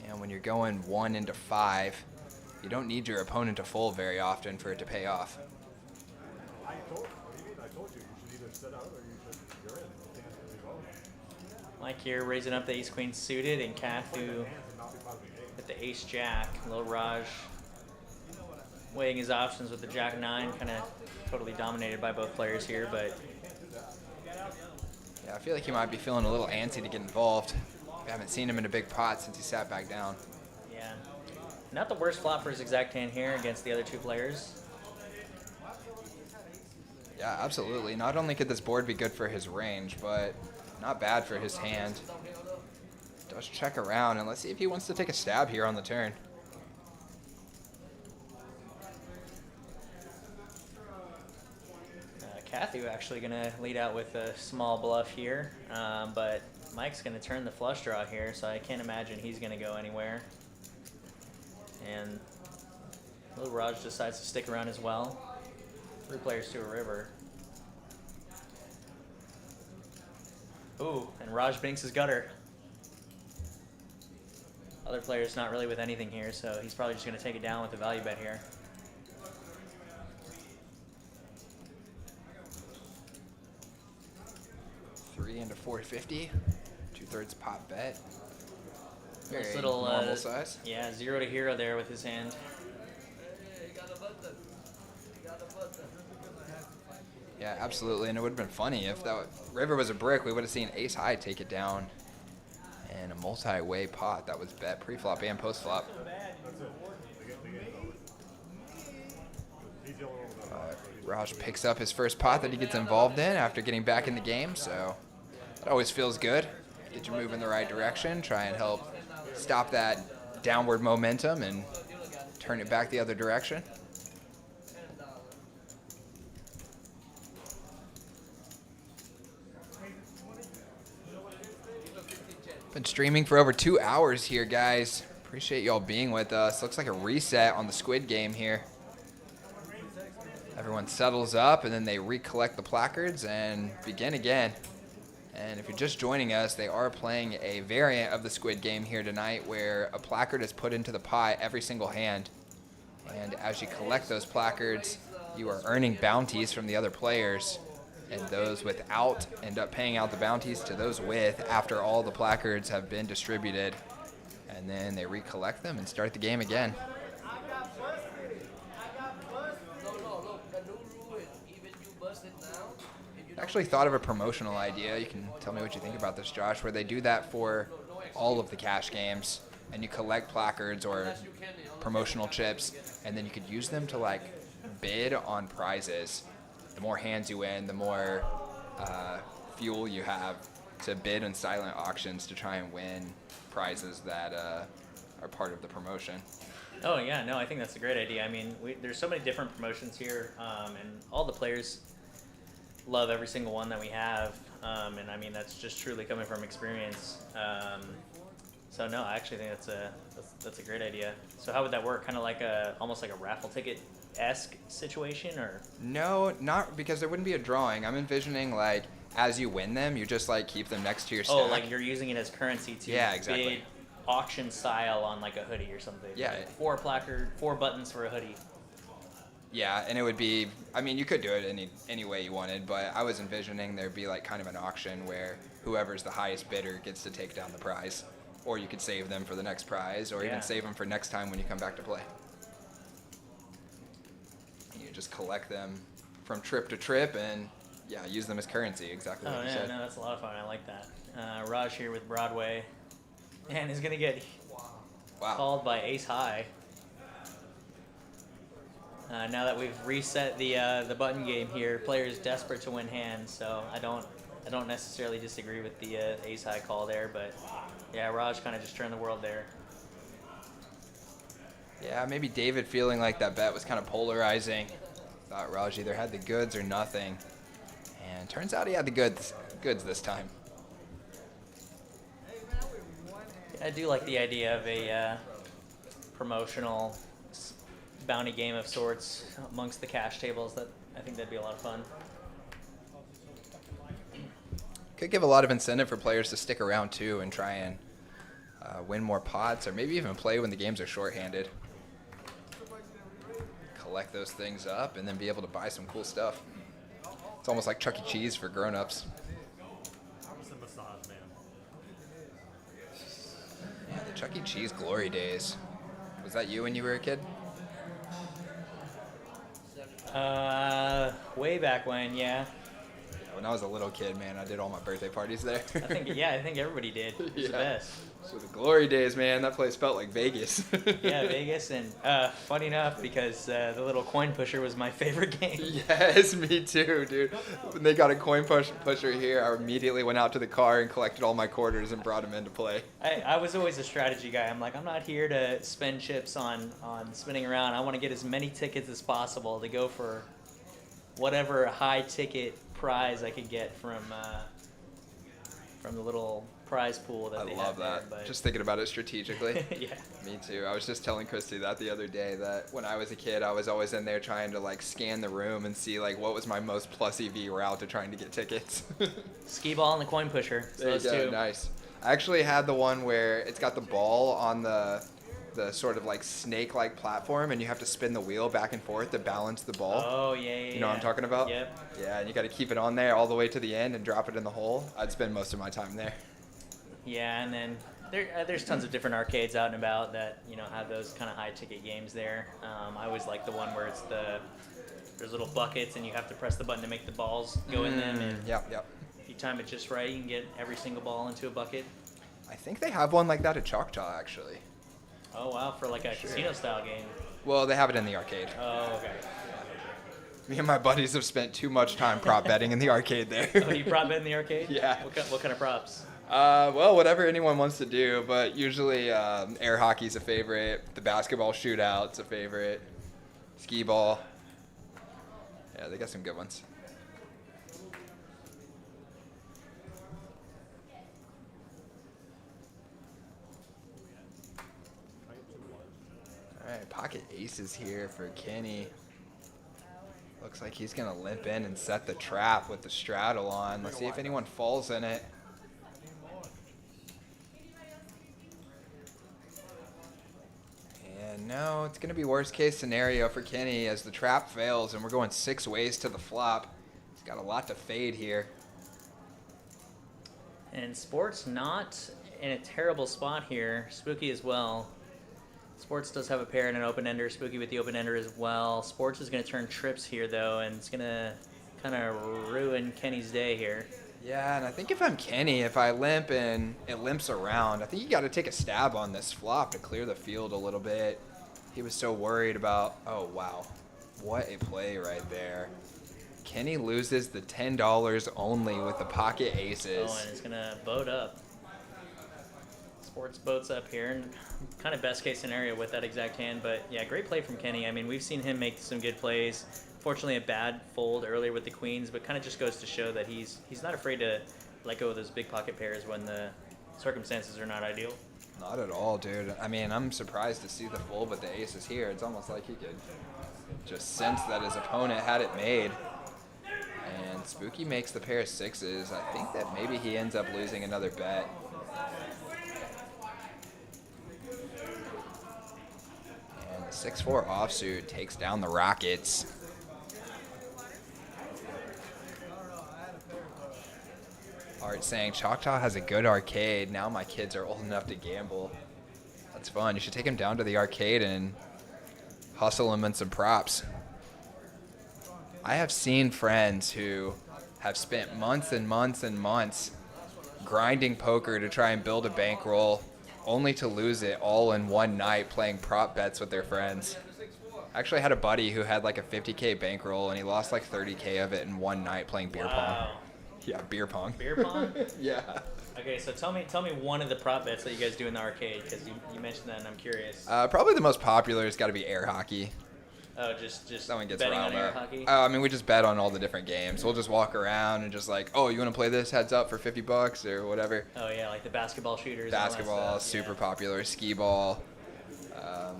And when you're going 1 into 5, you don't need your opponent to fold very often for it to pay off. What do you mean? I told you. You should either sit out or you're in. You can't really vote. Mike here raising up the ace queen suited, and Cathu with the ace jack. Lil Raj weighing his options with the jack 9, kind of totally dominated by both players here, but Yeah, I feel like he might be feeling a little antsy to get involved. We haven't seen him in a big pot since he sat back down. yeah, not the worst flop for his exact hand here against the other 2 players. Yeah, absolutely. Not only could this board be good for his range, but not bad for his hand. Does check around, and let's see if he wants to take a stab here on the turn. Cathu actually going to lead out with a small bluff here, but Mike's going to turn the flush draw here, so I can't imagine he's going to go anywhere. And Lil Raj decides to stick around as well. 3 players to a river. Ooh, and Raj binks his gutter. Other player's not really with anything here, so he's probably just going to take it down with a value bet here. $3 into 450, 2/3 pot bet. Nice Very little normal size. Yeah, 0 to hero there with his hand. Yeah, absolutely, and it would have been funny if that river was a brick. We would have seen ace high take it down, and a multi-way pot that was bet pre-flop and post-flop. Raj picks up his first pot that he gets involved in after getting back in the game, so that always feels good. Get you move in the right direction, try and help stop that downward momentum and turn it back the other direction. Been streaming for over 2 hours here, guys. Appreciate y'all being with us. Looks like a reset on the Squid Game here. Everyone settles up, and then they recollect the placards and begin again. And if you're just joining us, they are playing a variant of the Squid Game here tonight where a placard is put into the pot every single hand. And as you collect those placards, you are earning bounties from the other players. And those without end up paying out the bounties to those with after all the placards have been distributed. And then they recollect them and start the game again. I actually thought of a promotional idea. You can tell me what you think about this, Josh, where they do that for all of the cash games, and you collect placards or promotional chips, and then you could use them to like bid on prizes. The more hands you win, the more fuel you have to bid in silent auctions to try and win prizes that are part of the promotion. Oh yeah, no, I think that's a great idea. I mean, there's so many different promotions here, and all the players love every single one that we have, and I mean that's just truly coming from experience. So no, I actually think that's a great idea. So how would that work? Kind of like almost like a raffle ticket-esque situation, or? No, not because there wouldn't be a drawing. I'm envisioning like as you win them, you just like keep them next to your stack. Oh, like you're using it as currency to exactly. bid auction style on like a hoodie or something. Yeah. Like 4 buttons for a hoodie. Yeah, and it would be, I mean, you could do it any way you wanted, but I was envisioning there'd be like kind of an auction where whoever's the highest bidder gets to take down the prize. Or you could save them for the next prize, or even save them for next time when you come back to play. You just collect them from trip to trip and, yeah, use them as currency, exactly what you said. No, that's a lot of fun. I like that. Raj here with Broadway, and is going to get called by Ace High. Now that we've reset the button game here, players desperate to win hands, so I don't necessarily disagree with the Ace High call there, but yeah, Raj kind of just turned the world there. Yeah, maybe David feeling like that bet was kind of polarizing. Thought Raj either had the goods or nothing, and turns out he had the goods this time. I do like the idea of a promotional bounty game of sorts amongst the cash tables. I think that'd be a lot of fun. Could give a lot of incentive for players to stick around too and try and win more pots, or maybe even play when the games are shorthanded. Collect those things up and then be able to buy some cool stuff. It's almost like Chuck E. Cheese for grown-ups. I was a massage man. Yeah, the Chuck E. Cheese glory days. Was that you when you were a kid? Way back when, yeah. When I was a little kid, man, I did all my birthday parties there. I think everybody did. It was the best. So the glory days, man, that place felt like Vegas. Yeah, Vegas, and funny enough, because the little coin pusher was my favorite game. Yes, me too, dude. When they got a coin pusher here, I immediately went out to the car and collected all my quarters and brought them into play. I was always a strategy guy. I'm like, I'm not here to spend chips on spinning around. I want to get as many tickets as possible to go for whatever high ticket prize I could get from the little prize pool that they have. I love that. There, just thinking about it strategically. Yeah. Me too. I was just telling Christy that the other day, that when I was a kid, I was always in there trying to like scan the room and see like what was my most plus EV route to trying to get tickets. Skee ball and the coin pusher. So There you those go. two. Nice. I actually had the one where it's got the ball on the sort of like snake-like platform, and you have to spin the wheel back and forth to balance the ball. Oh yeah. You know what I'm talking about? Yep. Yeah, and you got to keep it on there all the way to the end and drop it in the hole. I'd spend most of my time there. Yeah, and then there's tons of different arcades out and about that have those kind of high ticket games there. I always like the one where it's there's little buckets and you have to press the button to make the balls go in them. And Yep. if you time it just right, you can get every single ball into a bucket. I think they have one like that at Choctaw, actually. Oh wow, for like a casino style game. Well, they have it in the arcade. Oh okay. Me and my buddies have spent too much time prop betting in the arcade there. Oh, you prop bet in the arcade? Yeah. What kind of props? Well, whatever anyone wants to do, but usually air hockey's a favorite. The basketball shootout's a favorite. Skee ball. Yeah, they got some good ones. All right, pocket aces here for Kenny. Looks like he's going to limp in and set the trap with the straddle on. Let's see if anyone falls in it. And no, it's going to be worst case scenario for Kenny as the trap fails and we're going 6 ways to the flop. He's got a lot to fade here. And Sports not in a terrible spot here. Spooky as well. Sports does have a pair and an open-ender. Spooky with the open-ender as well. Sports is going to turn trips here, though, and it's going to kind of ruin Kenny's day here. Yeah, and I think if I'm Kenny, if I limp and it limps around, I think you got to take a stab on this flop to clear the field a little bit. He was so worried about, oh, wow. What a play right there. Kenny loses the $10 only with the pocket aces. Oh, and it's going to boat up. Sports boats up here, and kind of best case scenario with that exact hand, but yeah, great play from Kenny. I mean, we've seen him make some good plays. Fortunately, a bad fold earlier with the queens, but kind of just goes to show that he's not afraid to let go of those big pocket pairs when the circumstances are not ideal. Not at all, dude. I mean, I'm surprised to see the fold with the aces here. It's almost like he could just sense that his opponent had it made. And Spooky makes the pair of sixes. I think that maybe he ends up losing another bet. And the 6-4 offsuit takes down the Rockets. Art saying, Choctaw has a good arcade. Now my kids are old enough to gamble. That's fun. You should take them down to the arcade and hustle them in some props. I have seen friends who have spent months and months and months grinding poker to try and build a bankroll, only to lose it all in one night playing prop bets with their friends. I actually had a buddy who had like a 50K bankroll and he lost like 30K of it in one night playing beer pong. Yeah, beer pong. Beer pong? Yeah. Okay, so tell me one of the prop bets that you guys do in the arcade, because you mentioned that and I'm curious. Probably the most popular has got to be air hockey. Oh, just That one gets betting riled on air up. hockey? I mean, we just bet on all the different games. We'll just walk around and just like, oh, you want to play this heads up for $50 or whatever. Oh yeah, like the basketball shooters. Basketball, and all that super stuff. popular. Skee ball. Yeah.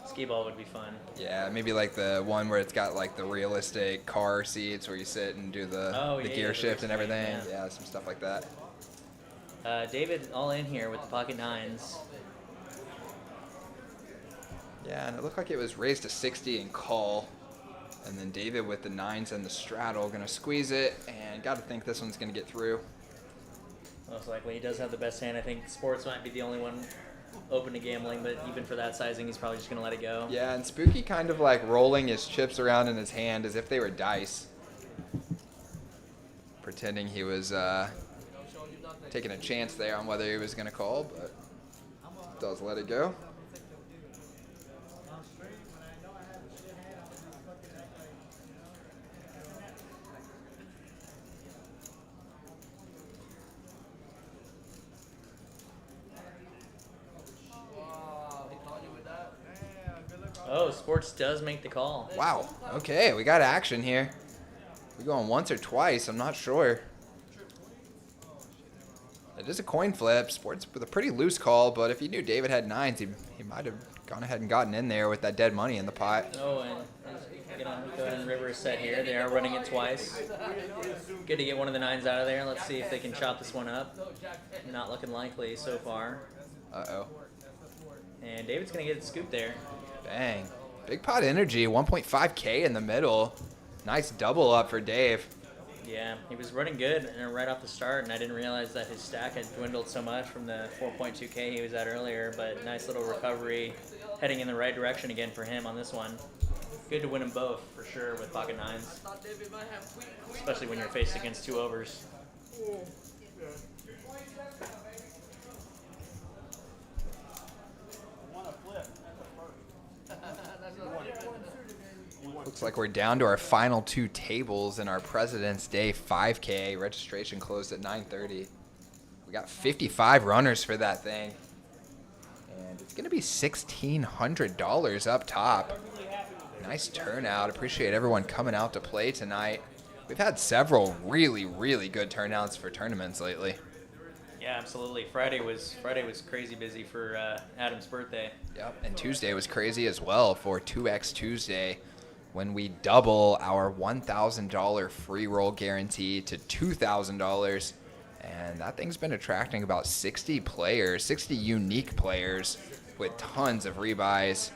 Skee ball would be fun. Yeah, maybe like the one where it's got like the realistic car seats where you sit and do the gear shift and everything. Yeah, some stuff like that. David all in here with the pocket nines. Yeah, and it looked like it was raised to 60 and call. And then David with the nines and the straddle going to squeeze it. And got to think this one's going to get through. Most likely. He does have the best hand. I think Sports might be the only one open to gambling, but even for that sizing, he's probably just going to let it go. Yeah, and Spooky kind of like rolling his chips around in his hand as if they were dice. Pretending he was taking a chance there on whether he was going to call, but does let it go. Oh, Sports does make the call. Wow. Okay, we got action here. We going once or twice, I'm not sure. It is a coin flip. Sports with a pretty loose call, but if he knew David had nines, he might have gone ahead and gotten in there with that dead money in the pot. Oh, and go ahead and river is set here. They are running it twice. Good to get one of the nines out of there. Let's see if they can chop this one up. Not looking likely so far. Uh-oh. And David's going to get it scooped there. Bang. Big pot energy, 1.5K in the middle. Nice double up for Dave. Yeah, he was running good right off the start, and I didn't realize that his stack had dwindled so much from the 4.2K he was at earlier, but nice little recovery, heading in the right direction again for him on this one. Good to win them both, for sure, with pocket nines, especially when you're faced against two overs. Looks like we're down to our final two tables in our President's Day 5K. Registration closed at 9:30. We got 55 runners for that thing. And it's going to be $1,600 up top. Nice turnout. Appreciate everyone coming out to play tonight. We've had several really, really good turnouts for tournaments lately. Yeah, absolutely. Friday was crazy busy for Adam's birthday. Yep, and Tuesday was crazy as well for 2X Tuesday. when we double our $1,000 free roll guarantee to $2,000. And that thing's been attracting about 60 players, 60 unique players with tons of rebuys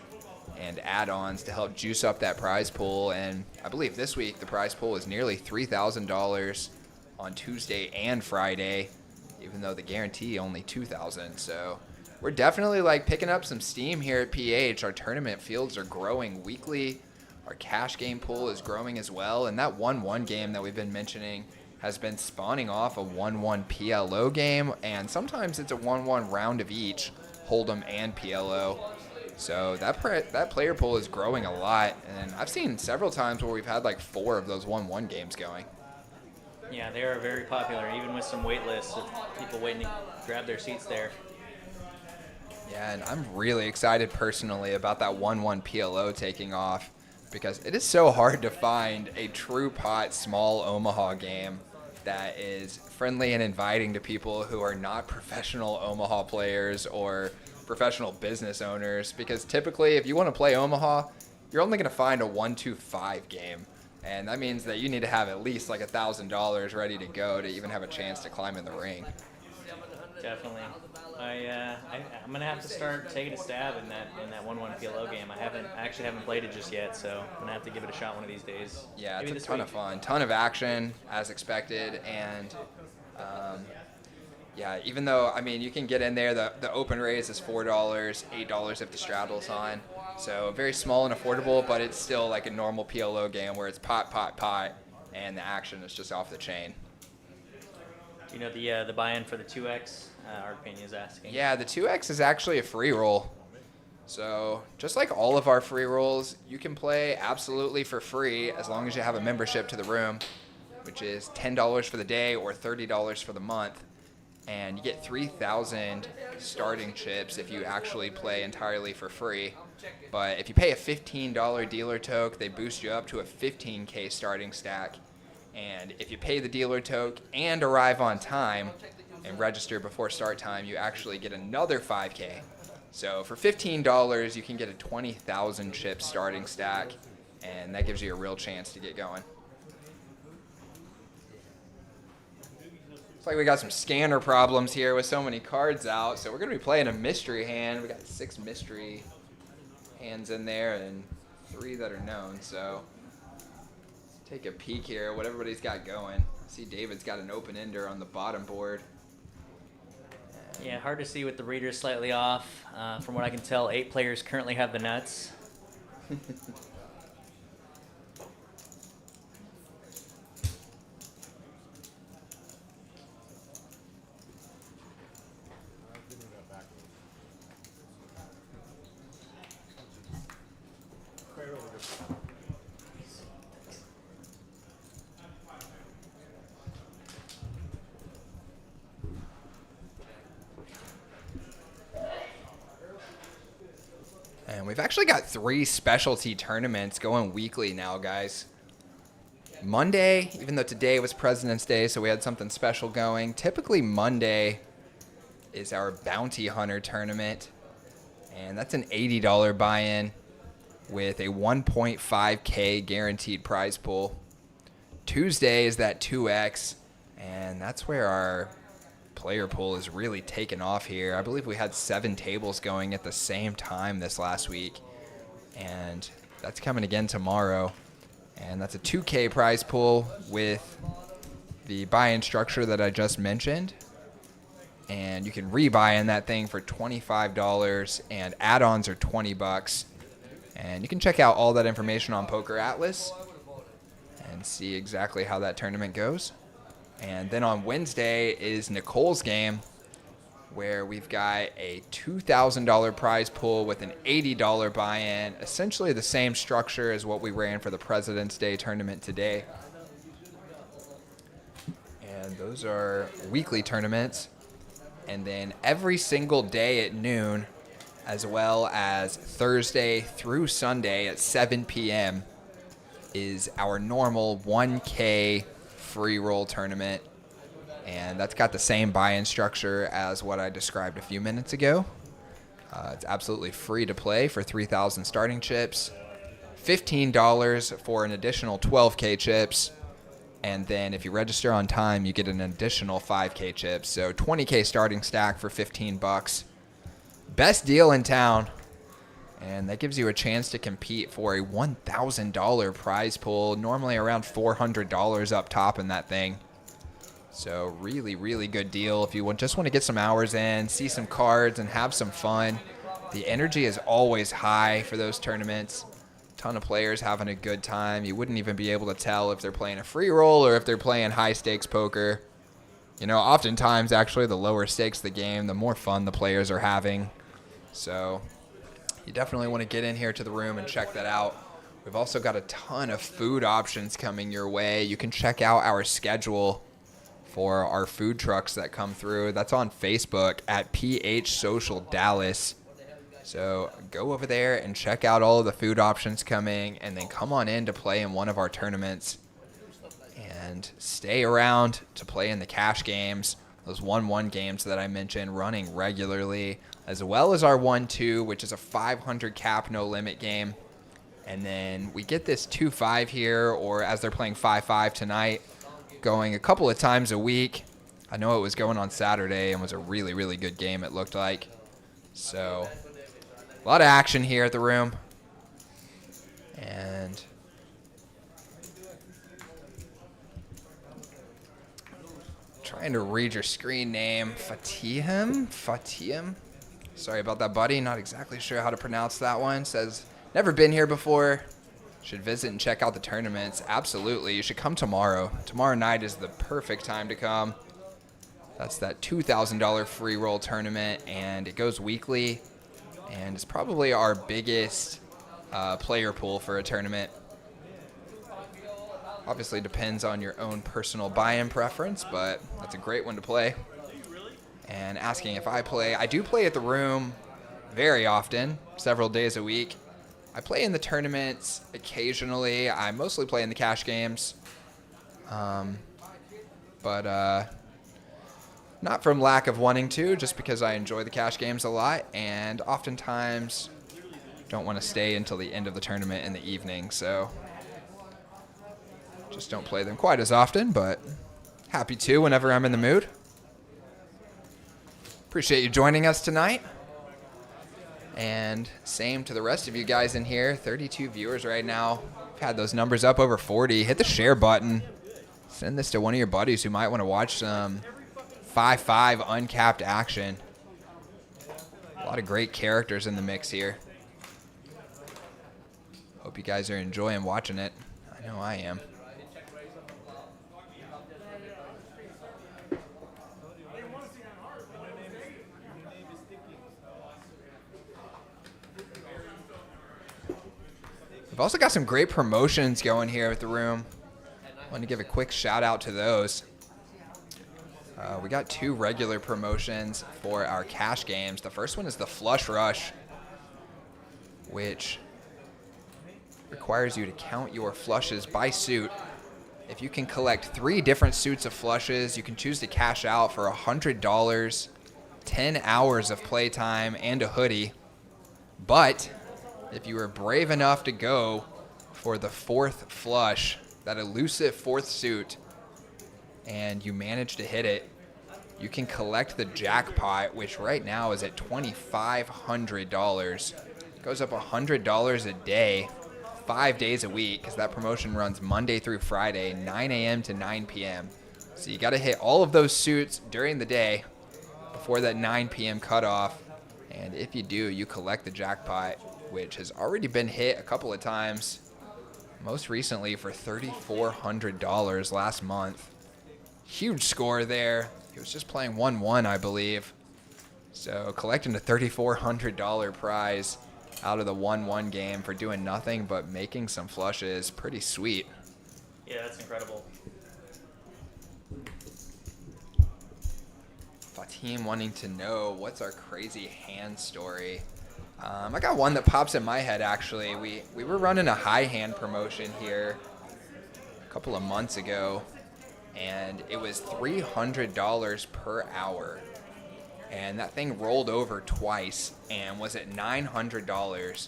and add-ons to help juice up that prize pool. And I believe this week the prize pool is nearly $3,000 on Tuesday and Friday, even though the guarantee only $2,000. So we're definitely like picking up some steam here at PH. Our tournament fields are growing weekly. Our cash game pool is growing as well. And that 1-1 game that we've been mentioning has been spawning off a 1-1 PLO game. And sometimes it's a 1-1 round of each, Hold'em and PLO. So that player pool is growing a lot. And I've seen several times where we've had like 4 of those 1-1 games going. Yeah, they are very popular, even with some wait lists of people waiting to grab their seats there. Yeah, and I'm really excited personally about that 1-1 PLO taking off, because it is so hard to find a true pot small Omaha game that is friendly and inviting to people who are not professional Omaha players or professional business owners, because typically if you want to play Omaha, you're only going to find a 1-2-5 game. And that means that you need to have at least like $1,000 ready to go to even have a chance to climb in the ring. Definitely. I'm gonna have to start taking a stab in that 1-1 PLO game. I actually haven't played it just yet, so I'm gonna have to give it a shot one of these days. Yeah, Maybe it's a this ton week. of fun, ton of action as expected, and yeah, even though you can get in there, the open raise is $4, $8 if the straddle's on, so very small and affordable, but it's still like a normal PLO game where it's pot, pot, pot, and the action is just off the chain. You know the buy-in for the 2X? Arpania is asking. Yeah, the 2X is actually a free roll. So just like all of our free rolls, you can play absolutely for free as long as you have a membership to the room, which is $10 for the day or $30 for the month. And you get 3,000 starting chips if you actually play entirely for free. But if you pay a $15 dealer toke, they boost you up to a 15K starting stack. And if you pay the dealer toke and arrive on time and register before start time, you actually get another 5K. So for $15, you can get a 20,000 chip starting stack, and that gives you a real chance to get going. Looks like we got some scanner problems here with so many cards out, so we're going to be playing a mystery hand. We got 6 mystery hands in there and 3 that are known, so take a peek here what everybody's got going. I see David's got an open ender on the bottom board. Yeah, hard to see with the readers slightly off. From what I can tell, 8 players currently have the nuts. And we've actually got 3 specialty tournaments going weekly now, guys. Monday, even though today was President's Day, so we had something special going. Typically Monday is our Bounty Hunter tournament, and that's an $80 buy-in with a 1.5K guaranteed prize pool. Tuesday is that 2X, and that's where our player pool is really taken off here. I believe we had 7 tables going at the same time this last week, and that's coming again tomorrow. And that's a 2K prize pool with the buy-in structure that I just mentioned, and you can rebuy in that thing for $25, and add-ons are $20. And you can check out all that information on Poker Atlas and see exactly how that tournament goes. And then on Wednesday is Nicole's game, where we've got a $2,000 prize pool with an $80 buy-in, essentially the same structure as what we ran for the President's Day tournament today. And those are weekly tournaments. And then every single day at noon, as well as Thursday through Sunday at 7 p.m., is our normal 1K free roll tournament, and that's got the same buy-in structure as what I described a few minutes ago. It's absolutely free to play for 3,000 starting chips, $15 for an additional 12K chips. And then if you register on time, you get an additional 5K chips. So 20K starting stack for 15 bucks. Best deal in town. And that gives you a chance to compete for a $1,000 prize pool, normally around $400 up top in that thing. So really, really good deal if you just want to get some hours in, see some cards, and have some fun. The energy is always high for those tournaments. Ton of players having a good time. You wouldn't even be able to tell if they're playing a free roll or if they're playing high stakes poker. You know, oftentimes actually the lower stakes the game, the more fun the players are having. So you definitely want to get in here to the room and check that out. We've also got a ton of food options coming your way. You can check out our schedule for our food trucks that come through. That's on Facebook at PH Social Dallas. So go over there and check out all of the food options coming, and then come on in to play in one of our tournaments. And stay around to play in the cash games, those 1-1 games that I mentioned running regularly, as well as our 1-2, which is a 500 cap no limit game. And then we get this 2-5 here, or as they're playing 5-5 tonight, going a couple of times a week. I know it was going on Saturday and was a really, really good game, it looked like. So a lot of action here at the room. And trying to read your screen name. Fatihim? Sorry about that, buddy. Not exactly sure how to pronounce that one. Says, never been here before. Should visit and check out the tournaments. Absolutely. You should come tomorrow. Tomorrow night is the perfect time to come. That's that $2,000 free roll tournament, and it goes weekly. And it's probably our biggest player pool for a tournament. Obviously depends on your own personal buy-in preference, but that's a great one to play. And asking if I play, I do play at the room very often, several days a week. I play in the tournaments occasionally. I mostly play in the cash games. But not from lack of wanting to, just because I enjoy the cash games a lot, and oftentimes don't want to stay until the end of the tournament in the evening, so just don't play them quite as often, but happy to whenever I'm in the mood. Appreciate you joining us tonight. And same to the rest of you guys in here. 32 viewers right now. I've had those numbers up over 40. Hit the share button. Send this to one of your buddies who might want to watch some 5-5 uncapped action. A lot of great characters in the mix here. Hope you guys are enjoying watching it. I know I am. We've also got some great promotions going here at the room. I want to give a quick shout out to those. We got 2 regular promotions for our cash games. The first one is the Flush Rush, which requires you to count your flushes by suit. If you can collect 3 different suits of flushes, you can choose to cash out for $100, 10 hours of playtime, and a hoodie. But if you were brave enough to go for the 4th flush, that elusive 4th suit, and you manage to hit it, you can collect the jackpot, which right now is at $2,500. Goes up $100 a day, 5 days a week, because that promotion runs Monday through Friday, 9 a.m. to 9 p.m. So you got to hit all of those suits during the day before that 9 p.m. cutoff. And if you do, you collect the jackpot, which has already been hit a couple of times, most recently for $3,400 last month. Huge score there. He was just playing 1-1, I believe. So collecting a $3,400 prize out of the 1-1 game for doing nothing but making some flushes. Pretty sweet. Yeah, that's incredible. Fatim wanting to know what's our crazy hand story. I got one that pops in my head, actually. We were running a high hand promotion here a couple of months ago, and it was $300 per hour. And that thing rolled over twice and was at $900.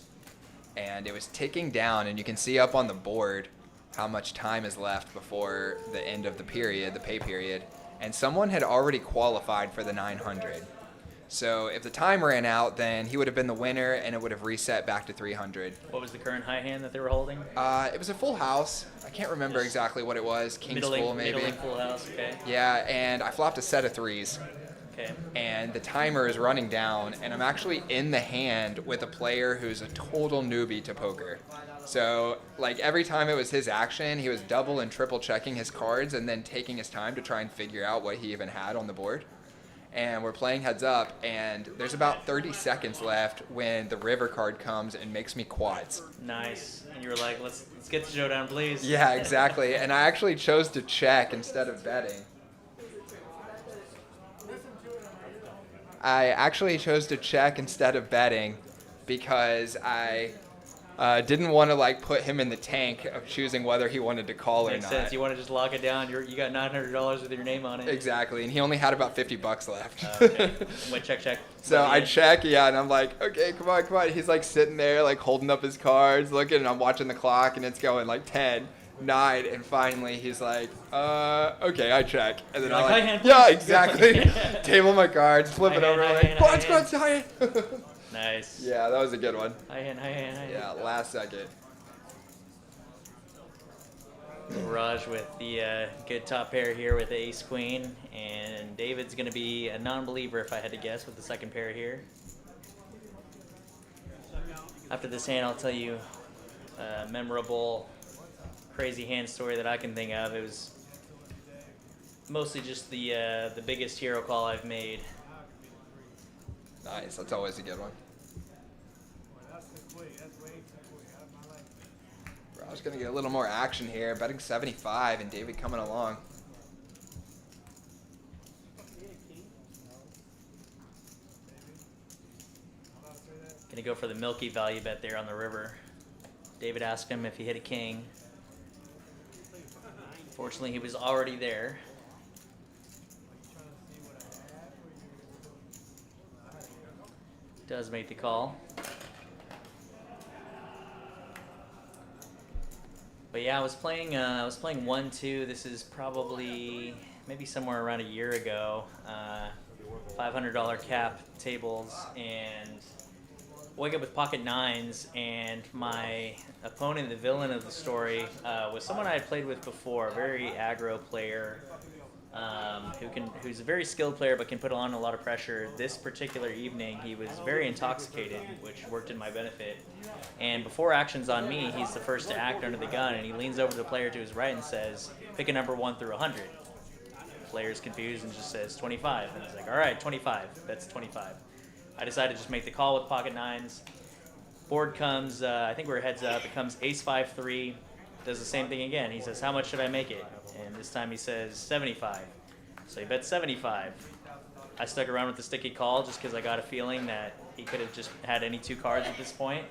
and it was ticking down, and you can see up on the board how much time is left before the end of the period, the pay period, and someone had already qualified for the 900. So if the time ran out, then he would have been the winner, and it would have reset back to 300. What was the current high hand that they were holding? It was a full house. I can't remember exactly what it was. King's full, maybe. Middling full house, okay. Yeah, and I flopped a set of threes. Okay. And the timer is running down, and I'm actually in the hand with a player who's a total newbie to poker. So, like, every time it was his action, he was double and triple checking his cards and then taking his time to try and figure out what he even had on the board. And we're playing heads up, and there's about 30 seconds left when the river card comes and makes me quads. Nice. And you were like, let's get the showdown, please. Yeah, exactly. And I actually chose to check instead of betting. I actually chose to check instead of betting because I didn't want to like put him in the tank of choosing whether he wanted to call or Makes not. sense. You want to just lock it down. You got $900 with your name on it. Exactly, and he only had about $50 left. Okay. Went check. So I check, yeah, and I'm like, okay, come on. He's like sitting there, like holding up his cards, looking, and I'm watching the clock, and it's going like 10, 9, and finally he's like, okay, I check. And then You're I'm like, like, high hand, yeah, please. exactly. Table my cards, flip High it hand, over, high like, hand, high quads, high hand. Nice. Yeah, that was a good one. High hand. Yeah, last second. Raj with the good top pair here with ace queen, and David's going to be a non-believer if I had to guess with the second pair here. After this hand, I'll tell you a memorable, crazy hand story that I can think of. It was mostly just the biggest hero call I've made. Nice, that's always a good one. I was gonna get a little more action here, betting 75 and David coming along. Gonna go for the milky value bet there on the river. David asked him if he hit a king. Fortunately, he was already there. Does make the call. But yeah, I was playing 1-2. This is probably maybe somewhere around a year ago. $500 cap tables, and wake up with pocket nines, and my opponent, the villain of the story, was someone I had played with before, a very aggro player, who's a very skilled player but can put on a lot of pressure. This particular evening, he was very intoxicated, which worked in my benefit. And before action's on me, he's the first to act under the gun, and he leans over to the player to his right and says, pick a number 1 through 100. The player's confused and just says 25. And he's like, all right, 25. That's 25. I decided to just make the call with pocket nines. Board comes, I think we're heads up. It comes ace 5-3. Does the same thing again. He says, how much should I make it? And this time he says 75. So he bets 75. I stuck around with the sticky call just because I got a feeling that he could have just had any 2 cards at this point.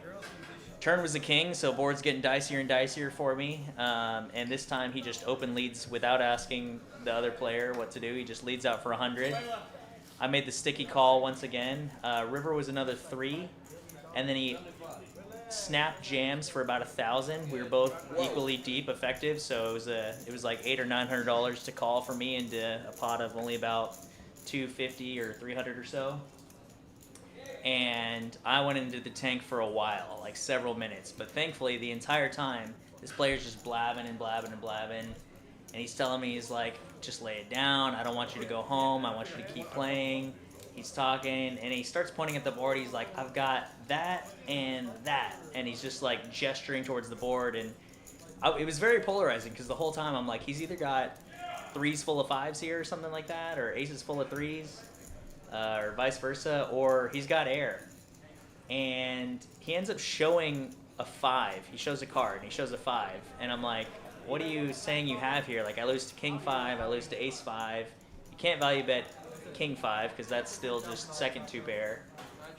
Turn was the king, so board's getting dicier and dicier for me. And this time he just open leads without asking the other player what to do. He just leads out for 100. I made the sticky call once again. River was another 3. And then he snap jams for about 1,000. We were both equally deep effective, so it was like $800 or $900 to call for me into a pot of only about $250 or $300 or so. And I went into the tank for a while, like several minutes. But thankfully, the entire time, this player's just blabbing and blabbing and blabbing. And he's telling me, he's like, just lay it down. I don't want you to go home. I want you to keep playing. He's talking, and he starts pointing at the board. He's like, I've got that and that. And he's just like gesturing towards the board. And it was very polarizing because the whole time I'm like, he's either got 3s full of 5s here or something like that, or aces full of 3s. Or vice versa, or he's got air. And he ends up showing a 5. He shows a card, and he shows a 5. And I'm like, what are you saying you have here? Like, I lose to king 5, I lose to ace 5. You can't value bet king 5, because that's still just second 2 pair.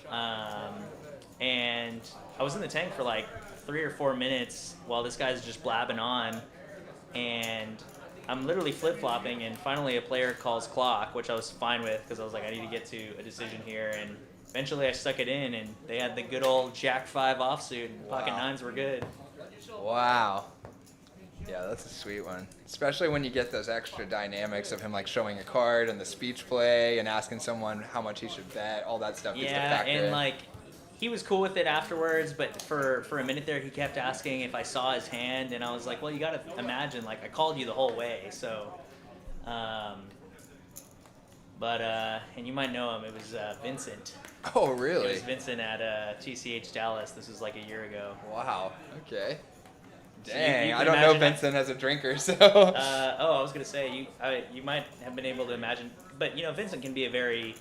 And I was in the tank for like 3 or 4 minutes while this guy's just blabbing on. And I'm literally flip-flopping, and finally a player calls clock, which I was fine with because I was like, I need to get to a decision here. And eventually I stuck it in, and they had the good old Jack 5 offsuit, and pocket Wow. nines were good. Wow. Yeah, that's a sweet one. Especially when you get those extra dynamics of him like showing a card and the speech play and asking someone how much he should bet. All that stuff gets to Yeah, factor and in. like he was cool with it afterwards, but for a minute there he kept asking if I saw his hand, and I was like, well, you gotta imagine, like, I called you the whole way, so and you might know him. It was Vincent. Oh, It really? was Vincent at TCH Dallas. This was like a year ago. Wow. Okay. So Dang, you I can don't know imagine Vincent as a drinker, so. I was gonna say you might have been able to imagine, but Vincent can be a very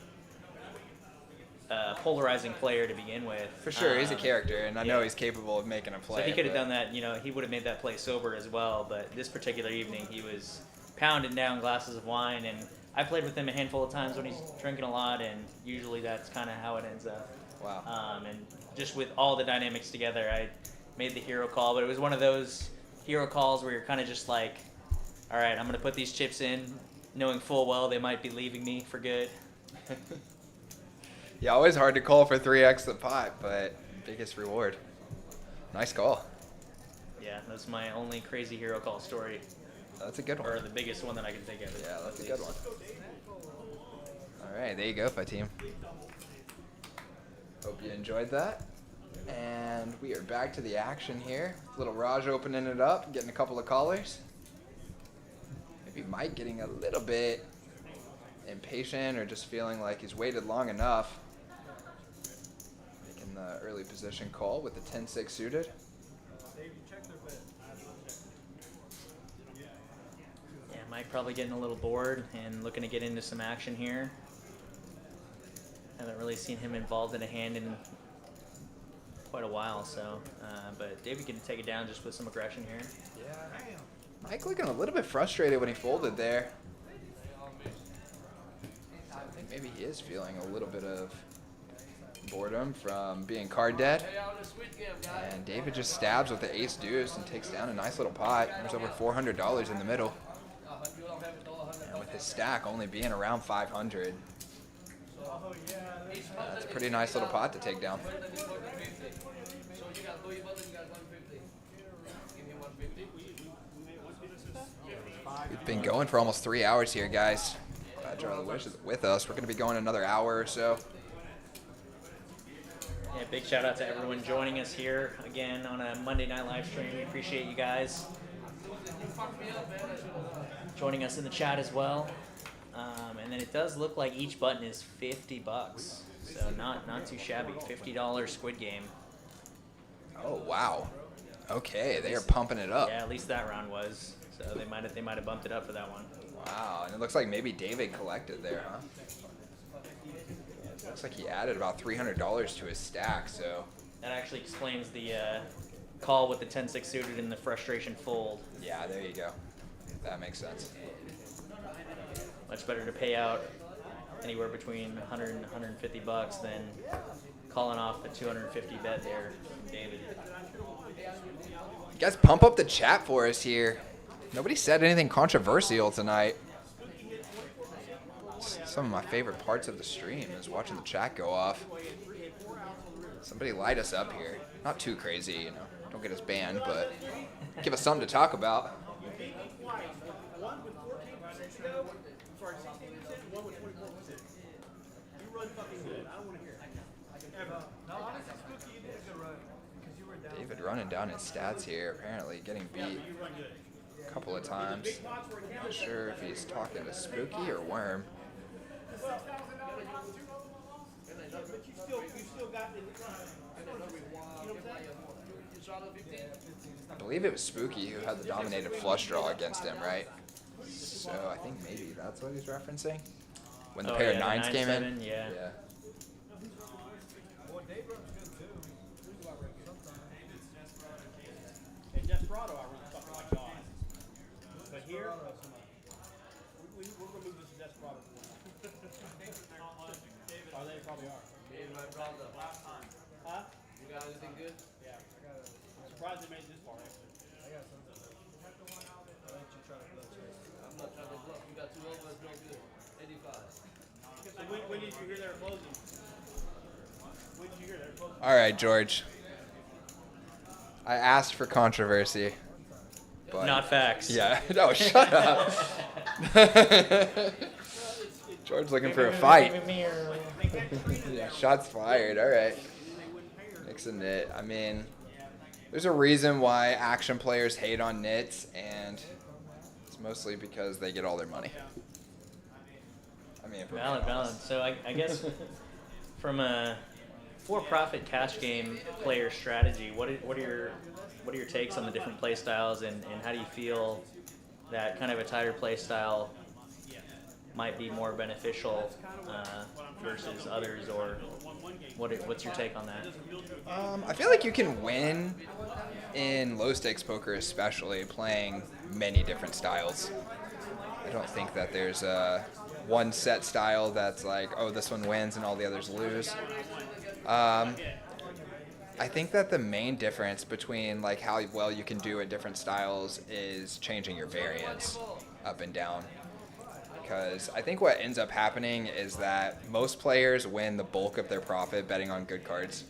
polarizing player to begin with. For sure, he's a character, and I know yeah. he's capable of making a play. So he could have but- done that. He would have made that play sober as well. But this particular evening, he was pounding down glasses of wine, and I played with him a handful of times when he's drinking a lot, and usually that's kind of how it ends up. Wow. And just with all the dynamics together, I made the hero call, but it was one of those hero calls where you're kind of just like, all right, I'm going to put these chips in, knowing full well they might be leaving me for good. Yeah, always hard to call for 3x the pot, but biggest reward. Nice call. Yeah, that's my only crazy hero call story, That's a good one. or the biggest one that I can think of. Yeah, that's a good one. All right, there you go, team. Hope you enjoyed that. And we are back to the action here. Little Raj opening it up, getting a couple of callers. Maybe Mike getting a little bit impatient or just feeling like he's waited long enough. Making the early position call with the 10-6 suited. Yeah, Mike probably getting a little bored and looking to get into some action here. Haven't really seen him involved in a hand in quite a while, so but David can take it down just with some aggression here. Yeah. Mike looking a little bit frustrated when he folded there. I think maybe he is feeling a little bit of boredom from being card dead. And David just stabs with the ace deuce and takes down a nice little pot. There's over $400 in the middle. And with his stack only being around 500, that's a pretty nice little pot to take down. We've been going for almost 3 hours here, guys. Glad Charlie Wish is with us. We're going to be going another hour or so. Yeah, big shout out to everyone joining us here again on a Monday night live stream. We appreciate you guys joining us in the chat as well. And then it does look like each button is $50, so not too shabby. $50 Squid Game. Oh, wow. Okay, they are pumping it up. Yeah, at least that round was. So they might have bumped it up for that one. Wow, and it looks like maybe David collected there, huh? Looks like he added about $300 to his stack, so. That actually explains the call with the 10-6 suited and the frustration fold. Yeah, there you go. That makes sense. Much better to pay out anywhere between 100 and 150 bucks than calling off the 250 bet there from David. You guys pump up the chat for us here. Nobody said anything controversial tonight. Some of my favorite parts of the stream is watching the chat go off. Somebody light us up here. Not too crazy, you know. Don't get us banned, but give us something to talk about. One with 14% go. Sorry, 16%. One with 24%. You run fucking good. I don't want to hear it. Ever. No, honestly, Spooky, you did a good run. Because you were down. David running down his stats here, apparently getting beat You run good. a couple of times. Not sure if he's talking to Spooky or Worm. But you still got the. You know what I'm saying? I believe it was Spooky who had the dominated flush draw against him, right? So I think maybe that's what he's referencing. When the pair of the nines came in. 9-7, yeah. In Desperado, I run something like God. But here, we're going to move this to Desperado for one. Oh, they probably are. Huh? You got anything good? Yeah. I'm surprised they made it this far, actually. I'm not trying to bluff. You got 2 overs, no good. 85. So when did you hear they were closing? All right, George. I asked for controversy. But Not facts. yeah. No, shut up. George looking for a fight. Yeah, shots fired. All right. Mixing it. I mean, there's a reason why action players hate on nits, and it's mostly because they get all their money. I mean, Valid. So I guess from a for-profit cash game player strategy, what are your takes on the different play styles, and how do you feel that kind of a tighter play style might be more beneficial versus others, or what's your take on that? I feel like you can win in low stakes poker, especially playing many different styles. I don't think that there's one set style that's like, oh, this one wins and all the others lose. I think that the main difference between like how well you can do at different styles is changing your variance up and down. Because I think what ends up happening is that most players win the bulk of their profit betting on good cards.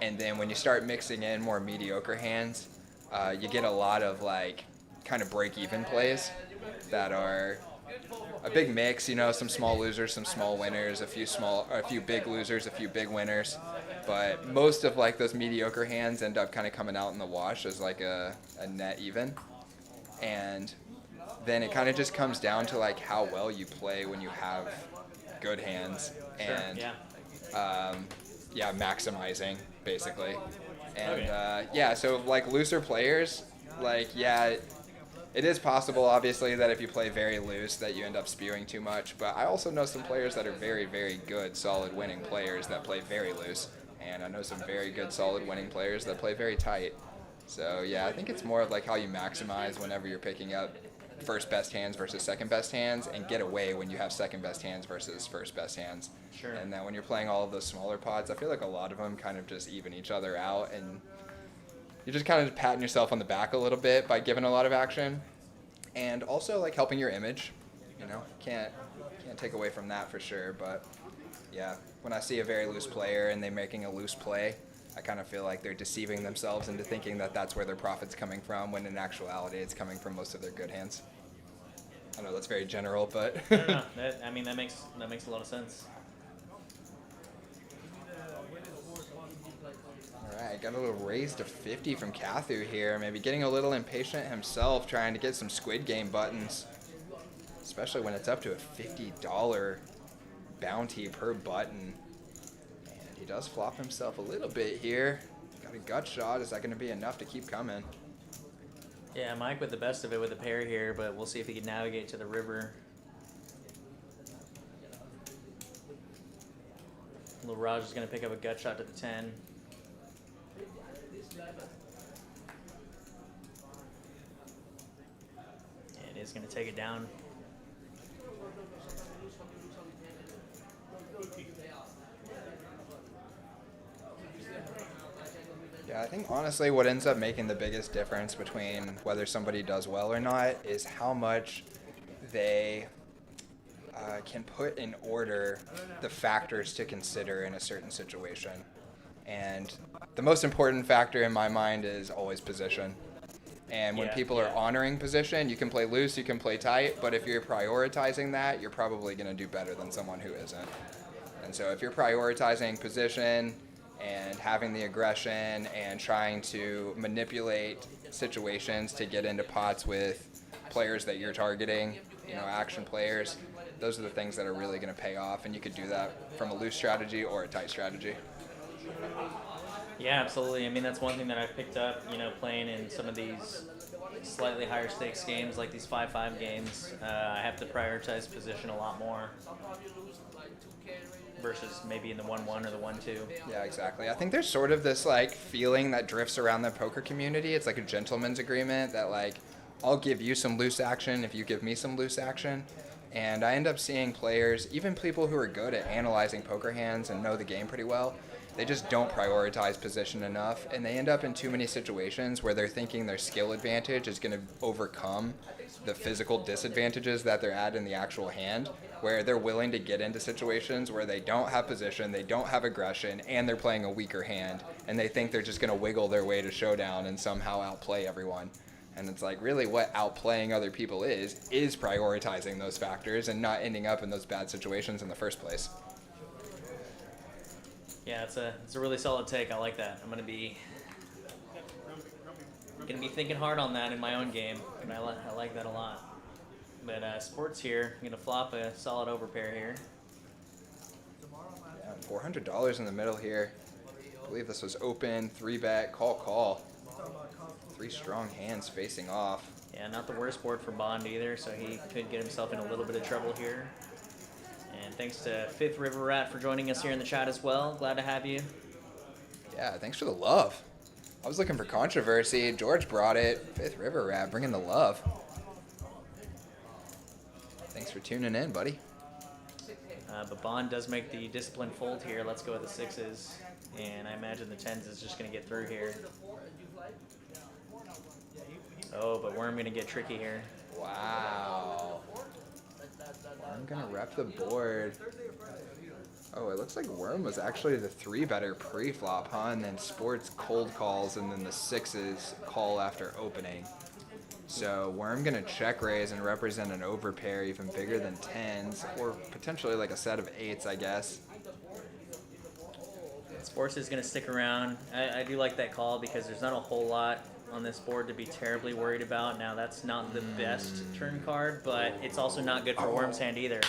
And then when you start mixing in more mediocre hands, you get a lot of like kind of break-even plays that are a big mix, you know, some small losers, some small winners, a few big losers, a few big winners. But most of like those mediocre hands end up kind of coming out in the wash as like a net even. And then it kind of just comes down to like how well you play when you have good hands and maximizing basically. And so like looser players, like it is possible obviously that if you play very loose that you end up spewing too much, but I also know some players that are very, very good solid winning players that play very loose, and I know some very good solid winning players that play very tight. So yeah, I think it's more of like how you maximize whenever you're picking up first best hands versus second best hands, and get away when you have second best hands versus first best hands. Sure. And then when you're playing all of those smaller pots, I feel like a lot of them kind of just even each other out, and you're just kind of patting yourself on the back a little bit by giving a lot of action, and also like helping your image. You know, can't take away from that for sure. But yeah, when I see a very loose player and they're making a loose play, I kind of feel like they're deceiving themselves into thinking that that's where their profit's coming from, when in actuality it's coming from most of their good hands. I know that's very general, but No. That makes a lot of sense. All right, got a little raise to 50 from Kathu here. Maybe getting a little impatient himself, trying to get some Squid Game buttons, especially when it's up to a $50 bounty per button. And he does flop himself a little bit here. Got a gut shot. Is that going to be enough to keep coming? Yeah, Mike with the best of it with a pair here, but we'll see if he can navigate to the river. Little Raj is going to pick up a gut shot to the 10. And is going to take it down. Yeah, I think honestly what ends up making the biggest difference between whether somebody does well or not is how much they can put in order the factors to consider in a certain situation. And the most important factor in my mind is always position. And when people are honoring position, you can play loose, you can play tight, but if you're prioritizing that, you're probably going to do better than someone who isn't. And so if you're prioritizing position and having the aggression and trying to manipulate situations to get into pots with players that you're targeting, you know, action players, those are the things that are really going to pay off, and you could do that from a loose strategy or a tight strategy. Yeah, absolutely. I mean, that's one thing that I've picked up, you know, playing in some of these slightly higher stakes games, like these 5-5 games. I have to prioritize position a lot more versus maybe in the 1-1 or the 1-2. Yeah, exactly. I think there's sort of this like feeling that drifts around the poker community. It's like a gentleman's agreement that like I'll give you some loose action if you give me some loose action. And I end up seeing players, even people who are good at analyzing poker hands and know the game pretty well, they just don't prioritize position enough, and they end up in too many situations where they're thinking their skill advantage is going to overcome the physical disadvantages that they're at in the actual hand, where they're willing to get into situations where they don't have position, they don't have aggression, and they're playing a weaker hand, and they think they're just going to wiggle their way to showdown and somehow outplay everyone. And it's like, really what outplaying other people is prioritizing those factors and not ending up in those bad situations in the first place. Yeah, it's a really solid take. I like that. I'm gonna be thinking hard on that in my own game, and I like that a lot. But Sports here, I'm gonna flop a solid overpair here. Yeah, $400 in the middle here. I believe this was open, 3-bet, call. 3 strong hands facing off. Yeah, not the worst board for Bond either, so he could get himself in a little bit of trouble here. And thanks to Fifth River Rat for joining us here in the chat as well. Glad to have you. Yeah, thanks for the love. I was looking for controversy. George brought it. Fifth River Rat bringing the love. Thanks for tuning in, buddy. But Bond does make the disciplined fold here. Let's go with the 6s. And I imagine the 10s is just going to get through here. Oh, but Worm going to get tricky here. Wow. I'm going to rep the board. Oh, it looks like Worm was actually the 3-better pre-flop, huh? And then Sports cold calls, and then the 6s call after opening. So Worm going to check raise and represent an overpair even bigger than 10s, or potentially like a set of 8s, I guess. Sports is going to stick around. I do like that call because there's not a whole lot on this board to be terribly worried about. Now, that's not the best turn card, but it's also not good for Worm's hand either.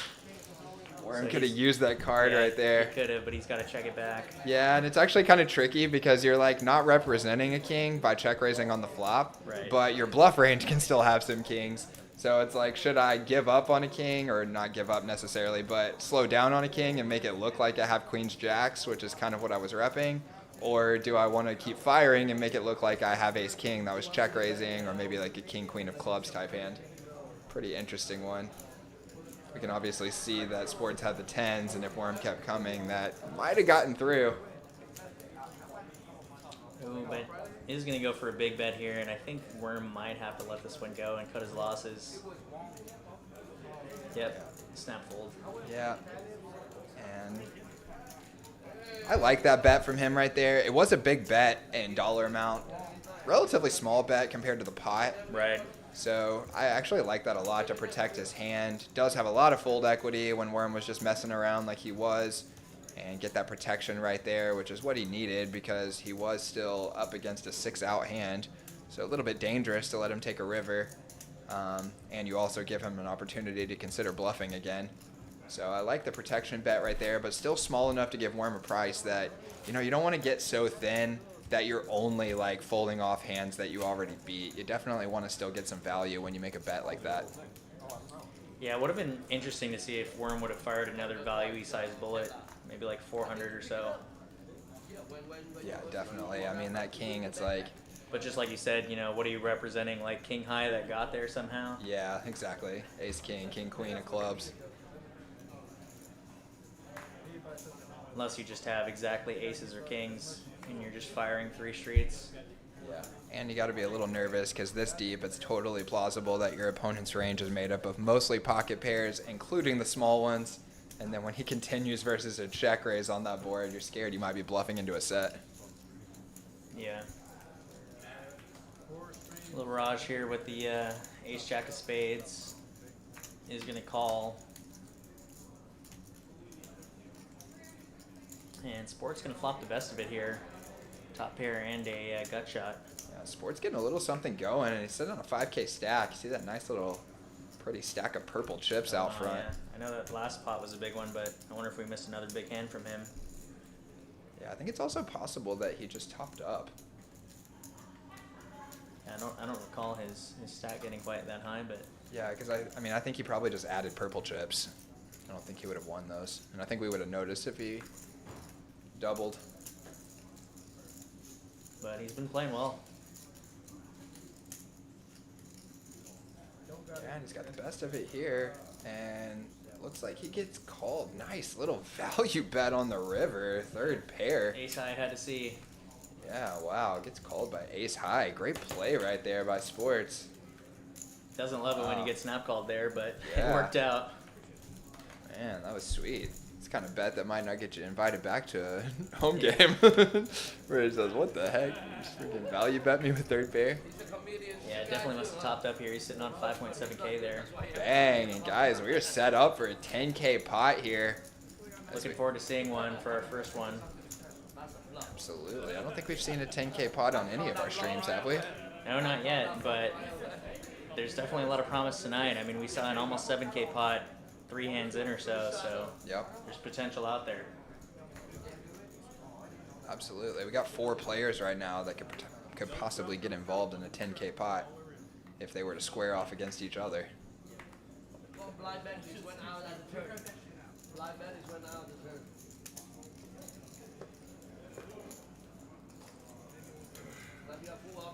Worm So could have used that card right there. He could have, but he's got to check it back. Yeah, and it's actually kind of tricky because you're like not representing a king by check raising on the flop, Right. but your bluff range can still have some kings. So it's like, should I give up on a king, or not give up necessarily, but slow down on a king and make it look like I have queens jacks, which is kind of what I was repping? Or do I want to keep firing and make it look like I have ace king that was check raising, or maybe like a king queen of clubs type hand? Pretty interesting one. We can obviously see that Sports had the 10s, and if Worm kept coming, that might have gotten through. Ooh, but he's going to go for a big bet here, and I think Worm might have to let this one go and cut his losses. Yep, snap fold. Yeah. And I like that bet from him right there. It was a big bet in dollar amount. Relatively small bet compared to the pot. Right. So I actually like that a lot to protect his hand. Does have a lot of fold equity when Worm was just messing around like he was. And get that protection right there, which is what he needed because he was still up against a 6-out hand. So a little bit dangerous to let him take a river. And you also give him an opportunity to consider bluffing again. So I like the protection bet right there, but still small enough to give Worm a price that, you know, you don't want to get so thin that you're only like folding off hands that you already beat. You definitely want to still get some value when you make a bet like that. Yeah, it would have been interesting to see if Worm would have fired another value-y sized bullet, maybe like 400 or so. Yeah, definitely. I mean, that king, it's like... But just like you said, you know, what are you representing? Like king high that got there somehow? Yeah, exactly. Ace king, king queen of clubs. Unless you just have exactly aces or kings and you're just firing 3 streets. Yeah, and you got to be a little nervous because this deep, it's totally plausible that your opponent's range is made up of mostly pocket pairs, including the small ones. And then when he continues versus a check raise on that board, you're scared you might be bluffing into a set. Yeah. Little Raj here with the ace jack of spades is going to call. And Sport's going to flop the best of it here. Top pair and a gut shot. Yeah, Sport's getting a little something going, and he's sitting on a 5K stack. You see that nice little pretty stack of purple chips out front. Yeah. I know that last pot was a big one, but I wonder if we missed another big hand from him. Yeah, I think it's also possible that he just topped up. Yeah, I don't recall his stack getting quite that high, but Yeah, because I mean, I think he probably just added purple chips. I don't think he would have won those. And I think we would have noticed if he doubled. he's been playing well. Yeah, and he's got the best of it here. And looks like he gets called. Nice little value bet on the river. Third pair. Ace high had to see. Yeah, wow. Gets called by ace high. Great play right there by Sports. Doesn't love it when you get snap called there, but Yeah. it worked out. Man, that was sweet. It's kind of bet that might not get you invited back to a home game. Where he says, what the heck? You just freaking value bet me with third pair? Yeah, definitely must have topped up here. He's sitting on 5.7K there. Bang. And guys, we're set up for a 10K pot here. Looking forward to seeing one for our first one. Absolutely. I don't think we've seen a 10K pot on any of our streams, have we? No, not yet, but there's definitely a lot of promise tonight. I mean, we saw an almost 7K pot 3 hands in or so, so Yep. there's potential out there. Absolutely. We got 4 players right now that could possibly get involved in a 10K pot if they were to square off against each other. Well, blind bet is went out at the turn. Blind bet is went out at the turn.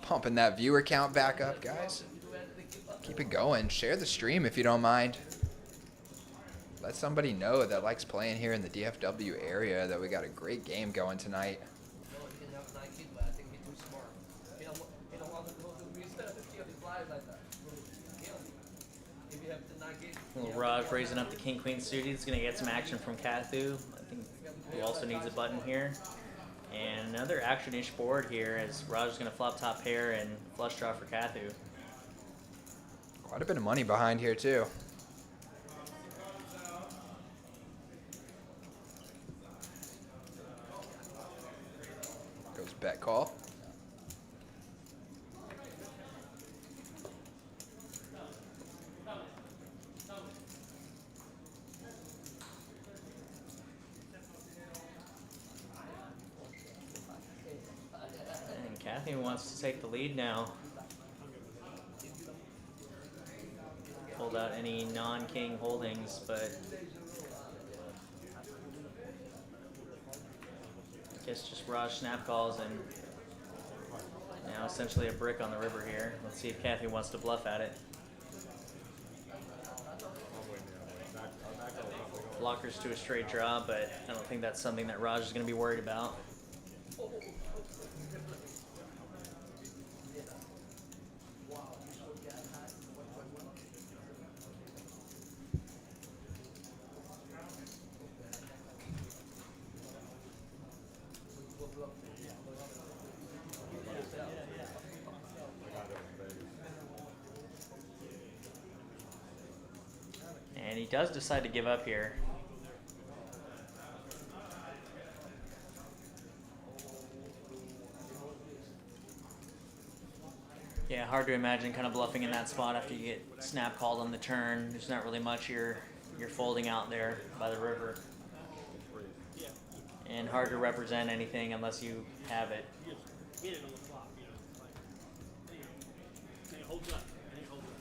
Pumping that viewer count back up, guys. Keep it going. Share the stream if you don't mind. Let somebody know that likes playing here in the DFW area that we got a great game going tonight. Little Raj raising up the king-queen suited. He's going to get some action from Kathu. I think who also needs a button here. And another action-ish board here as Raj is going to flop top pair and flush draw for Kathu. Quite a bit of money behind here too. Goes bet call. And Kathy wants to take the lead now. Pulled out any non-king holdings, but I guess just Raj snap calls and now essentially a brick on the river here. Let's see if Kathy wants to bluff at it. Blockers to a straight draw, but I don't think that's something that Raj is going to be worried about. And he does decide to give up here. Yeah, hard to imagine kind of bluffing in that spot after you get snap called on the turn. There's not really much you're folding out there by the river. And hard to represent anything unless you have it. Get it on the flop, you know. Like, and it holds up. And it holds up.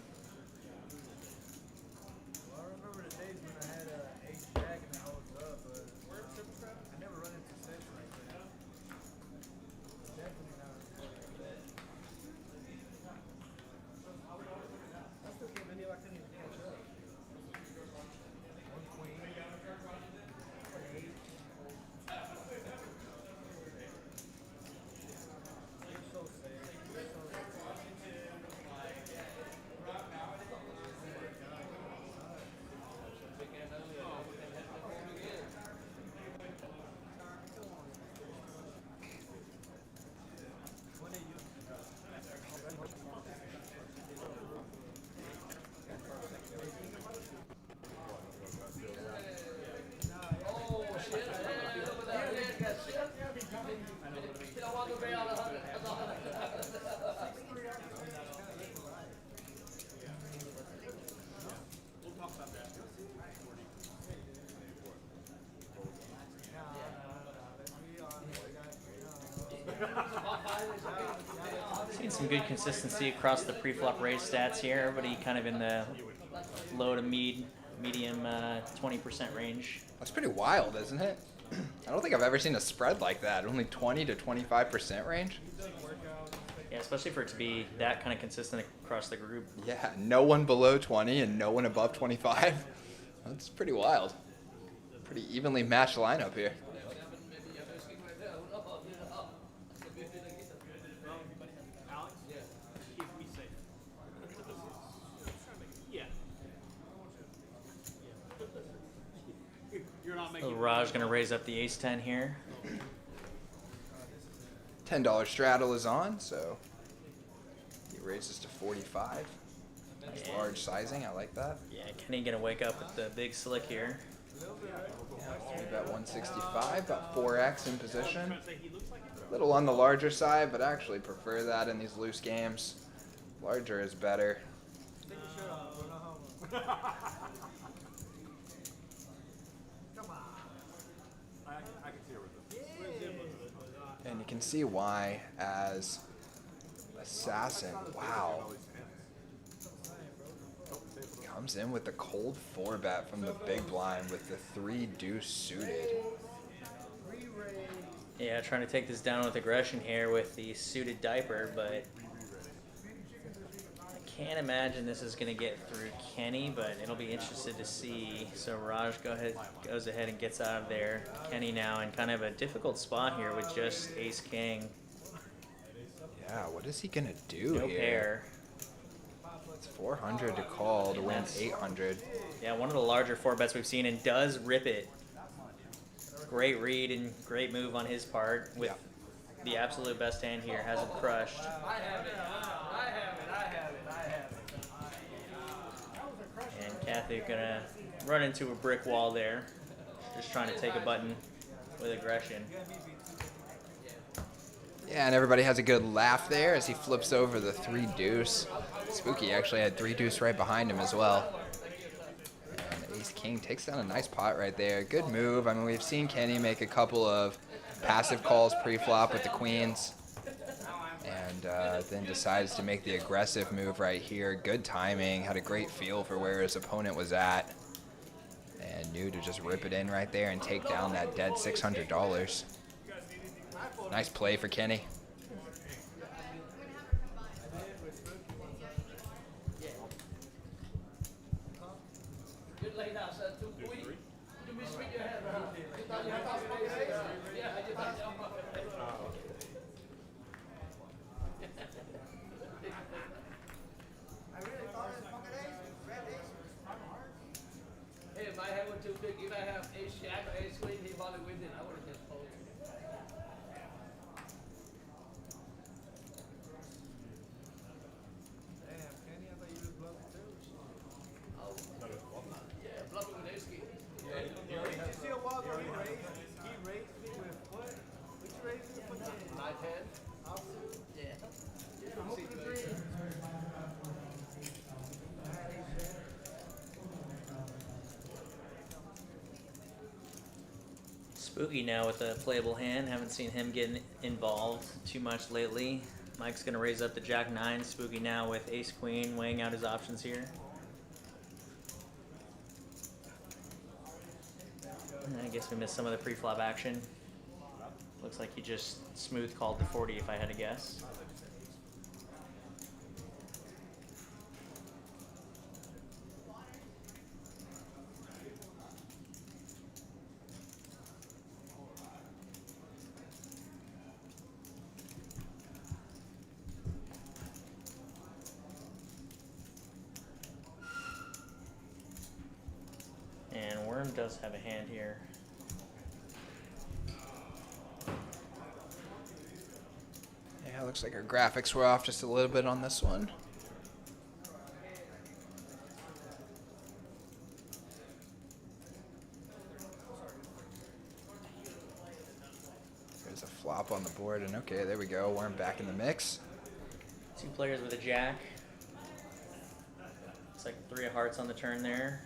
Well, I remember the days when I had ace jack and it holds up, but I never run into sets like that. Definitely not. I still can't believe I couldn't even catch up. One queen, one eight. You're so sad. You're so sad. Seeing some good consistency across the pre-flop raise stats here. Everybody kind of in the low to medium 20% range. That's pretty wild, isn't it? I don't think I've ever seen a spread like that. Only 20 to 25% range. Yeah, Yeah, especially for it to be that kind of consistent across the group. Yeah, no one below 20 and no one above 25. That's pretty wild. Pretty evenly matched lineup here. Alex? Yeah. Keep me safe. Yeah. You're not making. So Raj going to raise up the ace-10 here. $10 straddle is on, so he raises to 45. Nice large sizing, I like that. Yeah, Kenny going to wake up with the big slick here. Yeah, we bet 165, about 4x in position. A little on the larger side, but I actually prefer that in these loose games. Larger is better. Come on. I can see it with this. And you can see why as Assassin, wow, comes in with the cold 4-bet from the big blind with the 3 deuce suited. Yeah, trying to take this down with aggression here with the suited diaper, but I can't imagine this is going to get through Kenny, but it'll be interested to see. So Raj goes ahead and gets out of there. Kenny now in kind of a difficult spot here with just ace-king. Yeah, what is he gonna do No here? pair. It's 400 to call to win 800. Yeah, one of the larger 4-bets we've seen, and does rip it. Great read and great move on his part with the absolute best hand here. Hasn't crushed. I have it. I have it. I have it. I have it. And Kathy gonna run into a brick wall there. Just trying to take a button with aggression. Yeah, and everybody has a good laugh there as he flips over the 3 deuce. Spooky actually had 3 deuce right behind him as well. And ace king takes down a nice pot right there. Good move. I mean, we've seen Kenny make a couple of passive calls pre-flop with the queens. And then decides to make the aggressive move right here. Good timing. Had a great feel for where his opponent was at. And knew to just rip it in right there and take down that dead $600. Nice play for Kenny. Good laydown, sir. 2 3. You missweet your hand, huh? You thought you had to smoke it? Yeah, I just thought you Hey, if I had one too big, if I have ace jack or ace queen, he probably wins it. I would have just folded. Damn, Kenny, I thought you was bluffing too. Yeah, bluffing with ace king. You see a while ago, he raised me with what? What you raised me with? 9-10. Yeah. Spooky now with a playable hand. Haven't seen him get involved too much lately. Mike's gonna raise up the jack-9. Spooky now with ace-queen, weighing out his options here. I guess we missed some of the pre-flop action. Looks like he just smooth called the 40 if I had to guess. And Worm does have a hand here. Yeah, looks like our graphics were off just a little bit on this one. There's a flop on the board, and okay, there we go. Worm back in the mix. 2 players with a jack. Looks like 3 of hearts on the turn there.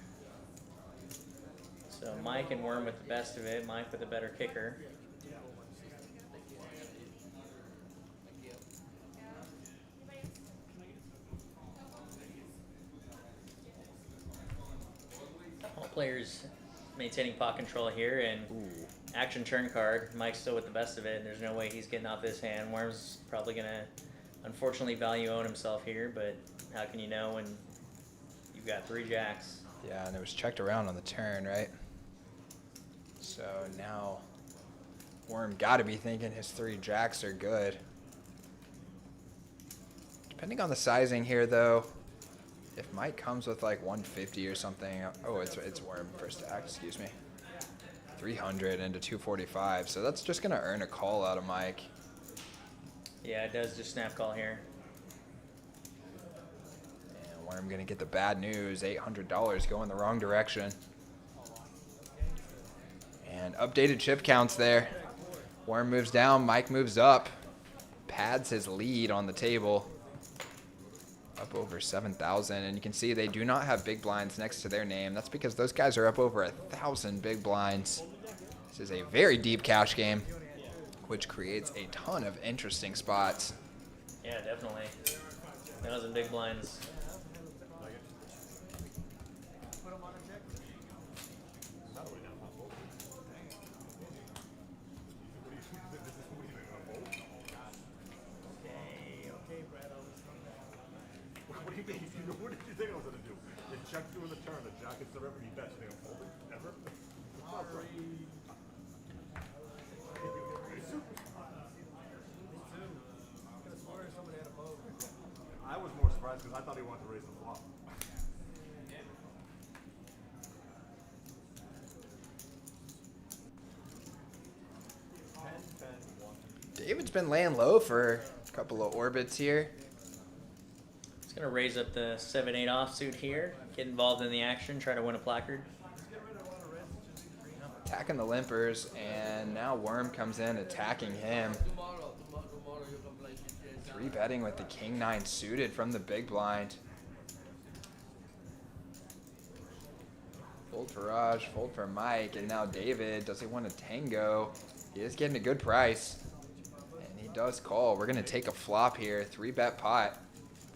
So Mike and Worm with the best of it. Mike with a better kicker. All players maintaining pot control here, and action turn card. Mike's still with the best of it, and there's no way he's getting off this hand. Worm's probably gonna unfortunately value own himself here, but how can you know when you've got 3 jacks? Yeah, and it was checked around on the turn, right? So now Worm got to be thinking his 3 jacks are good. Depending on the sizing here, though, if Mike comes with like 150 or something, oh, it's Worm first act, excuse me. 300 into 245, so that's just gonna earn a call out of Mike. Yeah, it does just snap call here. And Worm gonna get the bad news, $800 going the wrong direction. And updated chip counts there. Worm moves down, Mike moves up. Pads his lead on the table. Up over 7,000, and you can see they do not have big blinds next to their name. That's because those guys are up over 1,000 big blinds. This is a very deep cash game, which creates a ton of interesting spots. Yeah, definitely. 1,000 big blinds. What do you mean? What did you think I was going to do? It checked through in the turn. The jack is the river. He bets. They don't fold it. Ever? I was more surprised because I thought he wanted to raise the flop. David's been laying low for a couple of orbits here. He's going to raise up the 7-8 offsuit here, get involved in the action, try to win a placard. Attacking the limpers, and now Worm comes in attacking him. Tomorrow you can play GTA. 3 betting with the King-9 suited from the big blind. Fold for Raj, fold for Mike, and now David. Does he want a tango? He is getting a good price. And he does call. We're going to take a flop here. 3-bet pot.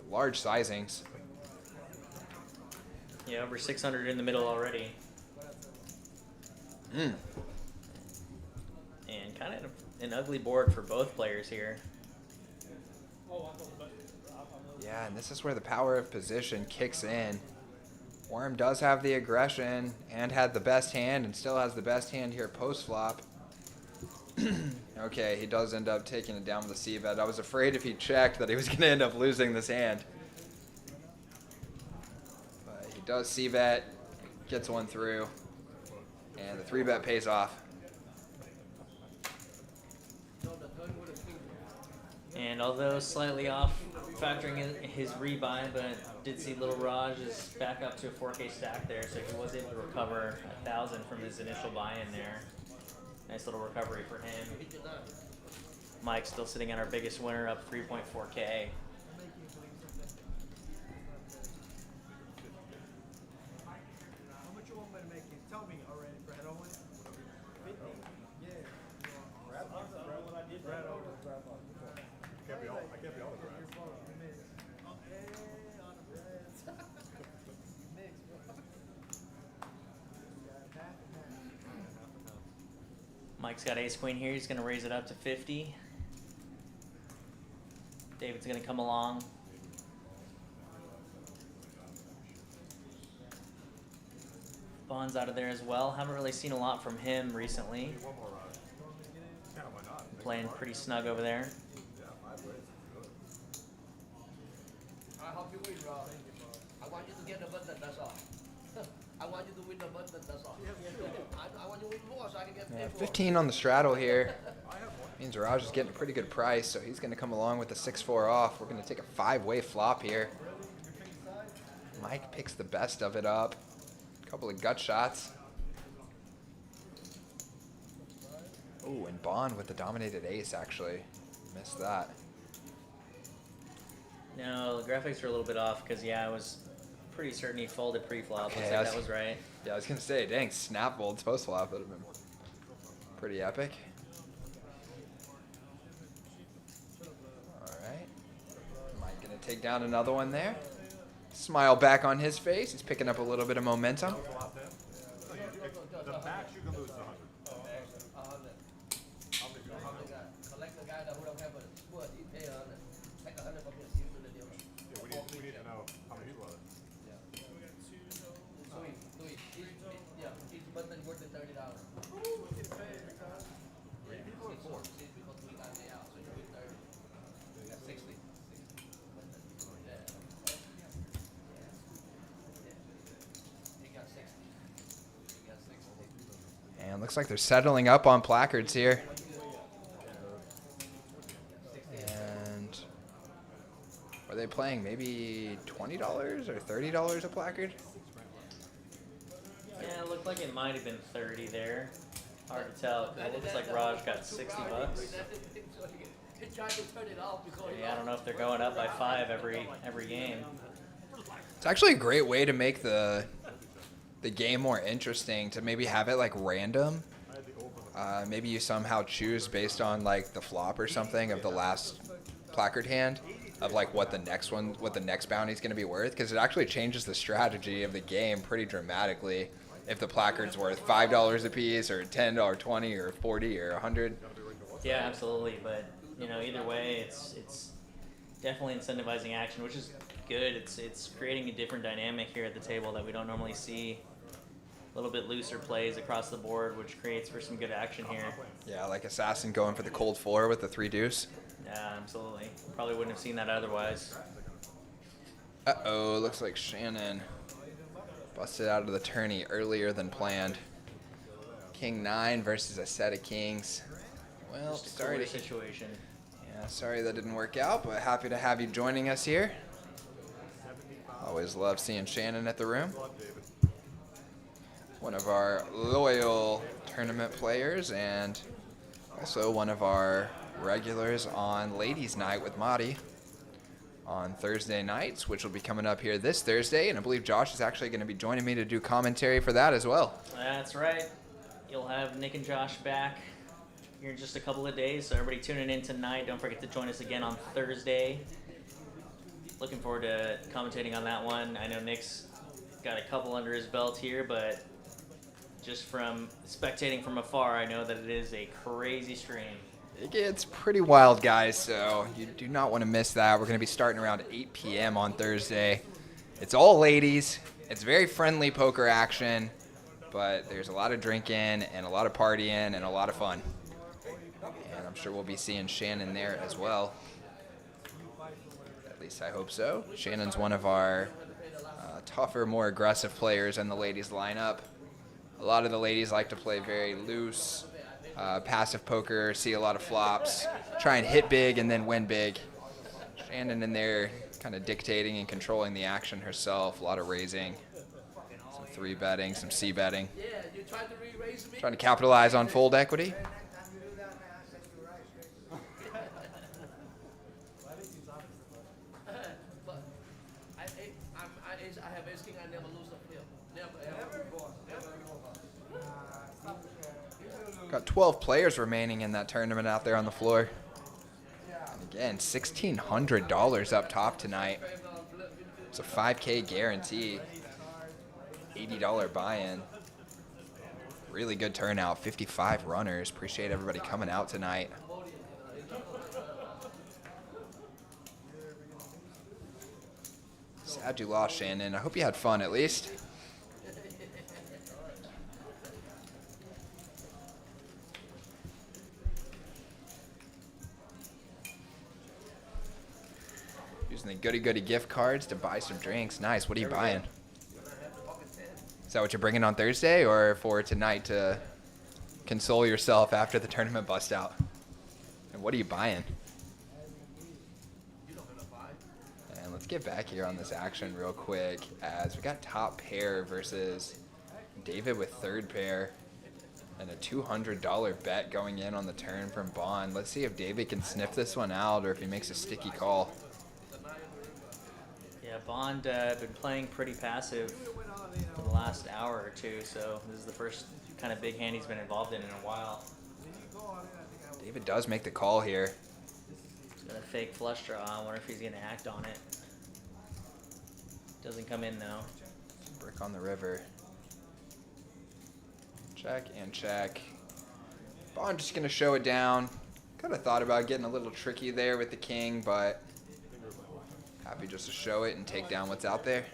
Large sizings. Yeah, over 600 in the middle already. And kind of an ugly board for both players here. Yeah, and this is where the power of position kicks in. Worm does have the aggression and had the best hand and still has the best hand here post-flop. Okay, he does end up taking it down with the C-bet. I was afraid if he checked that he was going to end up losing this hand. But he does C-bet, gets one through, and the 3-bet pays off. And although slightly off, factoring in his rebuy, but did see Little Raj is back up to a 4K stack there, so he was able to recover 1,000 from his initial buy-in there. Nice little recovery for him. Mike's still sitting at our biggest winner, up 3.4K. How much you want me to make you? Tell me already, Brad Owen. 50? Yeah. Brad what I did. Brad Owen. I can't be all the Brads. Mike's got ace queen here. He's going to raise it up to 50. David's going to come along. Bond's out of there as well. Haven't really seen a lot from him recently. One more ride. Yeah, why not? Playing pretty snug over there. Yeah, 5 ways. Good. I hope you win, bro. I want you to get the button, that's all. I want you to win the button, that's all. I want you to win more so I can get paid for it. 15 on the straddle here. Means Raj is getting a pretty good price, so he's going to come along with the 6-4 off. We're going to take a 5-way flop here. Mike picks the best of it up. A couple of gut shots. Oh, and Bond with the dominated ace, actually. Missed that. No, the graphics are a little bit off because, yeah, I was pretty certain he folded pre-flop. Okay, Looks like that was right. Yeah, I was going to say, dang, snap folds post-flop would have been pretty epic. All right. Mike going to take down another one there. Smile back on his face. He's picking up a little bit of momentum. The max you can lose is 100. 100. Collect the guy that who don't have a split, he pay 100. Take 100. Yeah, we need to know how many people are there. Yeah, each button worth the $30. Three people or four? Because we got it out, so you get 30. You got 60. Yeah. You got 60. You got 60. And looks like they're settling up on placards here. And are they playing maybe $20 or $30 a placard? Yeah, it looked like it might have been 30 there. Hard to tell. 'Cause it looks like Raj got 60 bucks. He tried to turn it off before he Yeah, I don't know if they're going up by 5 every game. It's actually a great way to make the game more interesting, to maybe have it like random. Maybe you somehow choose based on like the flop or something of the last placard hand of like what the next bounty is going to be worth, because it actually changes the strategy of the game pretty dramatically if the placard's worth $5 a piece or $10 or $20 or $40 or $100. Yeah, absolutely. But you know, either way, it's definitely incentivizing action, which is good. It's creating a different dynamic here at the table that we don't normally see. A little bit looser plays across the board, which creates for some good action here. Yeah, like Assassin going for the cold 4 with the 3 deuce. Yeah, absolutely. Probably wouldn't have seen that otherwise. Uh-oh, looks like Shannon busted out of the tourney earlier than planned. King 9 versus a set of kings. Well, Just a sorry cooler to situation. Yeah, sorry that didn't work out, but happy to have you joining us here. Always love seeing Shannon at the room. One of our loyal tournament players and also one of our regulars on Ladies Night with Madi on Thursday nights, which will be coming up here this Thursday, and I believe Josh is actually going to be joining me to do commentary for that as well. That's right. You'll have Nick and Josh back here in just a couple of days, so everybody tuning in tonight, don't forget to join us again on Thursday. Looking forward to commentating on that one. I know Nick's got a couple under his belt here, but just from spectating from afar, I know that it is a crazy stream. It gets pretty wild, guys, so you do not want to miss that. We're going to be starting around 8 p.m. on Thursday. It's all ladies. It's very friendly poker action, but there's a lot of drinking and a lot of partying and a lot of fun. And I'm sure we'll be seeing Shannon there as well. At least I hope so. Shannon's one of our tougher, more aggressive players in the ladies lineup. A lot of the ladies like to play very loose, passive poker, see a lot of flops, try and hit big and then win big. Shannon in there kind of dictating and controlling the action herself, a lot of raising, some 3 betting, some C betting. Yeah, you tried to re-raise me. Trying to capitalize on fold equity. But I have instinct I never lose a pill. Never, ever. Got 12 players remaining in that tournament out there on the floor. And again, $1,600 up top tonight. It's a 5K guarantee. $80 buy-in. Really good turnout. 55 runners. Appreciate everybody coming out tonight. Sad you lost, Shannon. I hope you had fun at least. Using the goody-goody gift cards to buy some drinks. Nice. What are you buying? Is that what you're bringing on Thursday or for tonight to console yourself after the tournament bust out? And what are you buying? And let's get back here on this action real quick as we got top pair versus David with 3rd pair and a $200 bet going in on the turn from Bond. Let's see if David can sniff this one out or if he makes a sticky call. Yeah, Bond been playing pretty passive for the last hour or two, so this is the first kind of big hand he's been involved in a while. David does make the call here. He's got a fake flush draw. I wonder if he's going to act on it. Doesn't come in though. Brick on the river. Check and check. Bond just going to show it down. Could have thought about getting a little tricky there with the king, but Happy just to show it and take down what's out there.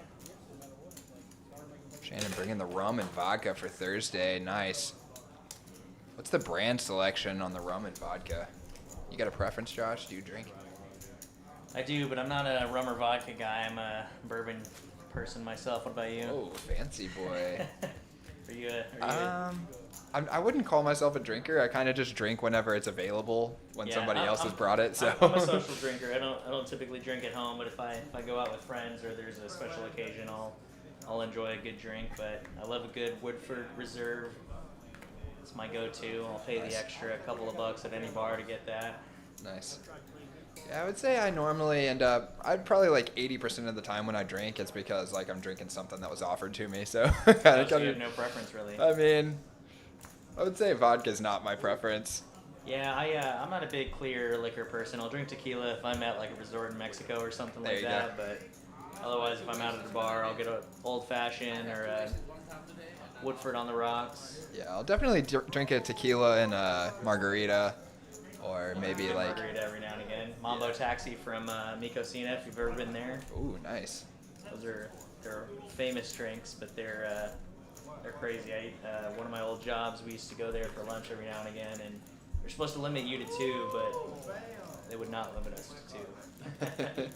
Shannon bringing the rum and vodka for Thursday. Nice. What's the brand selection on the rum and vodka? You got a preference, Josh? Do you drink? I do, but I'm not a rum or vodka guy. I'm a bourbon person myself. What about you? Oh, fancy boy. Are you a I wouldn't call myself a drinker. I kind of just drink whenever it's available when Yeah, somebody else has brought it. So I'm a social drinker. I don't typically drink at home, but if I go out with friends or there's a special occasion, I'll enjoy a good drink. But I love a good Woodford Reserve. It's my go-to. I'll pay the extra couple of bucks at any bar to get that. Nice. Yeah, I would say I normally end up, I'd probably like 80% of the time when I drink, it's because like I'm drinking something that was offered to me. So So you have no preference really. I mean, I would say vodka's not my preference. Yeah, I'm not a big clear liquor person. I'll drink tequila if I'm at like a resort in Mexico or something There like you that. But otherwise, if I'm out at the bar, I'll get an old fashioned or a Woodford on the rocks. Yeah, I'll definitely drink a tequila and a margarita, or maybe Get like, margarita every now and again. Mambo Taxi from Micocina, if you've ever been there. ooh, nice. They're famous drinks, but they're crazy. One of my old jobs, we used to go there for lunch every now and again, and they're supposed to limit you to 2, but they would not limit us to 2.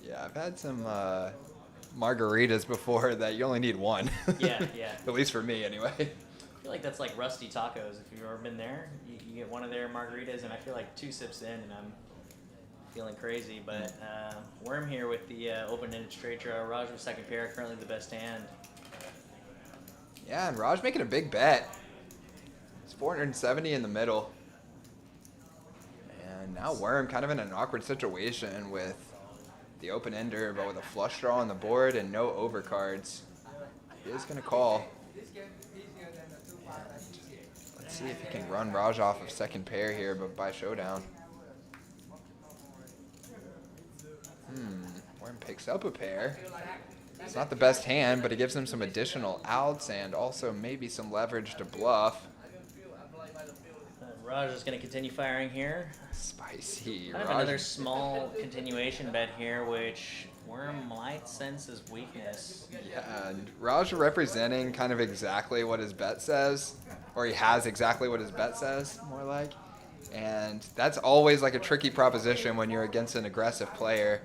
Yeah, I've had some margaritas before that you only need one. Yeah. At least for me, anyway. I feel like that's like Rusty Tacos. If you've ever been there, you get one of their margaritas, and I feel like 2 sips in, and I'm feeling crazy. But Worm here with the open-ended straight draw. Raj with second pair, currently the best hand. Yeah, and Raj making a big bet. It's 470 in the middle. And now Worm kind of in an awkward situation with the open ender, but with a flush draw on the board and no overcards. He is going to call. Let's see if he can run Raj off of second pair here, but by showdown. Worm picks up a pair. It's not the best hand, but it gives him some additional outs and also maybe some leverage to bluff. Raj is going to continue firing here. Spicy. I have Raj- another small continuation bet here, which Worm might sense as weakness. Yeah, and Raj representing kind of exactly what his bet says, or he has exactly what his bet says, more like. And that's always like a tricky proposition when you're against an aggressive player.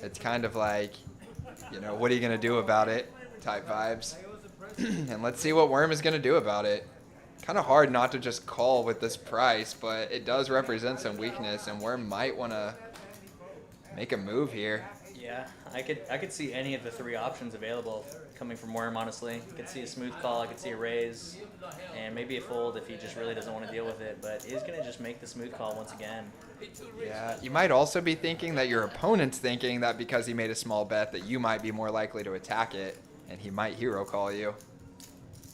It's kind of like, you know, what are you going to do about it type vibes. And let's see what Worm is going to do about it. Kind of hard not to just call with this price, but it does represent some weakness, and Worm might want to make a move here. Yeah, I could see any of the 3 options available coming from Worm, honestly. I could see a smooth call, I could see a raise, and maybe a fold if he just really doesn't want to deal with it. But he's going to just make the smooth call once again. Yeah, you might also be thinking that your opponent's thinking that because he made a small bet that you might be more likely to attack it, and he might hero call you.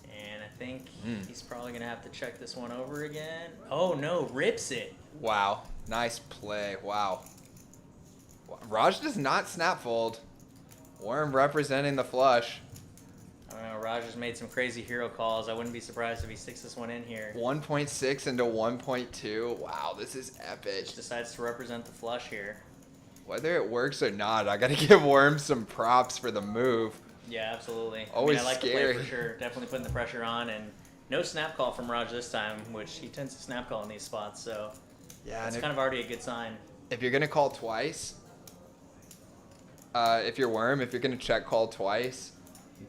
And I think he's probably going to have to check this one over again. Oh, no, rips it. Wow, nice play. Wow. Raj does not snap fold. Worm representing the flush. I don't know, Raj has made some crazy hero calls. I wouldn't be surprised if he sticks this one in here. 1.6 into 1.2. Wow, this is epic. Just decides to represent the flush here. Whether it works or not, I gotta give Worm some props for the move. Yeah, absolutely. Always I like scary. the play for sure. Definitely putting the pressure on, and no snap call from Raj this time, which he tends to snap call in these spots, so Yeah, it's and kind of already a good sign. if you're gonna call twice, if you're Worm, if you're gonna check call twice,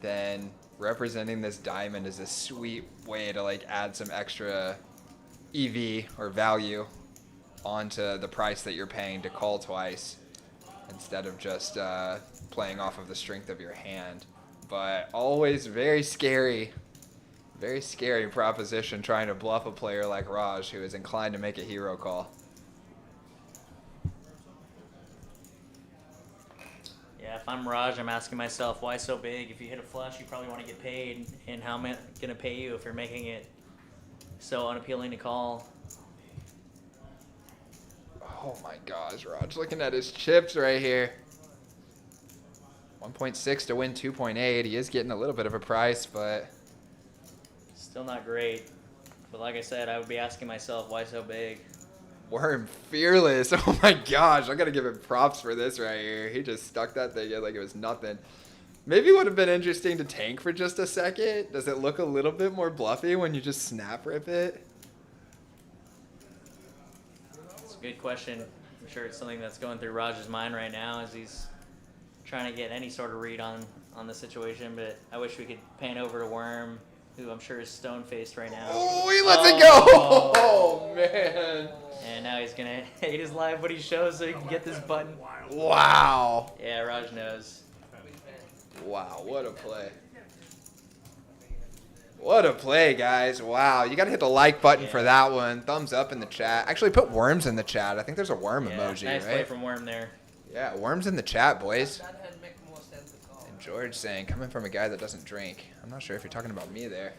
then representing this diamond is a sweet way to like add some extra EV or value onto the price that you're paying to call twice, instead of just playing off of the strength of your hand. But always very scary proposition trying to bluff a player like Raj, who is inclined to make a hero call. Yeah, if I'm Raj, I'm asking myself, why so big? If you hit a flush, you probably want to get paid, and how am I going to pay you if you're making it so unappealing to call? Oh my gosh, Raj looking at his chips right here. 1.6 to win 2.8. He is getting a little bit of a price, but Still not great. But like I said, I would be asking myself, why so big? Worm fearless. Oh my gosh, I gotta give him props for this right here. He just stuck that thing in like it was nothing. Maybe it would have been interesting to tank for just a second. Does it look a little bit more bluffy when you just snap rip it? It's a good question. I'm sure it's something that's going through Raj's mind right now as he's trying to get any sort of read on the situation, but I wish we could pan over to Worm, who I'm sure is stone-faced right now. Oh, he lets it go! Oh, man. And now he's going to hate his life what he shows so he can get this button. Wow. Yeah, Raj knows. Wow, what a play. What a play, guys. Wow, you got to hit the like button for that one. Thumbs up in the chat. Actually, put worms in the chat. I think there's a worm emoji, nice right? play from Worm there. Yeah, worms in the chat, boys. That had make more sense to call. And George saying, coming from a guy that doesn't drink. I'm not sure if you're talking about me there.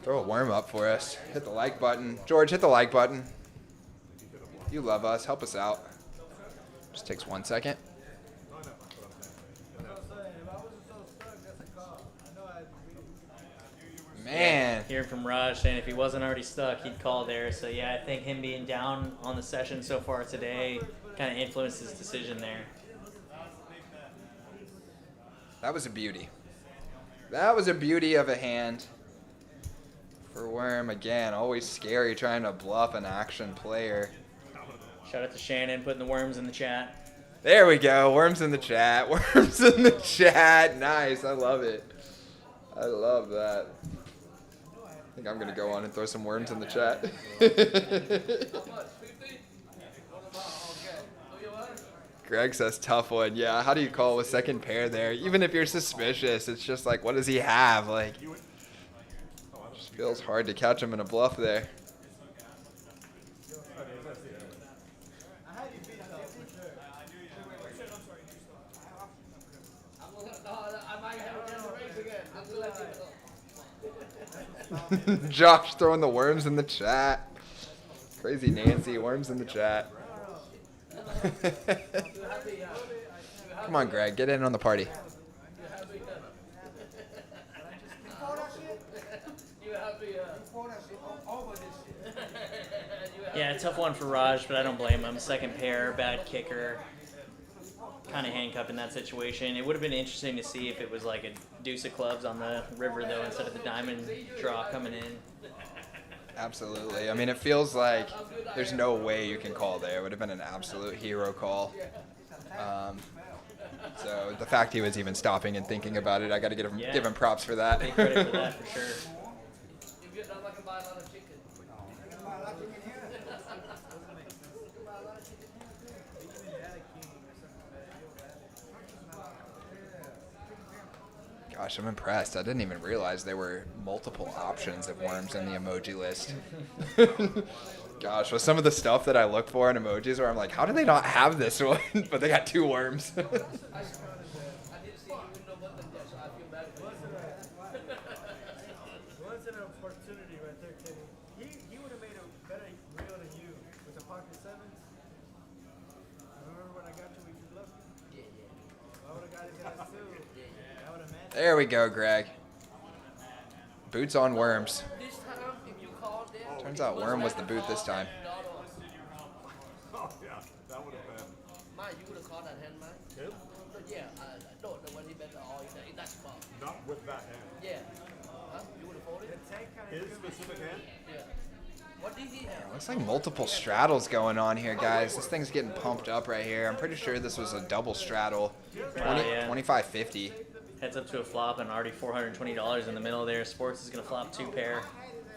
Throw a worm up for us. Hit the like button. George, hit the like button. You love us. Help us out. Just takes 1 second. Man. Hearing from Raj saying if he wasn't already stuck, he'd call there. So, yeah, I think him being down on the session so far today kind of influenced his decision there. That was a beauty. That was a beauty of a hand. For Worm, again, always scary trying to bluff an action player. Shout out to Shannon putting the worms in the chat. There we go. Worms in the chat. Worms in the chat. Nice. I love it. I love that. I think I'm going to go on and throw some worms in the chat. Greg says tough one. Yeah, how do you call with second pair there? Even if you're suspicious, it's just like, what does he have? Like, just feels hard to catch him in a bluff there. Josh throwing the worms in the chat. Crazy Nancy, worms in the chat. Come on, Greg, get in on the party. Yeah, tough one for Raj, but I don't blame him. Second pair, bad kicker. Kind of handcuffed in that situation. It would have been interesting to see if it was like a deuce of clubs on the river, though, instead of the diamond draw coming in. Absolutely. I mean, it feels like there's no way you can call there. It would have been an absolute hero call. So the fact he was even stopping and thinking about it, I got to give him props for that. Big credit for that, for sure. Gosh, I'm impressed. I didn't even realize there were multiple options of worms in the emoji list. Gosh, with some of the stuff that I look for in emojis where I'm like, how do they not have this one? But they got 2 worms. Once an opportunity right there, Kenny. He would have made a better reel than you with the pocket sevens. Remember when I got you, we just left you? Yeah. I would have got his ass too. I would have matched. There we go, Greg. Boots on worms. This time, if you call them, Turns out worm was the boot this time. Oh, yeah, that would have been. Mike, you would have called that hand, Mike? Him? Yeah, no, the one he bet the all in that spot. Not with that hand. Yeah. Huh? You would have folded? His specific hand? Yeah. What did he have? Looks like multiple straddles going on here, guys. This thing's getting pumped up right here. I'm pretty sure this was a double straddle. 25.50. Heads up to a flop and already $420 in the middle there. Sports is going to flop 2 pair.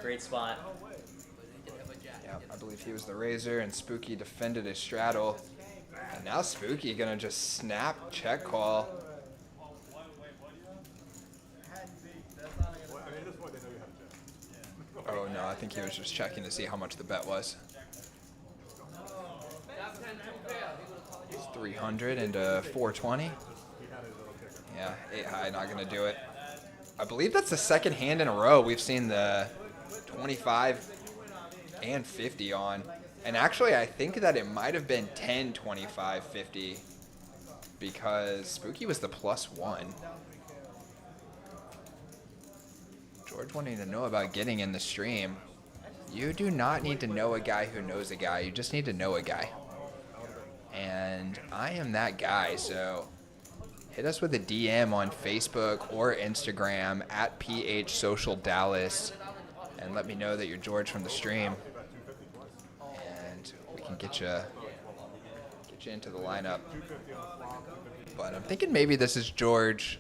Great spot. Yeah, I believe he was the raiser, and Spooky defended his straddle. And now Spooky gonna just snap check call. Well, I mean, at this point, they know you have to check. Oh no, I think he was just checking to see how much the bet was. It's 300 into 420. Yeah, 8 high, not gonna do it. I believe that's the second hand in a row we've seen the 25 and 50 on. And actually, I think that it might have been 10, 25, 50 because Spooky was the +1. George wanting to know about getting in the stream. You do not need to know a guy who knows a guy. You just need to know a guy. And I am that guy, so hit us with a DM on Facebook or Instagram at PHSocialDallas and let me know that you're George from the stream. And we can get you into the lineup. But I'm thinking maybe this is George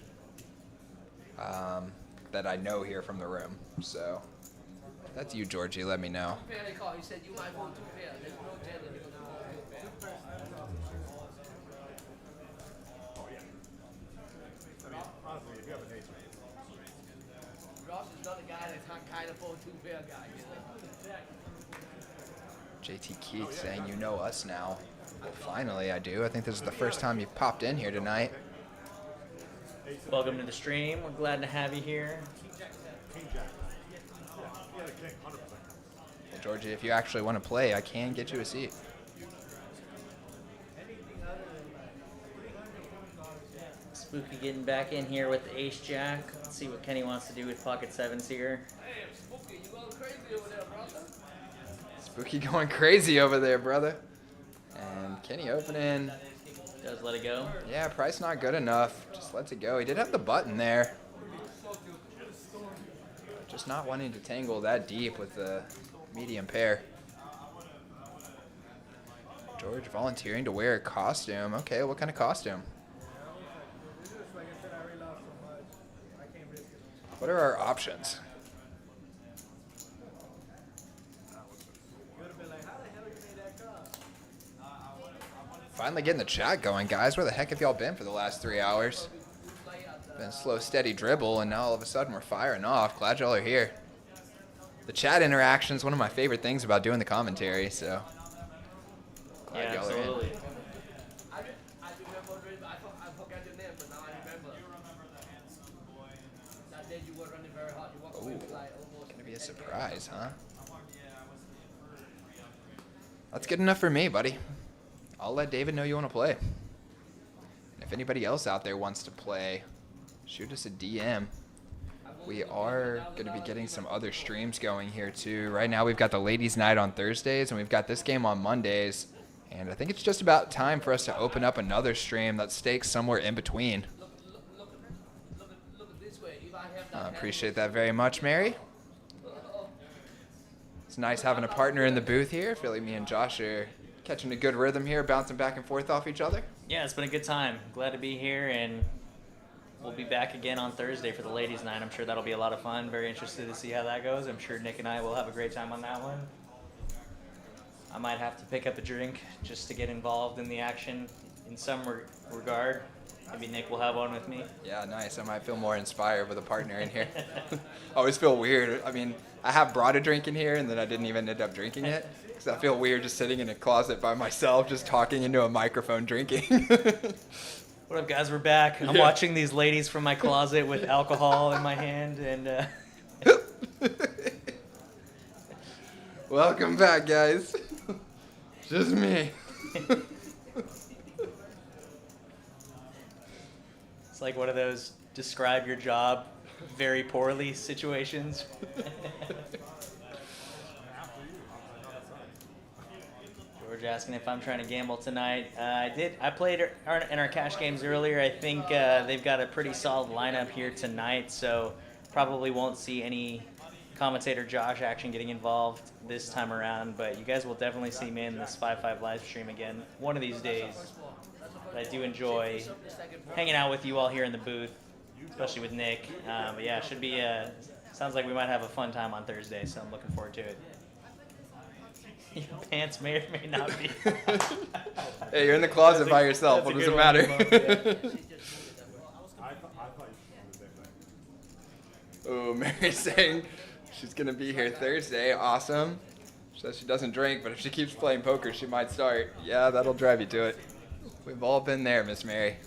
that I know here from the room. So if that's you, Georgie, let me know. He said you might want to pair. There's no jelly. Honestly, if you have an ace, Ross is not a guy that's kind of for two pair guys. JT Keith saying you know us now. Well, finally I do. I think this is the first time you've popped in here tonight. Welcome to the stream. We're glad to have you here. king jack. Yeah, the king, 100%. Well, Georgie, if you actually want to play, I can get you a seat. Spooky getting back in here with the ace jack. Let's see what Kenny wants to do with pocket sevens here. Hey, Spooky, you going crazy over there, brother? Spooky going crazy over there, brother. And Kenny opening. Does let it go. Yeah, price not good enough. Just lets it go. He did have the button there. Just not wanting to tangle that deep with the medium pair. George volunteering to wear a costume. Okay, what kind of costume? Like I said, I already lost so much. I can't risk it. What are our options? You would have been like, how the hell you made that call? Finally getting the chat going, guys. Where the heck have y'all been for the last 3 hours? Been slow, steady dribble, and now all of a sudden we're firing off. Glad y'all are here. The chat interaction is one of my favorite things about doing the commentary, so glad Yeah, y'all are in. absolutely. I remember, I forgot your name, but now I remember. That day you were running very hard. You walked away with like almost. Gonna be a surprise, huh? That's good enough for me, buddy. I'll let David know you want to play. And if anybody else out there wants to play, shoot us a DM. We are going to be getting some other streams going here too. Right now we've got the ladies' night on Thursdays and we've got this game on Mondays. And I think it's just about time for us to open up another stream that stakes somewhere in between. Look this way. If I have that I appreciate that very much, Mary. It's nice having a partner in the booth here. I feel like me and Josh are catching a good rhythm here, bouncing back and forth off each other. Yeah, it's been a good time. Glad to be here, and we'll be back again on Thursday for the ladies' night. I'm sure that'll be a lot of fun. Very interested to see how that goes. I'm sure Nick and I will have a great time on that one. I might have to pick up a drink just to get involved in the action in some regard. Maybe Nick will have one with me. Yeah, nice. I might feel more inspired with a partner in here. I always feel weird. I mean, I have brought a drink in here, and then I didn't even end up drinking it. Because I feel weird just sitting in a closet by myself, just talking into a microphone drinking. What up, guys? We're back. I'm watching these ladies from my closet with alcohol in my hand, and Welcome back, guys. Just me. it's like one of those describe your job very poorly situations. George asking if I'm trying to gamble tonight. I played in our cash games earlier. I think they've got a pretty solid lineup here tonight, so probably won't see any commentator Josh action getting involved this time around, but you guys will definitely see me in this 5-5 live stream again one of these days. But I do enjoy hanging out with you all here in the booth, especially with Nick. But yeah, should be sounds like we might have a fun time on Thursday, so I'm looking forward to it. Your pants may or may not be. Hey, you're in the closet by yourself. What does it matter? I thought you should do the same thing. Oh, Mary's saying she's going to be here Thursday. Awesome. She says she doesn't drink, but if she keeps playing poker, she might start. Yeah, that'll drive you to it. We've all been there, Miss Mary.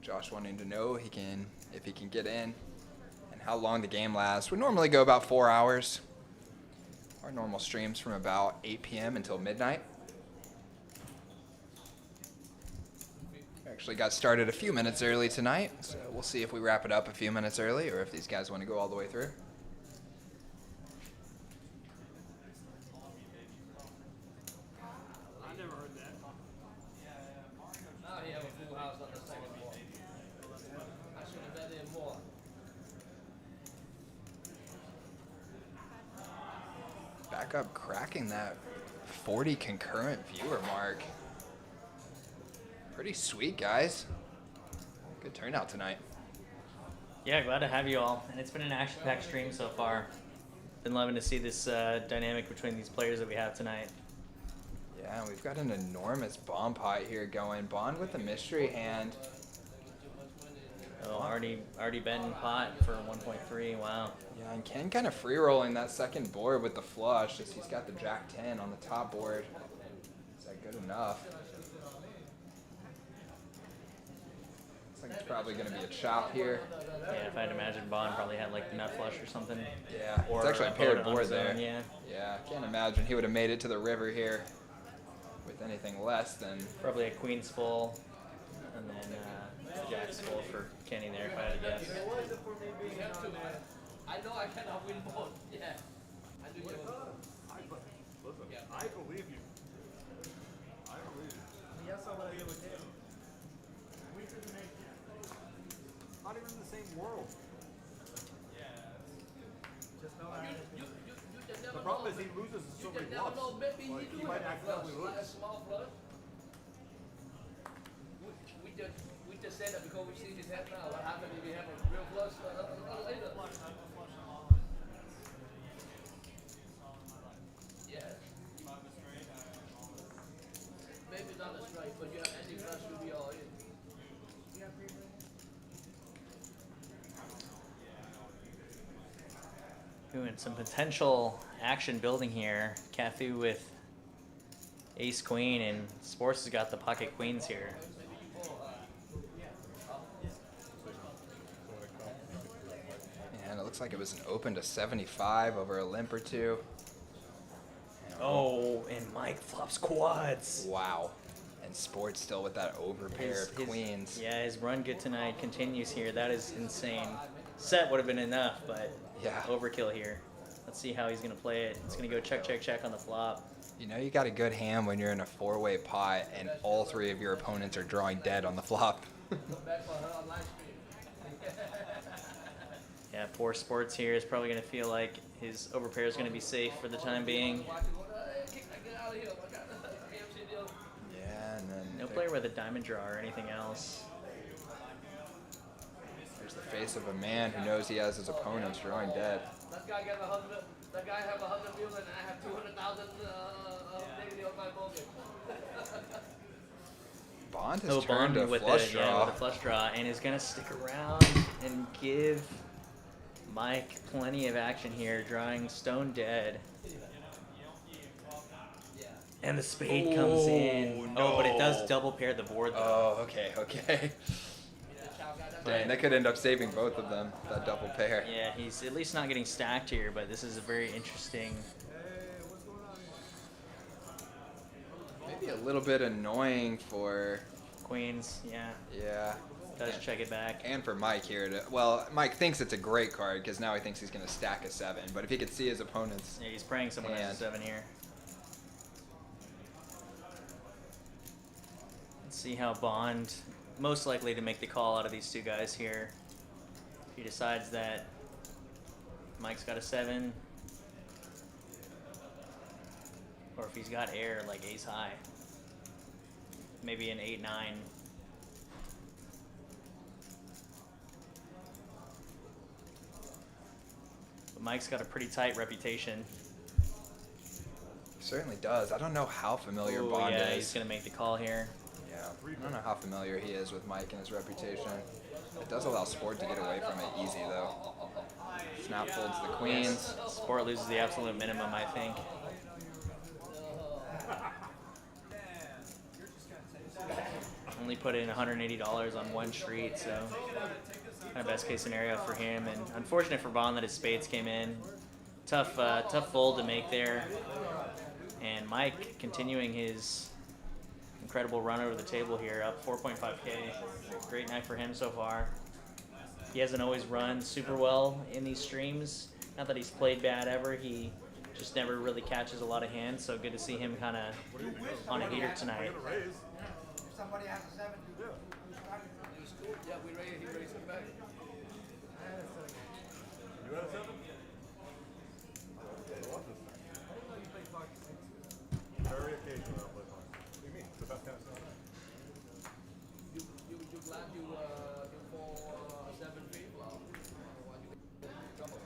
Josh wanting to know if he can get in and how long the game lasts. We normally go about 4 hours. Our normal streams from about 8 p.m. until midnight. Actually got started a few minutes early tonight, so we'll see if we wrap it up a few minutes early or if these guys want to go all the way through. I never heard that. Now he have a full house on the second floor. I should have bet in more. Back up cracking that 40 concurrent viewer mark. Pretty sweet, guys. Good turnout tonight. Yeah, glad to have you all. And it's been an action-packed stream so far. Been loving to see this dynamic between these players that we have tonight. Yeah, we've got an enormous bomb pot here going. Bond with a mystery hand. Oh, already been in pot for 1.3. Wow. Yeah, and Ken kind of free rolling that second board with the flush as he's got the Jack 10 on the top board. Is that good enough? Looks like it's probably going to be a chop here. Yeah, if I had to imagine, Bond probably had like the nut flush or something. Yeah, Or it's actually a a paired board on board his there. own, yeah. Yeah, can't imagine he would have made it to the river here with anything less than. Probably a queen's full, and then jack's full for Kenny there, if I had to guess. It wasn't for me being on that. I know I cannot win both. Yeah. I do get Listen, I believe you. I believe you. Ya saw what I did with him. Not even in the same world. Just know I had it. you just never The problem know. is he loses so You many just never bluffs. know. Maybe he Like, do he have might a accidentally flush, like a lose. small flush. We just said that because we see his head now. What happens if we have a real flush later? Yeah. Maybe not a straight, but you have any flush, you'll be all in. Ooh, and some potential action building here. Cathu with ace queen, and Sports has got the pocket queens here. And it looks like it was an open to 75 over a limp or two. Oh, and Mike flops quads. Wow. And Sports still with that overpair of queens. Yeah, his run good tonight continues here. That is insane. Set would have been enough, but Yeah. overkill here. Let's see how he's going to play it. It's going to go check, check, check on the flop. You know you got a good hand when you're in a four-way pot and all three of your opponents are drawing dead on the flop. Come back for her on live stream. Yeah, poor Sports here is probably going to feel like his overpair is going to be safe for the time being. Watch it, kick that guy out of here. I got AMC deal. Yeah, and then No player with a diamond draw or anything else. there's the face of a man who knows he has his opponents drawing dead. That guy got 100. That guy have 100 million, and I have 200,000 negative on my mortgage. Bond has Oh, turned Bond a with flush it, draw. yeah, with a flush draw, and is gonna stick around and give Mike plenty of action here, drawing stone dead. And the spade comes in. no. Oh, but it does double pair the board though. Oh, okay. Dang, that could end up saving both of them, that double pair. Yeah, he's at least not getting stacked here, but this is a very interesting. Hey, what's going on here? Maybe a little bit annoying for, Queens, yeah, yeah. does check it back. And for Mike here to, well, Mike thinks it's a great card because now he thinks he's going to stack a 7. But if he could see his opponents, Yeah, he's praying someone has a And- 7 here. Let's see how Bond, most likely to make the call out of these two guys here. He decides that Mike's got a 7, or if he's got air like ace high, maybe an 8-9. But Mike's got a pretty tight reputation. he certainly does. I don't know how familiar Ooh, Bond yeah, is. he's gonna make the call here. Yeah, I don't know how familiar he is with Mike and his reputation. It does allow Sport to get away from it easy, though. Snap folds the queens. Sport loses the absolute minimum, I think. Only put in $180 on one street, so kind of best case scenario for him. And unfortunate for Bond that his spades came in. Tough fold to make there. And Mike continuing his incredible incredible run over the table here, up 4.5K. Great night for him so far. He hasn't always run super well in these streams. Not that he's played bad ever. He just never really catches a lot of hands. So good to see him kind of on a heater tonight. Somebody has a 7. Yeah, he raised it back. You had a 7? Very occasionally I'll play pocket. What do you mean? It's the best kind of stuff. You glad you for 7 people? Otherwise you get in trouble.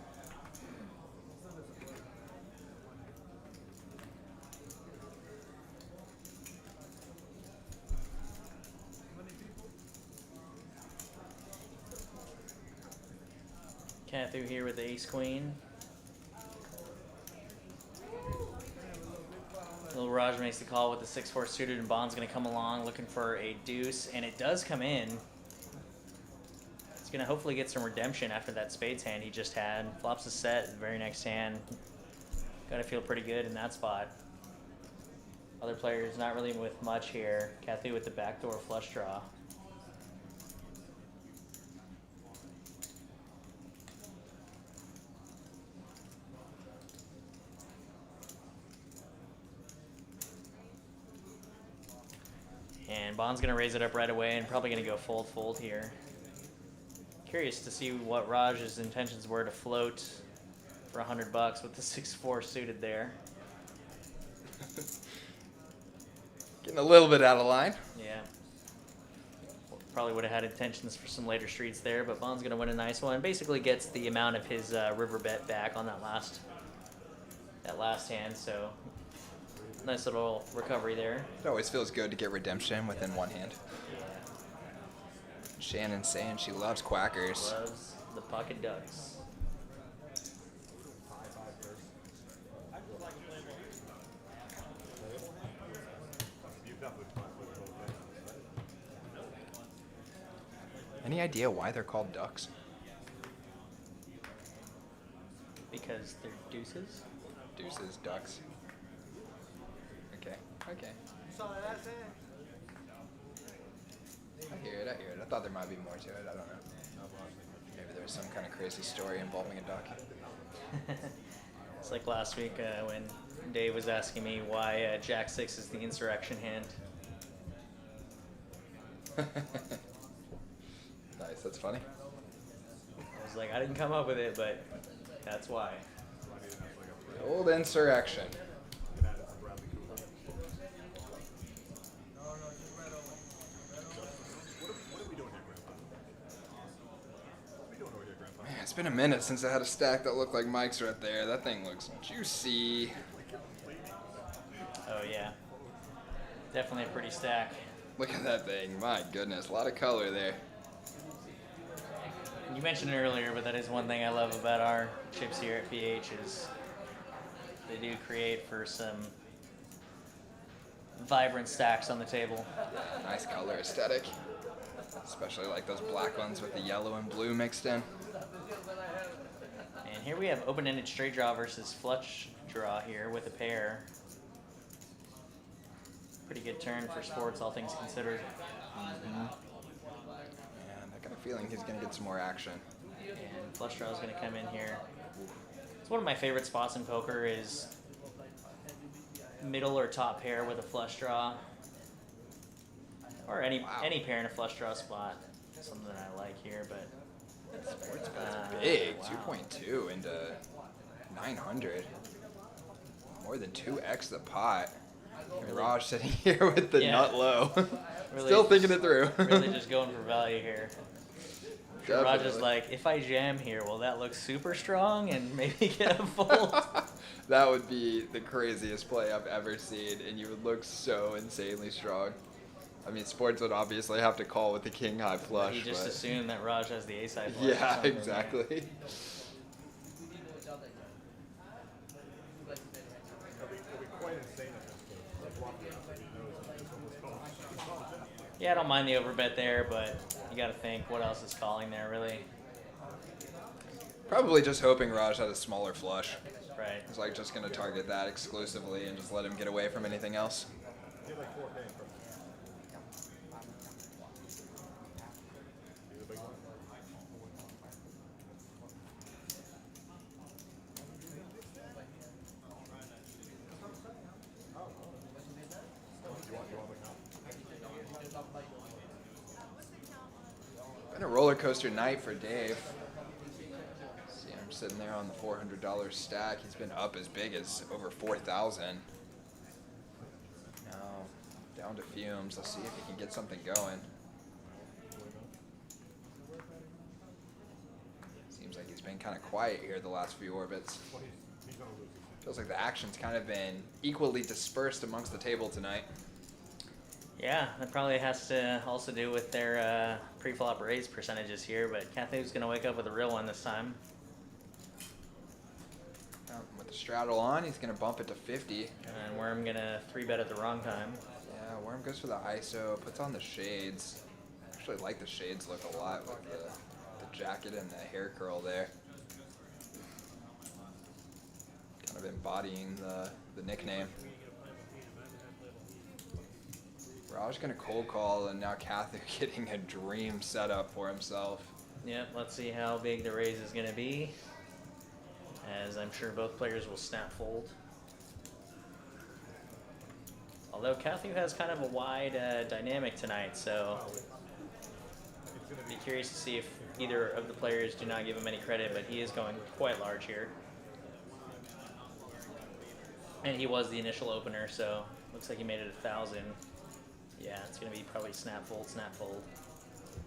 Cathu here with the ace queen. Little Raj makes the call with the 6-4 suited, and Bond's going to come along looking for a deuce, and it does come in. It's going to hopefully get some redemption after that spades hand he just had. Flops a set, the very next hand. Got to feel pretty good in that spot. Other players not really with much here. Cathu with the backdoor flush draw. And Bond's going to raise it up right away and probably going to go fold here. Curious to see what Raj's intentions were to float for $100 with the 6-4 suited there. Getting a little bit out of line. Yeah. Probably would have had intentions for some later streets there, but Bond's going to win a nice one. Basically gets the amount of his river bet back on that last hand, so nice little recovery there. It always feels good to get redemption within one hand. Yeah. Shannon's saying she loves quackers. Loves the pocket ducks. Any idea why they're called ducks? Because they're deuces. Deuces, ducks. Okay. You saw that hand? I hear it. I thought there might be more to it. I don't know. Maybe there was some kind of crazy story involving a duck. It's like last week when Dave was asking me why Jack 6 is the insurrection hand. Nice, that's funny. I was like, I didn't come up with it, but that's why. The old insurrection. Man, it's been a minute since I had a stack that looked like Mike's right there. That thing looks juicy. Oh yeah, definitely a pretty stack. Look at that thing. My goodness, a lot of color there. You mentioned it earlier, but that is one thing I love about our chips here at PH is they do create for some vibrant stacks on the table. Nice color aesthetic. Especially like those black ones with the yellow and blue mixed in. And here we have open-ended straight draw versus flush draw here with a pair. Pretty good turn for sports, all things considered. And I got a feeling he's going to get some more action. And flush draw is going to come in here. It's one of my favorite spots in poker is middle or top pair with a flush draw. Or any pair in a flush draw spot. Something that I like here, but Sports bet's big. wow. 2.2 into 900. More than 2x the pot. Really? Raj sitting here with the Yeah. nut low. Really Still thinking it through. Really just going for value here. Raj is Definitely. like, if I jam here, will that look super strong and maybe get a fold? That would be the craziest play I've ever seen, and you would look so insanely strong. I mean, sports would obviously have to call with the king high flush. You just but assume that Raj has the ace high flush. or yeah, something. exactly. It'd be quite insane at this point. Like walking out and he knows that this one was called. Yeah, I don't mind the overbet there, but you got to think what else is calling there, really. Probably just hoping Raj had a smaller flush. Right. He's like just going to target that exclusively and just let him get away from anything else. He had like 4K in front of him. Been a roller coaster night for Dave. See him sitting there on the $400 stack. He's been up as big as over 4,000. Now down to fumes. Let's see if he can get something going. Seems like he's been kind of quiet here the last few orbits. Feels like the action's kind of been equally dispersed amongst the table tonight. Yeah, that probably has to also do with their pre-flop raise percentages here, but Cathy's going to wake up with a real one this time. With the straddle on, he's going to bump it to 50. And Worm going to 3-bet at the wrong time. Yeah, Worm goes for the ISO, puts on the shades. Actually like the shades look a lot with the jacket and the hair curl there. Kind of embodying the nickname. Raj gonna cold call, and now Cathy getting a dream setup for himself. Yep, let's see how big the raise is going to be, as I'm sure both players will snap fold. Although Cathy has kind of a wide dynamic tonight, so be curious to see if either of the players do not give him any credit, but he is going quite large here. And he was the initial opener, so looks like he made it 1,000. Yeah, it's going to be probably snap fold, snap fold.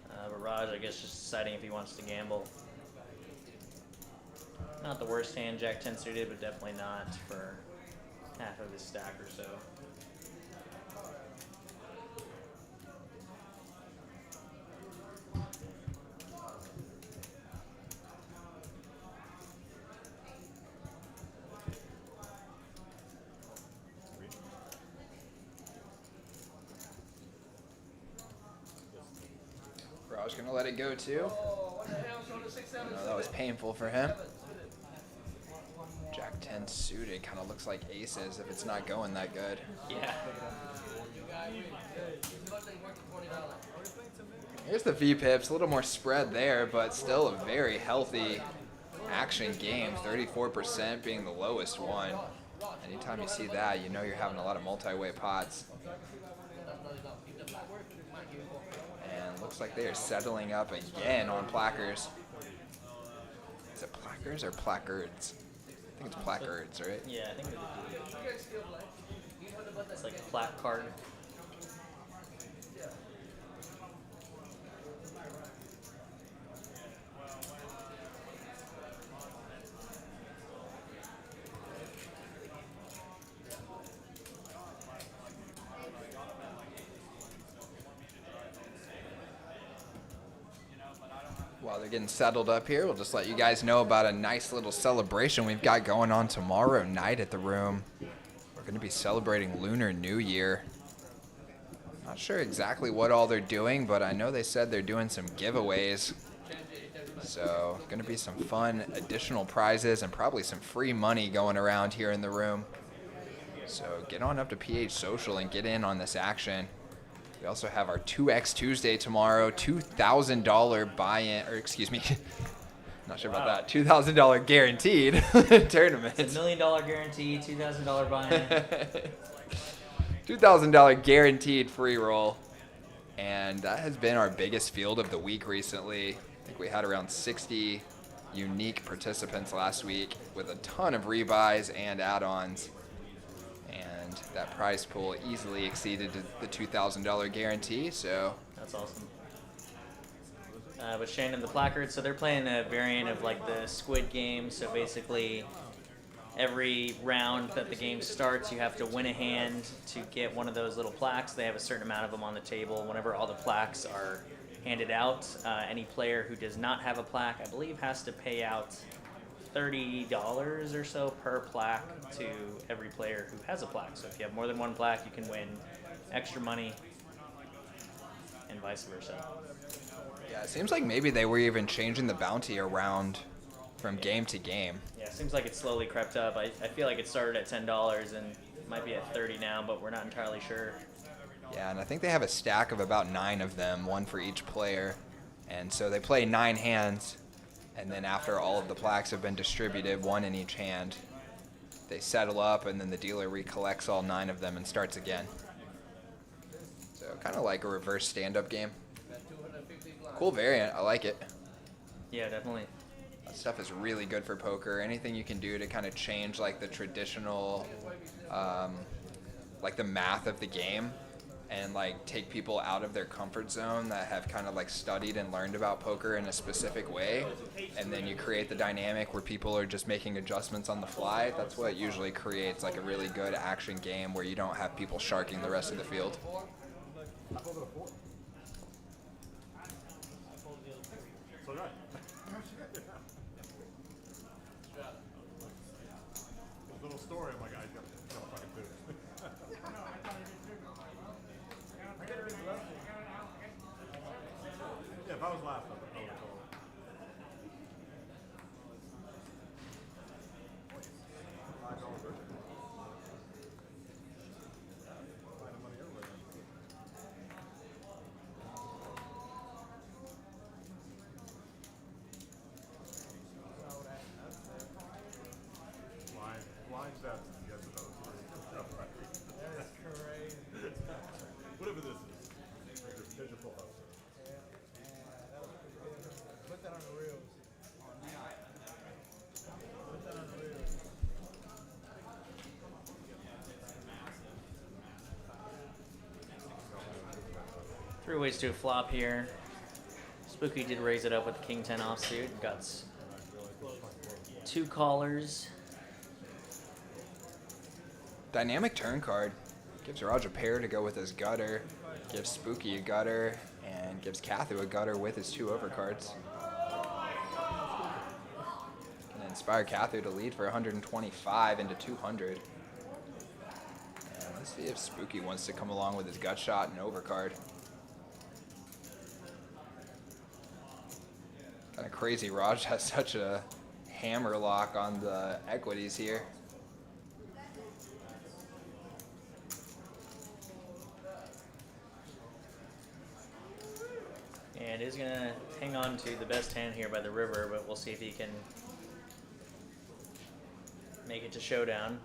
But Raj, I guess, just deciding if he wants to gamble. Not the worst hand, Jack 10 suited, but definitely not for half of his stack or so. Raj gonna let it go too. No, that was painful for him. Jack 10 suited kind of looks like aces if it's not going that good. Yeah. Here's the V-pips, a little more spread there, but still a very healthy action game. 34% being the lowest one. Anytime you see that, you know you're having a lot of multi-way pots. And looks like they are settling up again on plackers. Is it plackers or placards? I think it's placards, right? Yeah, I think we did. It's like a plaque card. While they're getting settled up here, we'll just let you guys know about a nice little celebration we've got going on tomorrow night at the room. We're going to be celebrating Lunar New Year. Not sure exactly what all they're doing, but I know they said they're doing some giveaways. So, going to be some fun additional prizes and probably some free money going around here in the room. So, get on up to PH Social and get in on this action. We also have our 2X Tuesday tomorrow, $2,000 buy-in, or excuse me, not sure about that, $2,000 guaranteed tournament. It's $1 million guarantee, $2,000 buy-in. $2,000 guaranteed free roll. And that has been our biggest field of the week recently. I think we had around 60 unique participants last week with a ton of rebuys and add-ons. And that prize pool easily exceeded the $2,000 guarantee, so. That's awesome. But Shannon, the placard, so they're playing a variant of like the Squid Game. So basically, every round that the game starts, you have to win a hand to get one of those little plaques. They have a certain amount of them on the table. Whenever all the plaques are handed out, any player who does not have a plaque, I believe, has to pay out $30 or so per plaque to every player who has a plaque. So if you have more than one plaque, you can win extra money and vice versa. Yeah, it seems like maybe they were even changing the bounty around from game to game. Yeah, it seems like it's slowly crept up. I feel like it started at $10 and might be at $30 now, but we're not entirely sure. Yeah, and I think they have a stack of about 9 of them, one for each player. And so they play 9 hands. And then after all of the plaques have been distributed, 1 in each hand, they settle up, and then the dealer recollects all 9 of them and starts again. So kind of like a reverse stand-up game. Cool variant. I like it. Yeah, definitely. That stuff is really good for poker. Anything you can do to kind of change like the traditional, like the math of the game, and like take people out of their comfort zone that have kind of like studied and learned about poker in a specific way, and then you create the dynamic where people are just making adjustments on the fly. That's what usually creates like a really good action game where you don't have people sharking the rest of the field. I folded a 4. So did I. This little story, I'm like, I got fucking do it. Yeah, if I was last, I would have told him. Blind steps, you guys know. That's crazy. Whatever this is. Digital house. Put that on the reels. Put that on the reels. Three ways to a flop here. Spooky did raise it up with the king 10 offsuit. Got 2 callers. Dynamic turn card. Gives Raj a pair to go with his gutter. Gives Spooky a gutter. And gives Kathu a gutter with his 2 overcards. Can inspire Kathu to lead for 125 into 200. And let's see if Spooky wants to come along with his gut shot and overcard. Kind of crazy Raj has such a hammer lock on the equities here. And is going to hang on to the best hand here by the river, but we'll see if he can make it to showdown.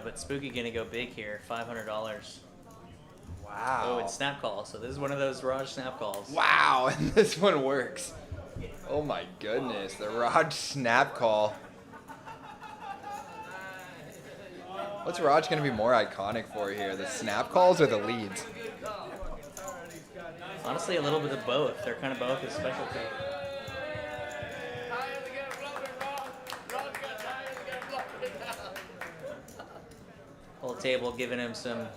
But Spooky going to go big here, $500. Wow. Oh, and snap call. So this is one of those Raj snap calls. Wow, and this one works. Oh my goodness, the Raj snap call. What's Raj going to be more iconic for here, the snap calls or the leads? Honestly, a little bit of both. They're kind of both his specialty. Whole table giving him some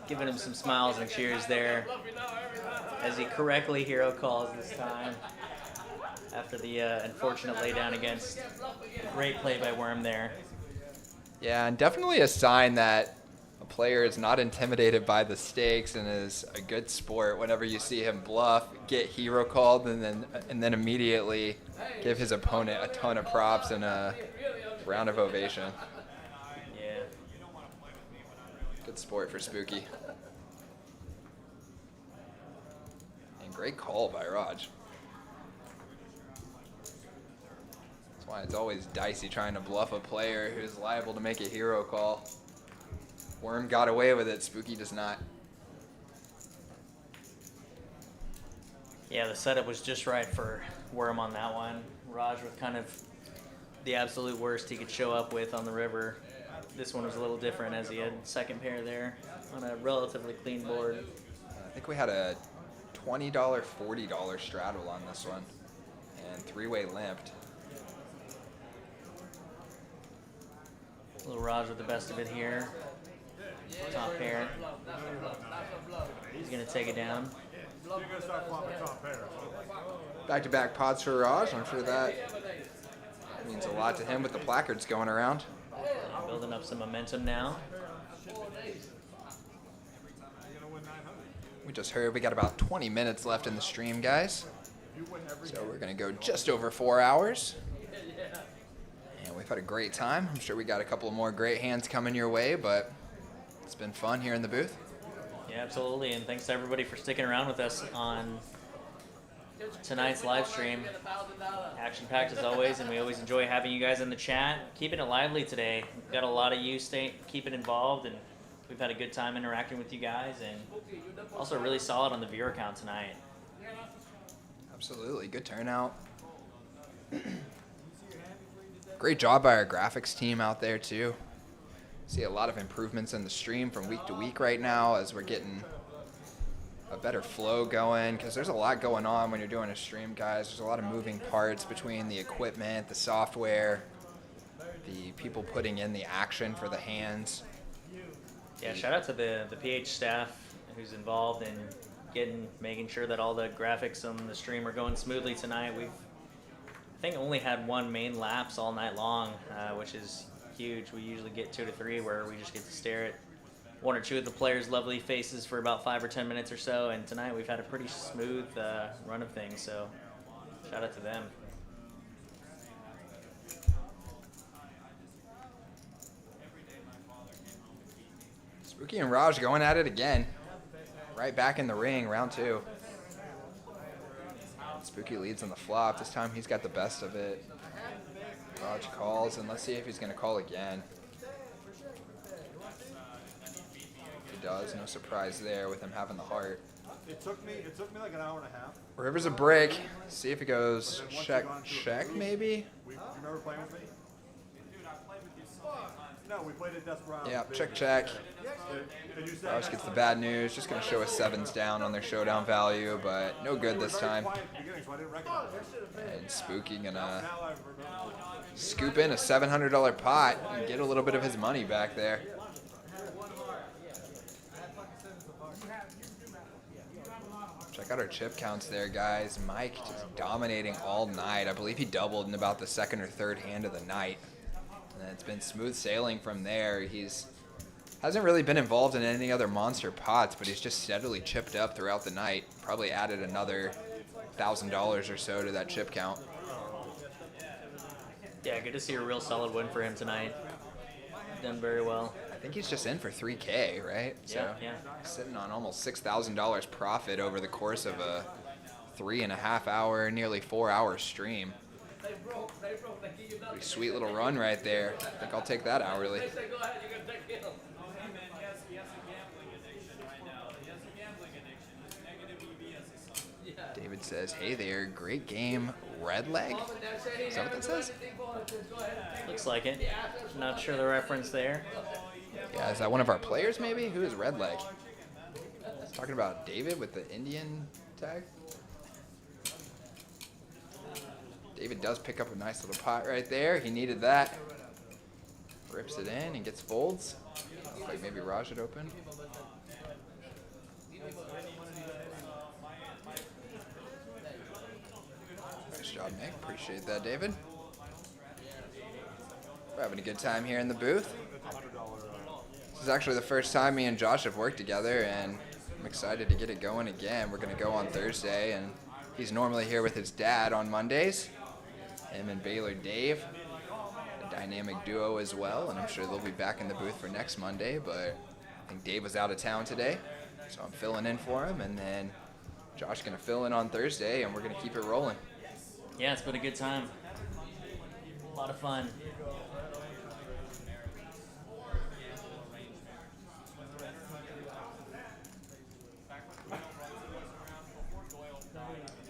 smiles and cheers there as he correctly hero calls this time after the unfortunate laydown against a great play by Worm there. Yeah, and definitely a sign that a player is not intimidated by the stakes and is a good sport whenever you see him bluff, get hero called, and then immediately give his opponent a ton of props and a round of ovation. Yeah. Good sport for Spooky. And great call by Raj. That's why it's always dicey trying to bluff a player who's liable to make a hero call. Worm got away with it, Spooky does not. Yeah, the setup was just right for Worm on that one. Raj with kind of the absolute worst he could show up with on the river. This one was a little different as he had second pair there on a relatively clean board. I think we had a $20, $40 straddle on this one, and three-way limped. Little Raj with the best of it here. Top pair. He's going to take it down. You're going to start flopping top pairs. Back-to-back pods for Raj. I'm sure that means a lot to him with the placards going around. And building up some momentum now. We just heard we got about 20 minutes left in the stream, guys. So we're going to go just over 4 hours. And we've had a great time. I'm sure we got a couple more great hands coming your way, but it's been fun here in the booth. Yeah, absolutely. And thanks to everybody for sticking around with us on tonight's live stream. Action-packed as always, and we always enjoy having you guys in the chat. Keeping it lively today. We've got a lot of you keeping involved, and we've had a good time interacting with you guys, and also really solid on the viewer count tonight. Absolutely, good turnout. Great job by our graphics team out there too. See a lot of improvements in the stream from week to week right now as we're getting a better flow going, because there's a lot going on when you're doing a stream, guys. There's a lot of moving parts between the equipment, the software, the people putting in the action for the hands. Yeah, shout out to the PH staff who's involved in making sure that all the graphics on the stream are going smoothly tonight. We've, I think, only had one main lapse all night long, which is huge. We usually get 2 to 3 where we just get to stare at 1 or 2 of the players' lovely faces for about 5 or 10 minutes or so, and tonight we've had a pretty smooth run of things, so shout out to them. Spooky and Raj going at it again. Right back in the ring, round 2. Spooky leads on the flop. This time he's got the best of it. Raj calls, and let's see if he's going to call again. He does. No surprise there with him having the heart. It took me like an hour and a half. River's a break. See if it goes check maybe? You remember playing with me? No, we played at Desperado. Yeah, check. Did you say? Raj gets the bad news. Just going to show us 7s down on their showdown value, but no good this time. And Spooky going to scoop in a $700 pot and get a little bit of his money back there. Check out our chip counts there, guys. Mike just dominating all night. I believe he doubled in about the 2nd or 3rd hand of the night. And it's been smooth sailing from there. Hasn't really been involved in any other monster pots, but he's just steadily chipped up throughout the night. Probably added another $1,000 or so to that chip count. Yeah, good to see a real solid win for him tonight. Done very well. I think he's just in for $3K, right? So Yeah. sitting on almost $6,000 profit over the course of a 3.5 hour, nearly 4 hour stream. Pretty sweet little run right there. I think I'll take that hourly. David says, hey there, great game, red leg? Is that what that says? Looks like it. Not sure the reference there. Yeah, is that one of our players maybe? Who is red leg? Talking about David with the Indian tag? David does pick up a nice little pot right there. He needed that. Rips it in and gets folds. Looks like maybe Raj had open. Nice job, Nick. Appreciate that, David. We're having a good time here in the booth. This is actually the first time me and Josh have worked together, and I'm excited to get it going again. We're going to go on Thursday, and he's normally here with his dad on Mondays. Him and Baylor Dave, a dynamic duo as well, and I'm sure they'll be back in the booth for next Monday, but I think Dave was out of town today, so I'm filling in for him, and then Josh going to fill in on Thursday, and we're going to keep it rolling. Yeah, it's been a good time. A lot of fun.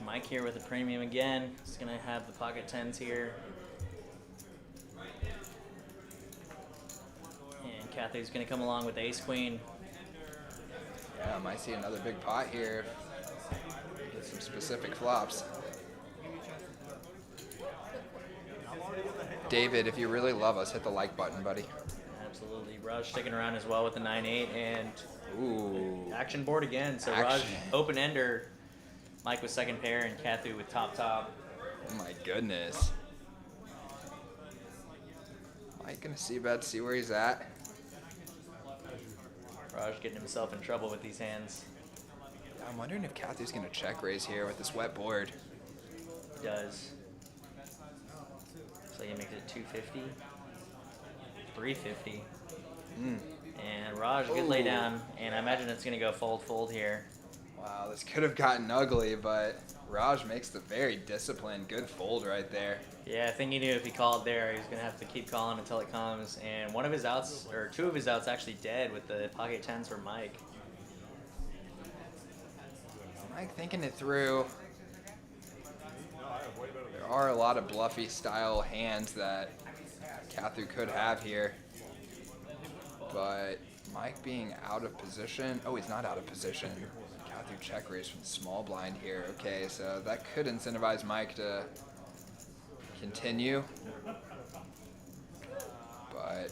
Mike here with the premium again. He's going to have the pocket 10s here. And Kathy's going to come along with ace queen. Yeah, I might see another big pot here. Get some specific flops. David, if you really love us, hit the like button, buddy. Absolutely. Raj sticking around as well with the 9-8 and Ooh. action board again. So Action. Raj open ender. Mike with second pair and Kathy with top. Oh my goodness. Mike gonna see where he's at. Raj getting himself in trouble with these hands. I'm wondering if Kathy's gonna check raise here with this wet board. He does. So he makes it 250, 350. And Raj, good lay down, and I imagine it's going to go fold here. Wow, this could have gotten ugly, but Raj makes the very disciplined, good fold right there. Yeah, I think he knew if he called there, he was going to have to keep calling until it comes. And one of his outs, or two of his outs, actually dead with the pocket tens for Mike. Mike thinking it through. There are a lot of bluffy style hands that Kathu could have here, but Mike being out of position. Oh, he's not out of position. Kathu check raise from the small blind here. Okay, so that could incentivize Mike to continue, but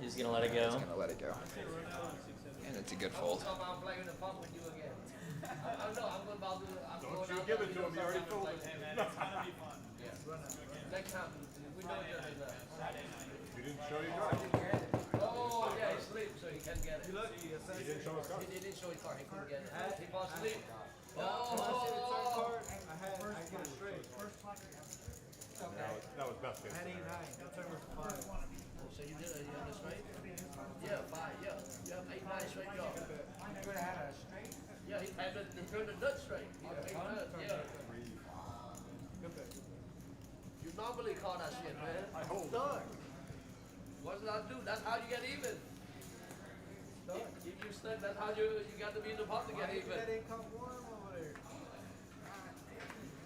he's gonna let it go. He's gonna let it go, and it's a good fold. Don't you give it to him, you already told him. Next time, we know each other now. You didn't show your card. Oh, yeah, he sleeps, so he can't get it. He didn't show his card. He didn't show his card, he couldn't get it. He falls asleep. When I see the turn card, I get it straight. That was best case I had scenario. 8-9. That turn was a 5. So you did a straight? Yeah, 5, yeah. You have 8-9 straight draw. You would have had a straight? Yeah, he had to turn the nuts straight. He had 8-9, yeah. Good bet. You normally call that shit, man. I hold. Done. What did I do? That's how you get even. If you step, that's how you got to be in the pot to get even. That income warm over there.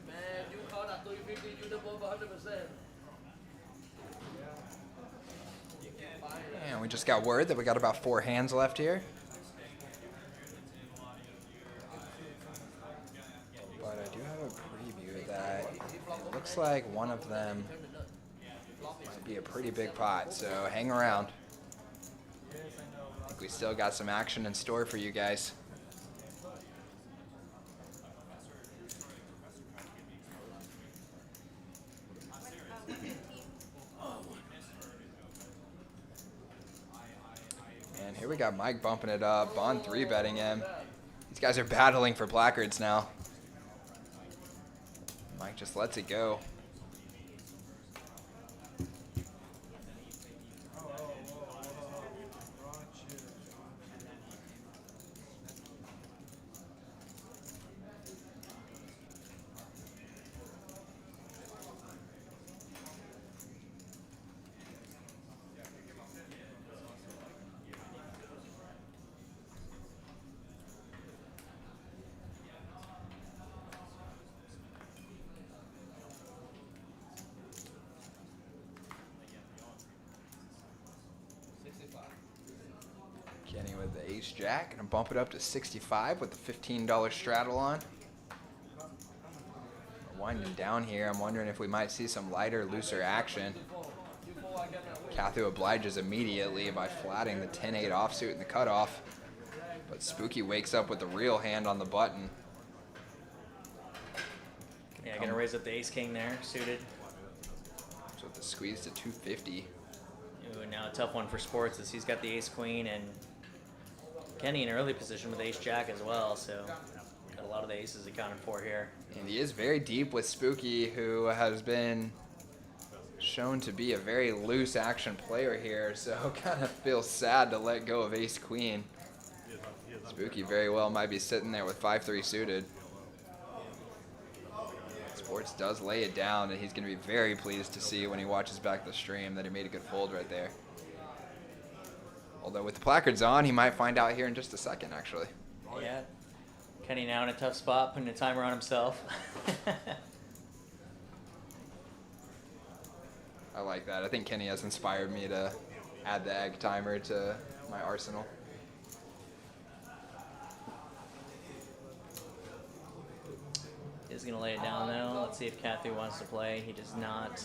Man, you call that 350, you the above 100%. And we just got word that we got about 4 hands left here. But I do have a preview that it looks like one of them might be a pretty big pot, so hang around. I think we still got some action in store for you guys. And here we got Mike bumping it up, Bond 3-betting him. These guys are battling for placards now. Mike just lets it go. Kenny with the ace-jack, gonna bump it up to 65 with the $15 straddle on. We're winding down here. I'm wondering if we might see some lighter, looser action. Kathu obliges immediately by flatting the 10-8 offsuit in the cutoff, but Spooky wakes up with the real hand on the button. Yeah, gonna raise up the ace-king there, suited. So with the squeeze to 250. Ooh, now a tough one for Sports as he's got the ace-queen and Kenny in early position with ace-jack as well, so got a lot of the aces accounted for here. And he is very deep with Spooky, who has been shown to be a very loose action player here, so kind of feels sad to let go of ace-queen. Spooky very well might be sitting there with 5-3 suited. Sports does lay it down, and he's going to be very pleased to see when he watches back the stream that he made a good fold right there. Although with the placards on, he might find out here in just a second, actually. Yeah, Kenny now in a tough spot, putting a timer on himself. I like that. I think Kenny has inspired me to add the egg timer to my arsenal. He's gonna lay it down though. Let's see if Kathu wants to play. He does not.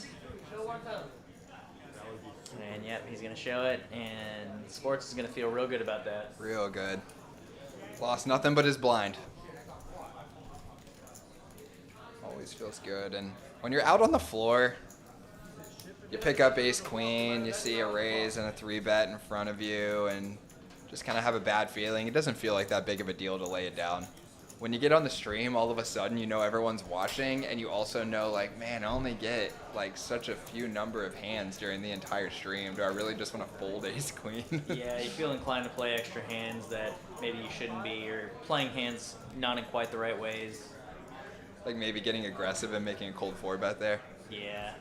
And yep, he's gonna show it, and Sports is gonna feel real good about that. Real good. Lost nothing but his blind. Always feels good. And when you're out on the floor, you pick up ace-queen, you see a raise and a 3-bet in front of you, and just kind of have a bad feeling. It doesn't feel like that big of a deal to lay it down. when you get on the stream, all of a sudden you know everyone's watching, and you also know, like, man, I only get like such a few number of hands during the entire stream. Do I really just want to fold ace queen? Yeah, you feel inclined to play extra hands that maybe you shouldn't be, or playing hands not in quite the right ways. Like maybe getting aggressive and making a cold 4-bet there. Yeah.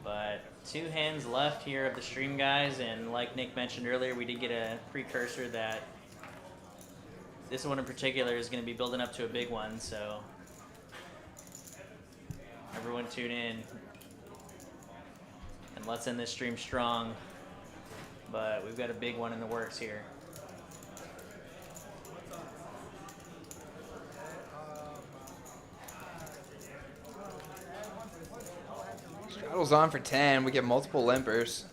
But 2 hands left here of the stream, guys, and like Nick mentioned earlier, we did get a precursor that this one in particular is going to be building up to a big one, so everyone tune in and let's end this stream strong. But we've got a big one in the works here. Straddle's on for 10. We get multiple limpers.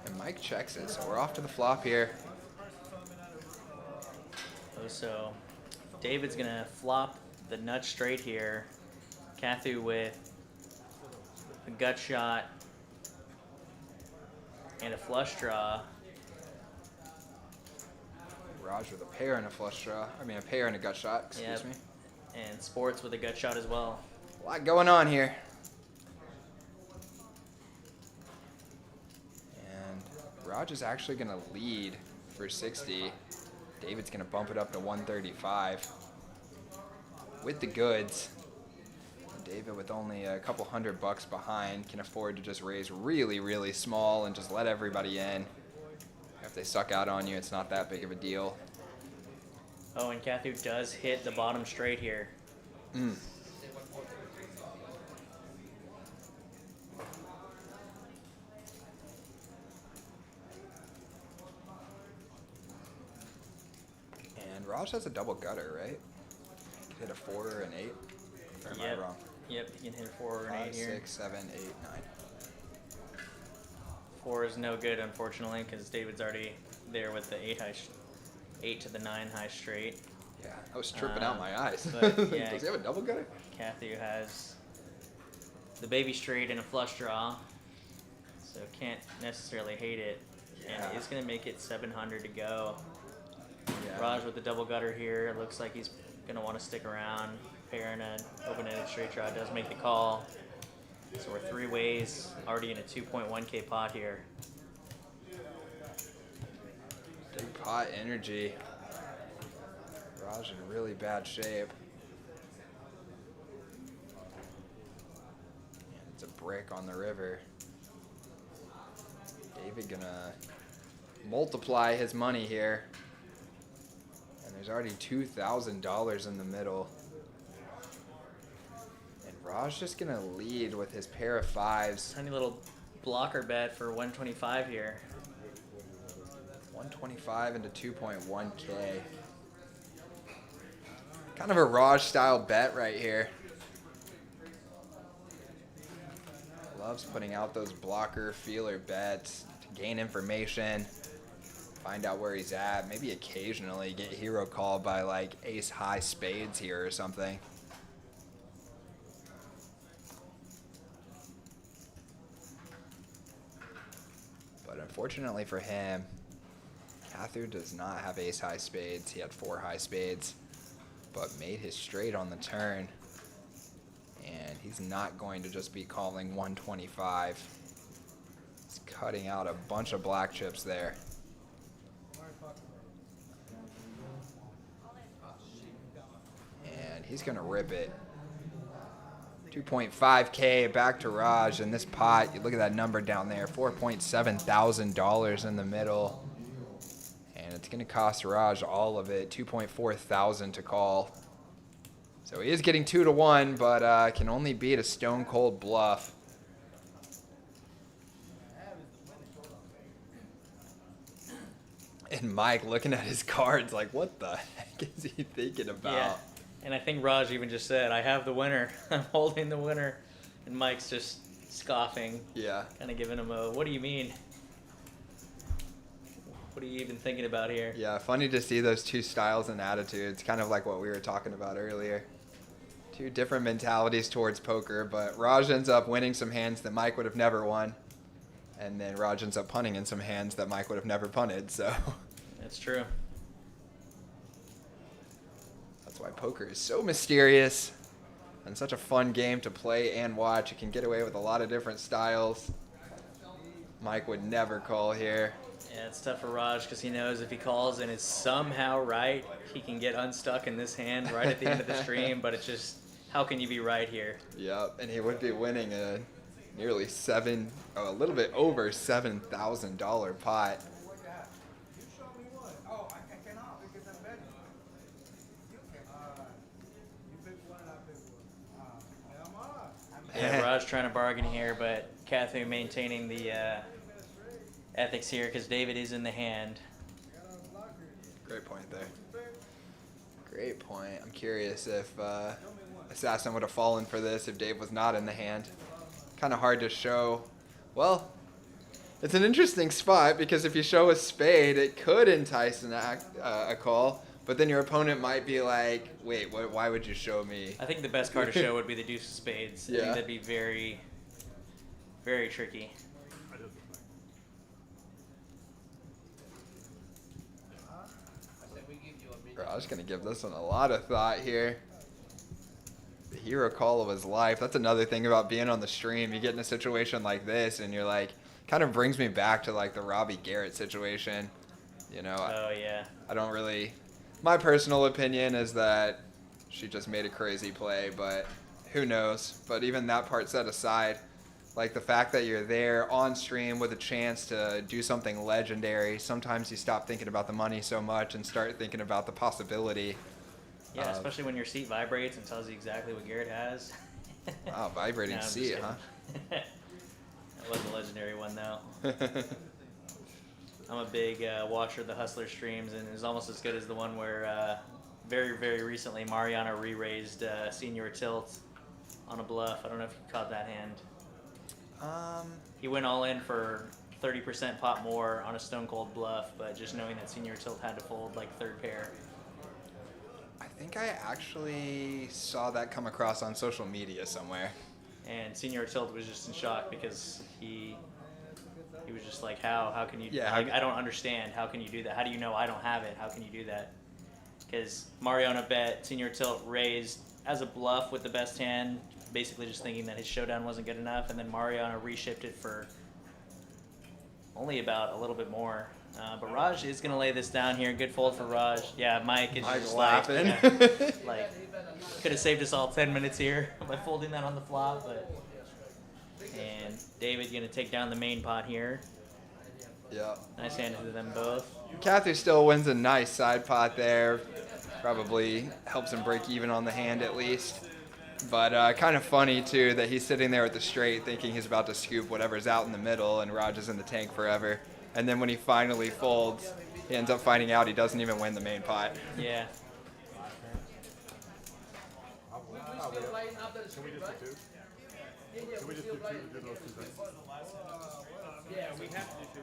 And Mike checks it, so we're off to the flop here. Oh, so David's going to flop the nut straight here. Kathu with a gut shot and a flush draw. Raj with a pair and a flush draw. I mean, a pair and a gut shot, excuse me. And Sports with a gut shot as well. A lot going on here. And Raj is actually going to lead for 60. David's going to bump it up to 135 with the goods. David, with only a couple $100 behind, can afford to just raise really, really small and just let everybody in. If they suck out on you, it's not that big of a deal. Oh, and Kathu does hit the bottom straight here. Mm. And Raj has a double gutter, right? Hit a 4 or an 8. Or am I wrong? Yep, you can hit a 4 or an 8 5, here. 6, 7, 8, 9. 4 is no good, unfortunately, because David's already there with the 8 to the 9 high straight. Yeah, I was tripping out my eyes. But, yeah, Does he have a double gutter? Kathu has the baby straight and a flush draw, so can't necessarily hate it. Yeah. And is going to make it 700 to go. Yeah. Raj with the double gutter here. It looks like he's going to want to stick around. Pair and an open-ended straight draw does make the call. So we're 3 ways, already in a 2.1K pot here. Big pot energy. Raj in really bad shape. And it's a brick on the river. David gonna multiply his money here. And there's already $2,000 in the middle. And Raj just gonna lead with his pair of 5s. Tiny little blocker bet for 125 here. 125 into 2.1K. Kind of a Raj style bet right here. Loves putting out those blocker feeler bets to gain information, find out where he's at, maybe occasionally get hero called by like ace high spades here or something. But unfortunately for him, Kathu does not have ace high spades. He had 4 high spades, but made his straight on the turn. And he's not going to just be calling 125. He's cutting out a bunch of black chips there. And he's going to rip it. 2.5K back to Raj. And this pot, you look at that number down there, $4.7 thousand in the middle. And it's going to cost Raj all of it, $2.4 thousand to call. So he is getting 2 to 1, but can only beat a stone cold bluff. And Mike looking at his cards like, what the heck is he thinking about? Yeah, and I think Raj even just said, I have the winner. I'm holding the winner. And Mike's just scoffing. Yeah. Kind of giving him a, what do you mean? What are you even thinking about here? Yeah, funny to see those two styles and attitudes, kind of like what we were talking about earlier. 2 different mentalities towards poker, but Raj ends up winning some hands that Mike would have never won. And then Raj ends up punting in some hands that Mike would have never punted, so. That's true. That's why poker is so mysterious and such a fun game to play and watch. You can get away with a lot of different styles. Mike would never call here. Yeah, it's tough for Raj because he knows if he calls and is somehow right, he can get unstuck in this hand right at the end of the stream, but it's just, how can you be right here? Yep, and he would be winning a nearly a little bit over $7,000 pot. You show me what? Oh, I cannot because I'm betting. You can. You pick one and I pick one. Yeah, Raj trying to bargain here, but Kathu maintaining the ethics here because David is in the hand. Great point there. Great point. I'm curious if Assassin would have fallen for this if Dave was not in the hand. Kind of hard to show. Well, it's an interesting spot because if you show a spade, it could entice a call, but then your opponent might be like, wait, why would you show me? I think the best card to show would be the deuce of spades. I Yeah. think that'd be very, very tricky. Raj gonna give this one a lot of thought here. The hero call of his life. That's another thing about being on the stream. You get in a situation like this and you're like, kind of brings me back to like the Robbie Garrett situation. You know, Oh, yeah. I don't really, my personal opinion is that she just made a crazy play, but who knows? But even that part set aside, like the fact that you're there on stream with a chance to do something legendary, sometimes you stop thinking about the money so much and start thinking about the possibility. Yeah, especially when your seat vibrates and tells you exactly what Garrett has. Wow, vibrating No, I'm just seat, kidding. huh? That was a legendary one, though. I'm a big watcher of the Hustler streams, and it's almost as good as the one where very, very recently Mariano re-raised Senior Tilt on a bluff. I don't know if you caught that hand. He went all in for 30% pot more on a stone cold bluff, but just knowing that Senior Tilt had to fold like third pair. I think I actually saw that come across on social media somewhere. And Senior Tilt was just in shock because he was just like, how can you, Yeah, like, I don't understand, how can you do that? How do you know I don't have it? How can you do that? Because Mariano bet, Senior Tilt raised as a bluff with the best hand, basically just thinking that his showdown wasn't good enough, and then Mariano reshifted for only about a little bit more. But Raj is going to lay this down here. Good fold for Raj. Yeah, Mike is Mike's just laughing. like could have saved us all 10 minutes here by folding that on the flop. But and David going to take down the main pot here. Yeah. Nice hand to them both. Kathy still wins a nice side pot there. Probably helps him break even on the hand at least. But kind of funny, too, that he's sitting there at the straight thinking he's about to scoop whatever's out in the middle, and Raj is in the tank forever. And then when he finally folds, he ends up finding out he doesn't even win the main pot. Yeah. Can we just do two? Can we just do two to do those two things? Yeah, we have to do two.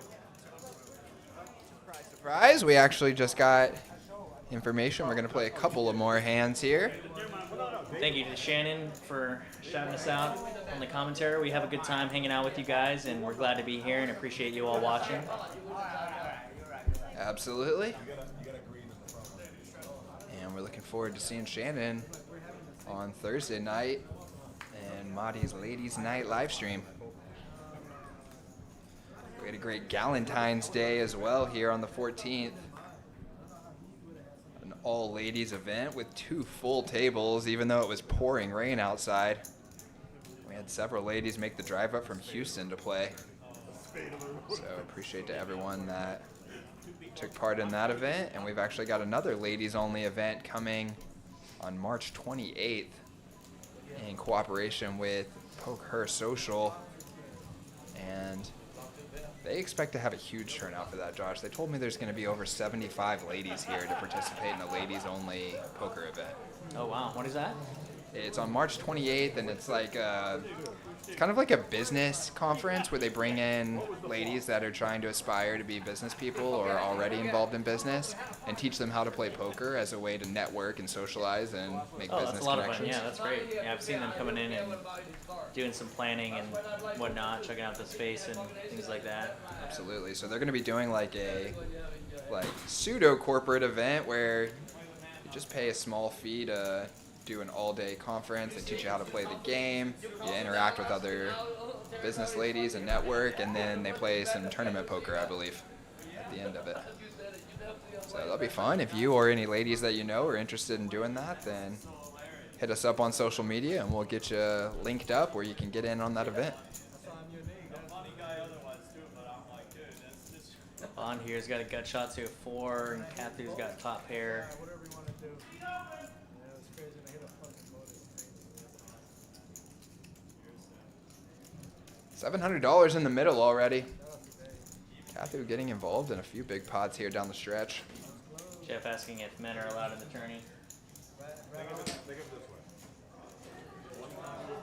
Surprise, we actually just got information. We're going to play a couple of more hands here. Thank you to Shannon for shouting us out on the commentary. We have a good time hanging out with you guys, and we're glad to be here and appreciate you all watching. Absolutely. And we're looking forward to seeing Shannon on Thursday night and Marty's Ladies Night live stream. We had a great Galentine's Day as well here on the 14th. An all-ladies event with 2 full tables, even though it was pouring rain outside. We had several ladies make the drive up from Houston to play. So appreciate to everyone that took part in that event. And we've actually got another ladies-only event coming on March 28th in cooperation with Poke Her Social. And they expect to have a huge turnout for that, Josh. They told me there's going to be over 75 ladies here to participate in a ladies-only poker event. Oh, wow. What is that? It's on March 28th, and it's like it's kind of like a business conference where they bring in ladies that are trying to aspire to be business people or are already involved in business and teach them how to play poker as a way to network and socialize and make Oh, business that's a lot of fun. connections. Yeah, that's great. Yeah, I've seen them coming in and doing some planning and whatnot, checking out the space and things like that. Absolutely. So they're going to be doing like a pseudo corporate event where you just pay a small fee to do an all-day conference. They teach you how to play the game. You interact with other business ladies and network, and then they play some tournament poker, I believe, at the end of it. So that'll be fun. If you or any ladies that you know are interested in doing that, then hit us up on social media, and we'll get you linked up where you can get in on that event. Bond here's got a gut shot to a 4, and Kathy's got top pair. Whatever you want to do. Yeah, it's crazy. I hit a fucking boat. $700 in the middle already. Kathy getting involved in a few big pots here down the stretch. Jeff asking if men are allowed in the tourney. Think of it this way. One time you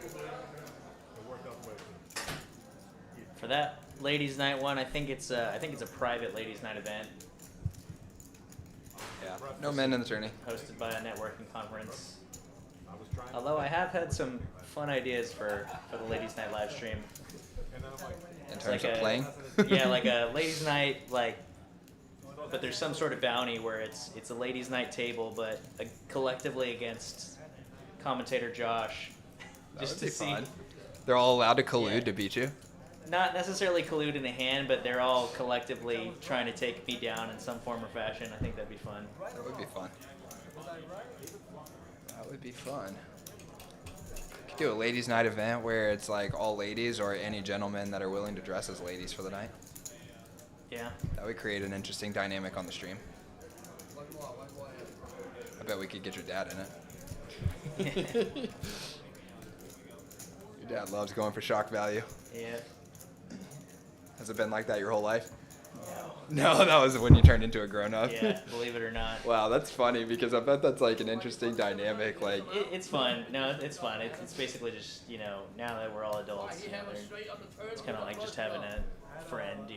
go it worked out the way it should. For that ladies' night one, I think it's a private ladies' night event Yeah, no men in the tourney. hosted by a networking conference. I was trying to, Although I have had some fun ideas for the ladies' night live stream. and then I'm like, In It's terms like of playing? Yeah, like a ladies' night, but there's some sort of bounty where it's a ladies' night table, but collectively against commentator Josh, That just would to be see. fun. They're all allowed to collude Yeah. to beat you? Not necessarily collude in a hand, but they're all collectively trying to take me down in some form or fashion. I think that'd be fun. That would be fun. That would be fun. Could do a ladies' night event where it's like all ladies or any gentlemen that are willing to dress as ladies for the night. Yeah. That would create an interesting dynamic on the stream. I bet we could get your dad in it. Your dad loves going for shock value. Yeah. Has it been like that your whole life? No, that was when you turned into a grown-up. Yeah, believe it or not. Wow, that's funny because I bet that's like an interesting dynamic. Like, It's fun. No, it's fun. It's basically just, now that we're all adults, it's kind of like just having a friend,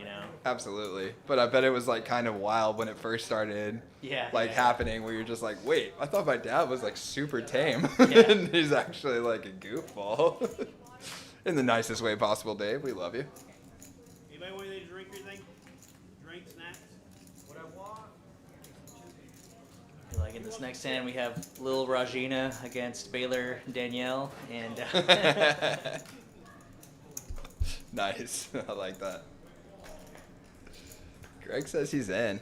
absolutely. But I bet it was like kind of wild when it first started. Yeah. Happening where you're just like, wait, I thought my dad was like super tame. Yeah. And he's actually like a goofball. In the nicest way possible, Dave. We love you. Anybody want anything to drink or anything? Drink, snacks? What I want? Like in this next hand, we have Lil Rajina against Baylor Danielle, and Nice. I like that. Greg says he's in.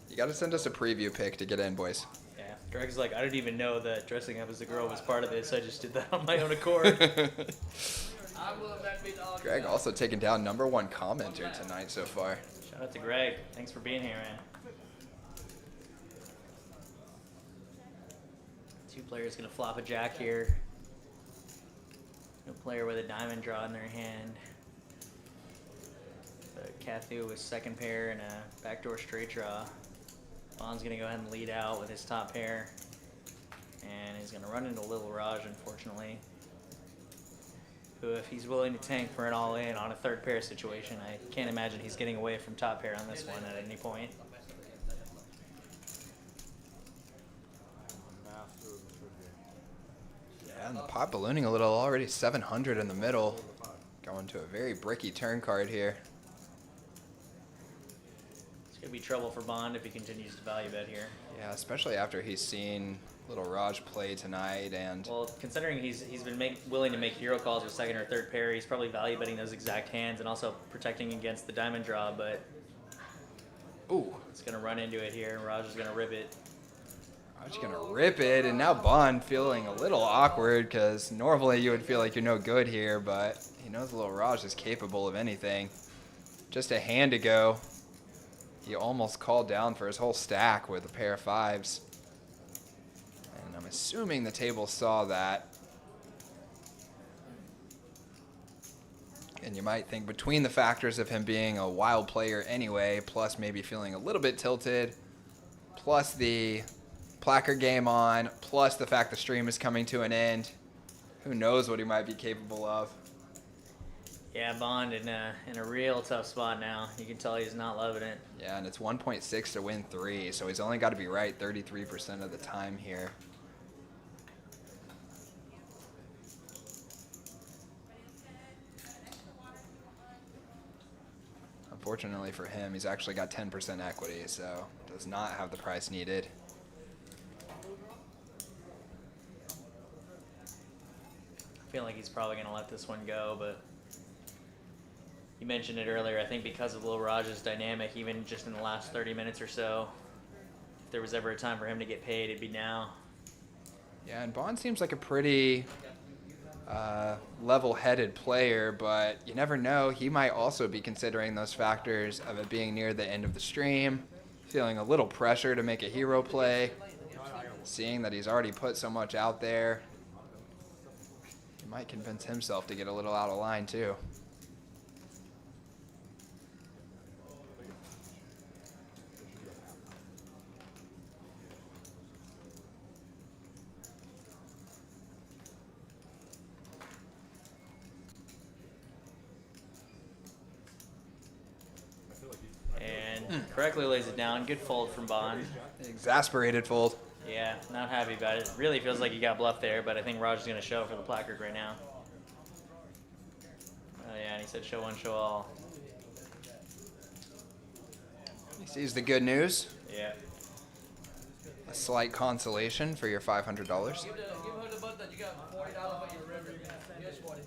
You got to send us a preview pic to get in, boys. yeah, Greg's like, I didn't even know that dressing up as a girl was part of this. I just did that on my own accord. Greg also taking down #1 commenter tonight so far. Shout out to Greg. Thanks for being here, man. Two players gonna flop a jack here. No player with a diamond draw in their hand. But Kathu with second pair and a backdoor straight draw. Bond's gonna go ahead and lead out with his top pair. And he's gonna run into Little Raj, unfortunately. Who, if he's willing to tank for an all-in on a third pair situation, I can't imagine he's getting away from top pair on this one at any point. Yeah, and the pot ballooning a little already. 700 in the middle. Going to a very bricky turn card here. It's going to be trouble for Bond if he continues to value bet here. Yeah, especially after he's seen Little Raj play tonight and... Well, considering he's been willing to make hero calls with second or third pair, he's probably value betting those exact hands and also protecting against the diamond draw, but... Ooh. It's going to run into it here, and Raj is going to rip it. Raj gonna rip it, and now Bond feeling a little awkward because normally you would feel like you're no good here, but he knows Little Raj is capable of anything. Just a hand ago, he almost called down for his whole stack with a pair of fives. And I'm assuming the table saw that. And you might think between the factors of him being a wild player anyway, plus maybe feeling a little bit tilted, plus the placard game on, plus the fact the stream is coming to an end, who knows what he might be capable of. Yeah, Bond in a real tough spot now. You can tell he's not loving it. Yeah, and it's 1.6 to win 3, so he's only got to be right 33% of the time here. Fortunately for him, he's actually got 10% equity, so does not have the price needed. I feel like he's probably going to let this one go, but you mentioned it earlier. I think because of Lil Raj's dynamic, even just in the last 30 minutes or so, if there was ever a time for him to get paid, it'd be now. Yeah, and Bond seems like a pretty level-headed player, but you never know. He might also be considering those factors of it being near the end of the stream, feeling a little pressure to make a hero play, seeing that he's already put so much out there. He might convince himself to get a little out of line, too. And correctly lays it down. Good fold from Bond. Exasperated fold. Yeah, not happy about it. Really feels like he got bluffed there, but I think Raj is going to show for the placard right now. Oh yeah, and he said show one, show all. He sees the good news. Yeah. A slight consolation for your $500. Give her the button that you got $40 for your river. Here's 40.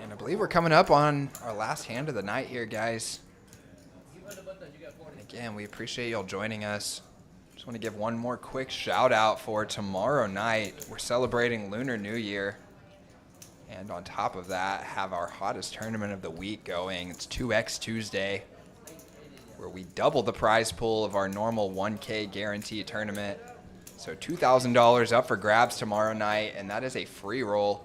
And I believe we're coming up on our last hand of the night here, guys. And again, we appreciate y'all joining us. Just want to give one more quick shout out for tomorrow night. We're celebrating Lunar New Year. And on top of that, have our hottest tournament of the week going. It's 2X Tuesday, where we double the prize pool of our normal 1K guarantee tournament. So $2,000 up for grabs tomorrow night, and that is a free roll.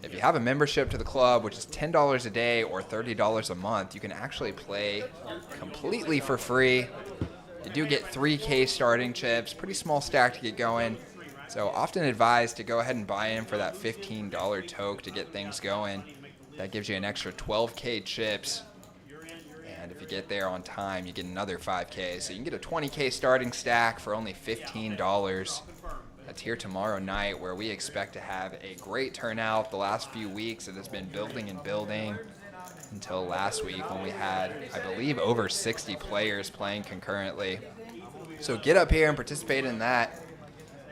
If you have a membership to the club, which is $10 a day or $30 a month, you can actually play completely for free. You do get 3K starting chips, pretty small stack to get going. So often advised to go ahead and buy in for that $15 toke to get things going. That gives you an extra 12K chips. And if you get there on time, you get another 5K. So you can get a 20K starting stack for only $15. That's here tomorrow night, where we expect to have a great turnout. The last few weeks it has been building and building until last week when we had, I believe, over 60 players playing concurrently. So get up here and participate in that.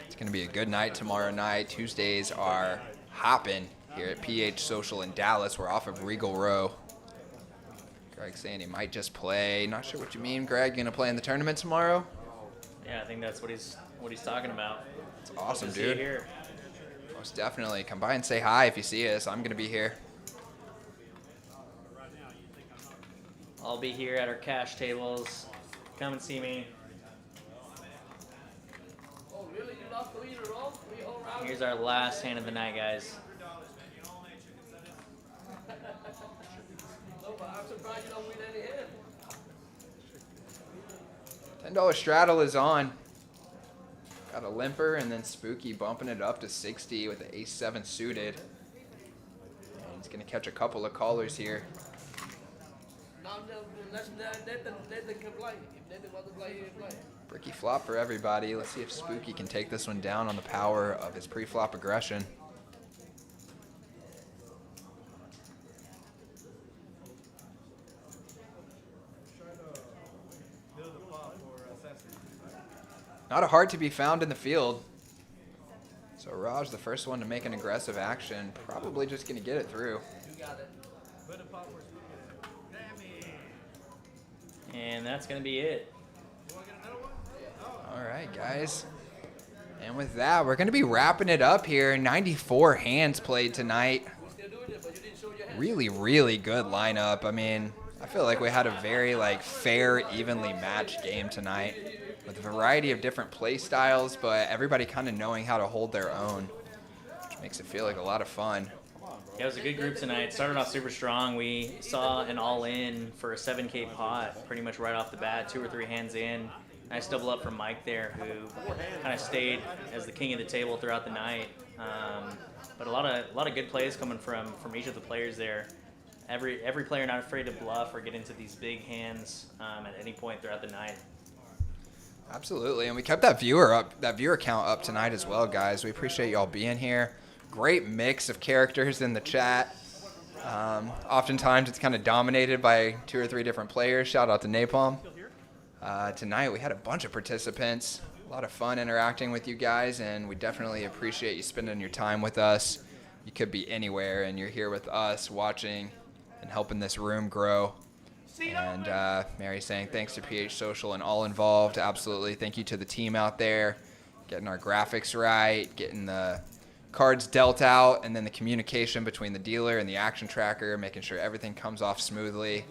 It's going to be a good night tomorrow night. Tuesdays are hopping here at PH Social in Dallas. We're off of Regal Row. Greg saying he might just play. Not sure what you mean, Greg. You going to play in the tournament tomorrow? Yeah, I think that's what he's talking about. It's awesome, Good to see you dude. here. Most definitely. Come by and say hi if you see us. I'm going to be here. I'll be here at our cash tables. Come and see me. Oh, really? You lost 3 in a row? 3 whole rounds? Here's our last hand of the night, guys. No, but I'm surprised you don't win any hand. $10 straddle is on. Got a limper and then Spooky bumping it up to 60 with the ace-7 suited. And he's going to catch a couple of callers here. Now, Nathan can play. If Nathan wants to play, he can play. Bricky flop for everybody. Let's see if Spooky can take this one down on the power of his pre-flop aggression. Not a heart to be found in the field. So Raj, the first one to make an aggressive action, probably just going to get it through. You got it. And that's going to be it. All right, guys. And with that, we're going to be wrapping it up here. 94 hands played tonight. Still doing it, but you didn't show your hand. Really, really good lineup. I mean, I feel like we had a very fair, evenly matched game tonight with a variety of different play styles, but everybody kind of knowing how to hold their own, which makes it feel like a lot of fun. Yeah, it was a good group tonight. Started off super strong. We saw an all-in for a 7K pot pretty much right off the bat, 2 or 3 hands in. Nice double up from Mike there, who kind of stayed as the king of the table throughout the night. But a lot of good plays coming from each of the players there. Every player not afraid to bluff or get into these big hands at any point throughout the night. Absolutely, and we kept that viewer count up tonight as well, guys. We appreciate y'all being here. Great mix of characters in the chat. Oftentimes it's kind of dominated by 2 or 3 different players. Shout out to Napalm. Tonight we had a bunch of participants. A lot of fun interacting with you guys, and we definitely appreciate you spending your time with us. You could be anywhere, and you're here with us watching and helping this room grow. And Mary saying thanks to PH Social and all involved. Absolutely. Thank you to the team out there, getting our graphics right, getting the cards dealt out, and then the communication between the dealer and the action tracker, making sure everything comes off smoothly.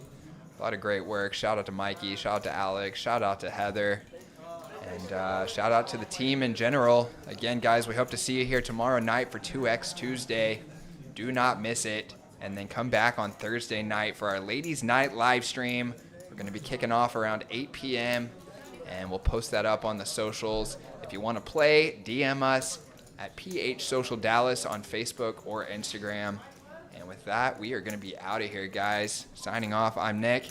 A lot of great work. Shout out to Mikey. Shout out to Alex. Shout out to Heather. And shout out to the team in general. Again, guys, we hope to see you here tomorrow night for 2X Tuesday. Do not miss it. And then come back on Thursday night for our Ladies Night live stream. We're going to be kicking off around 8 p.m. And we'll post that up on the socials. If you want to play, DM us at PH Social Dallas on Facebook or Instagram. And with that, we are going to be out of here, guys. Signing off, I'm Nick.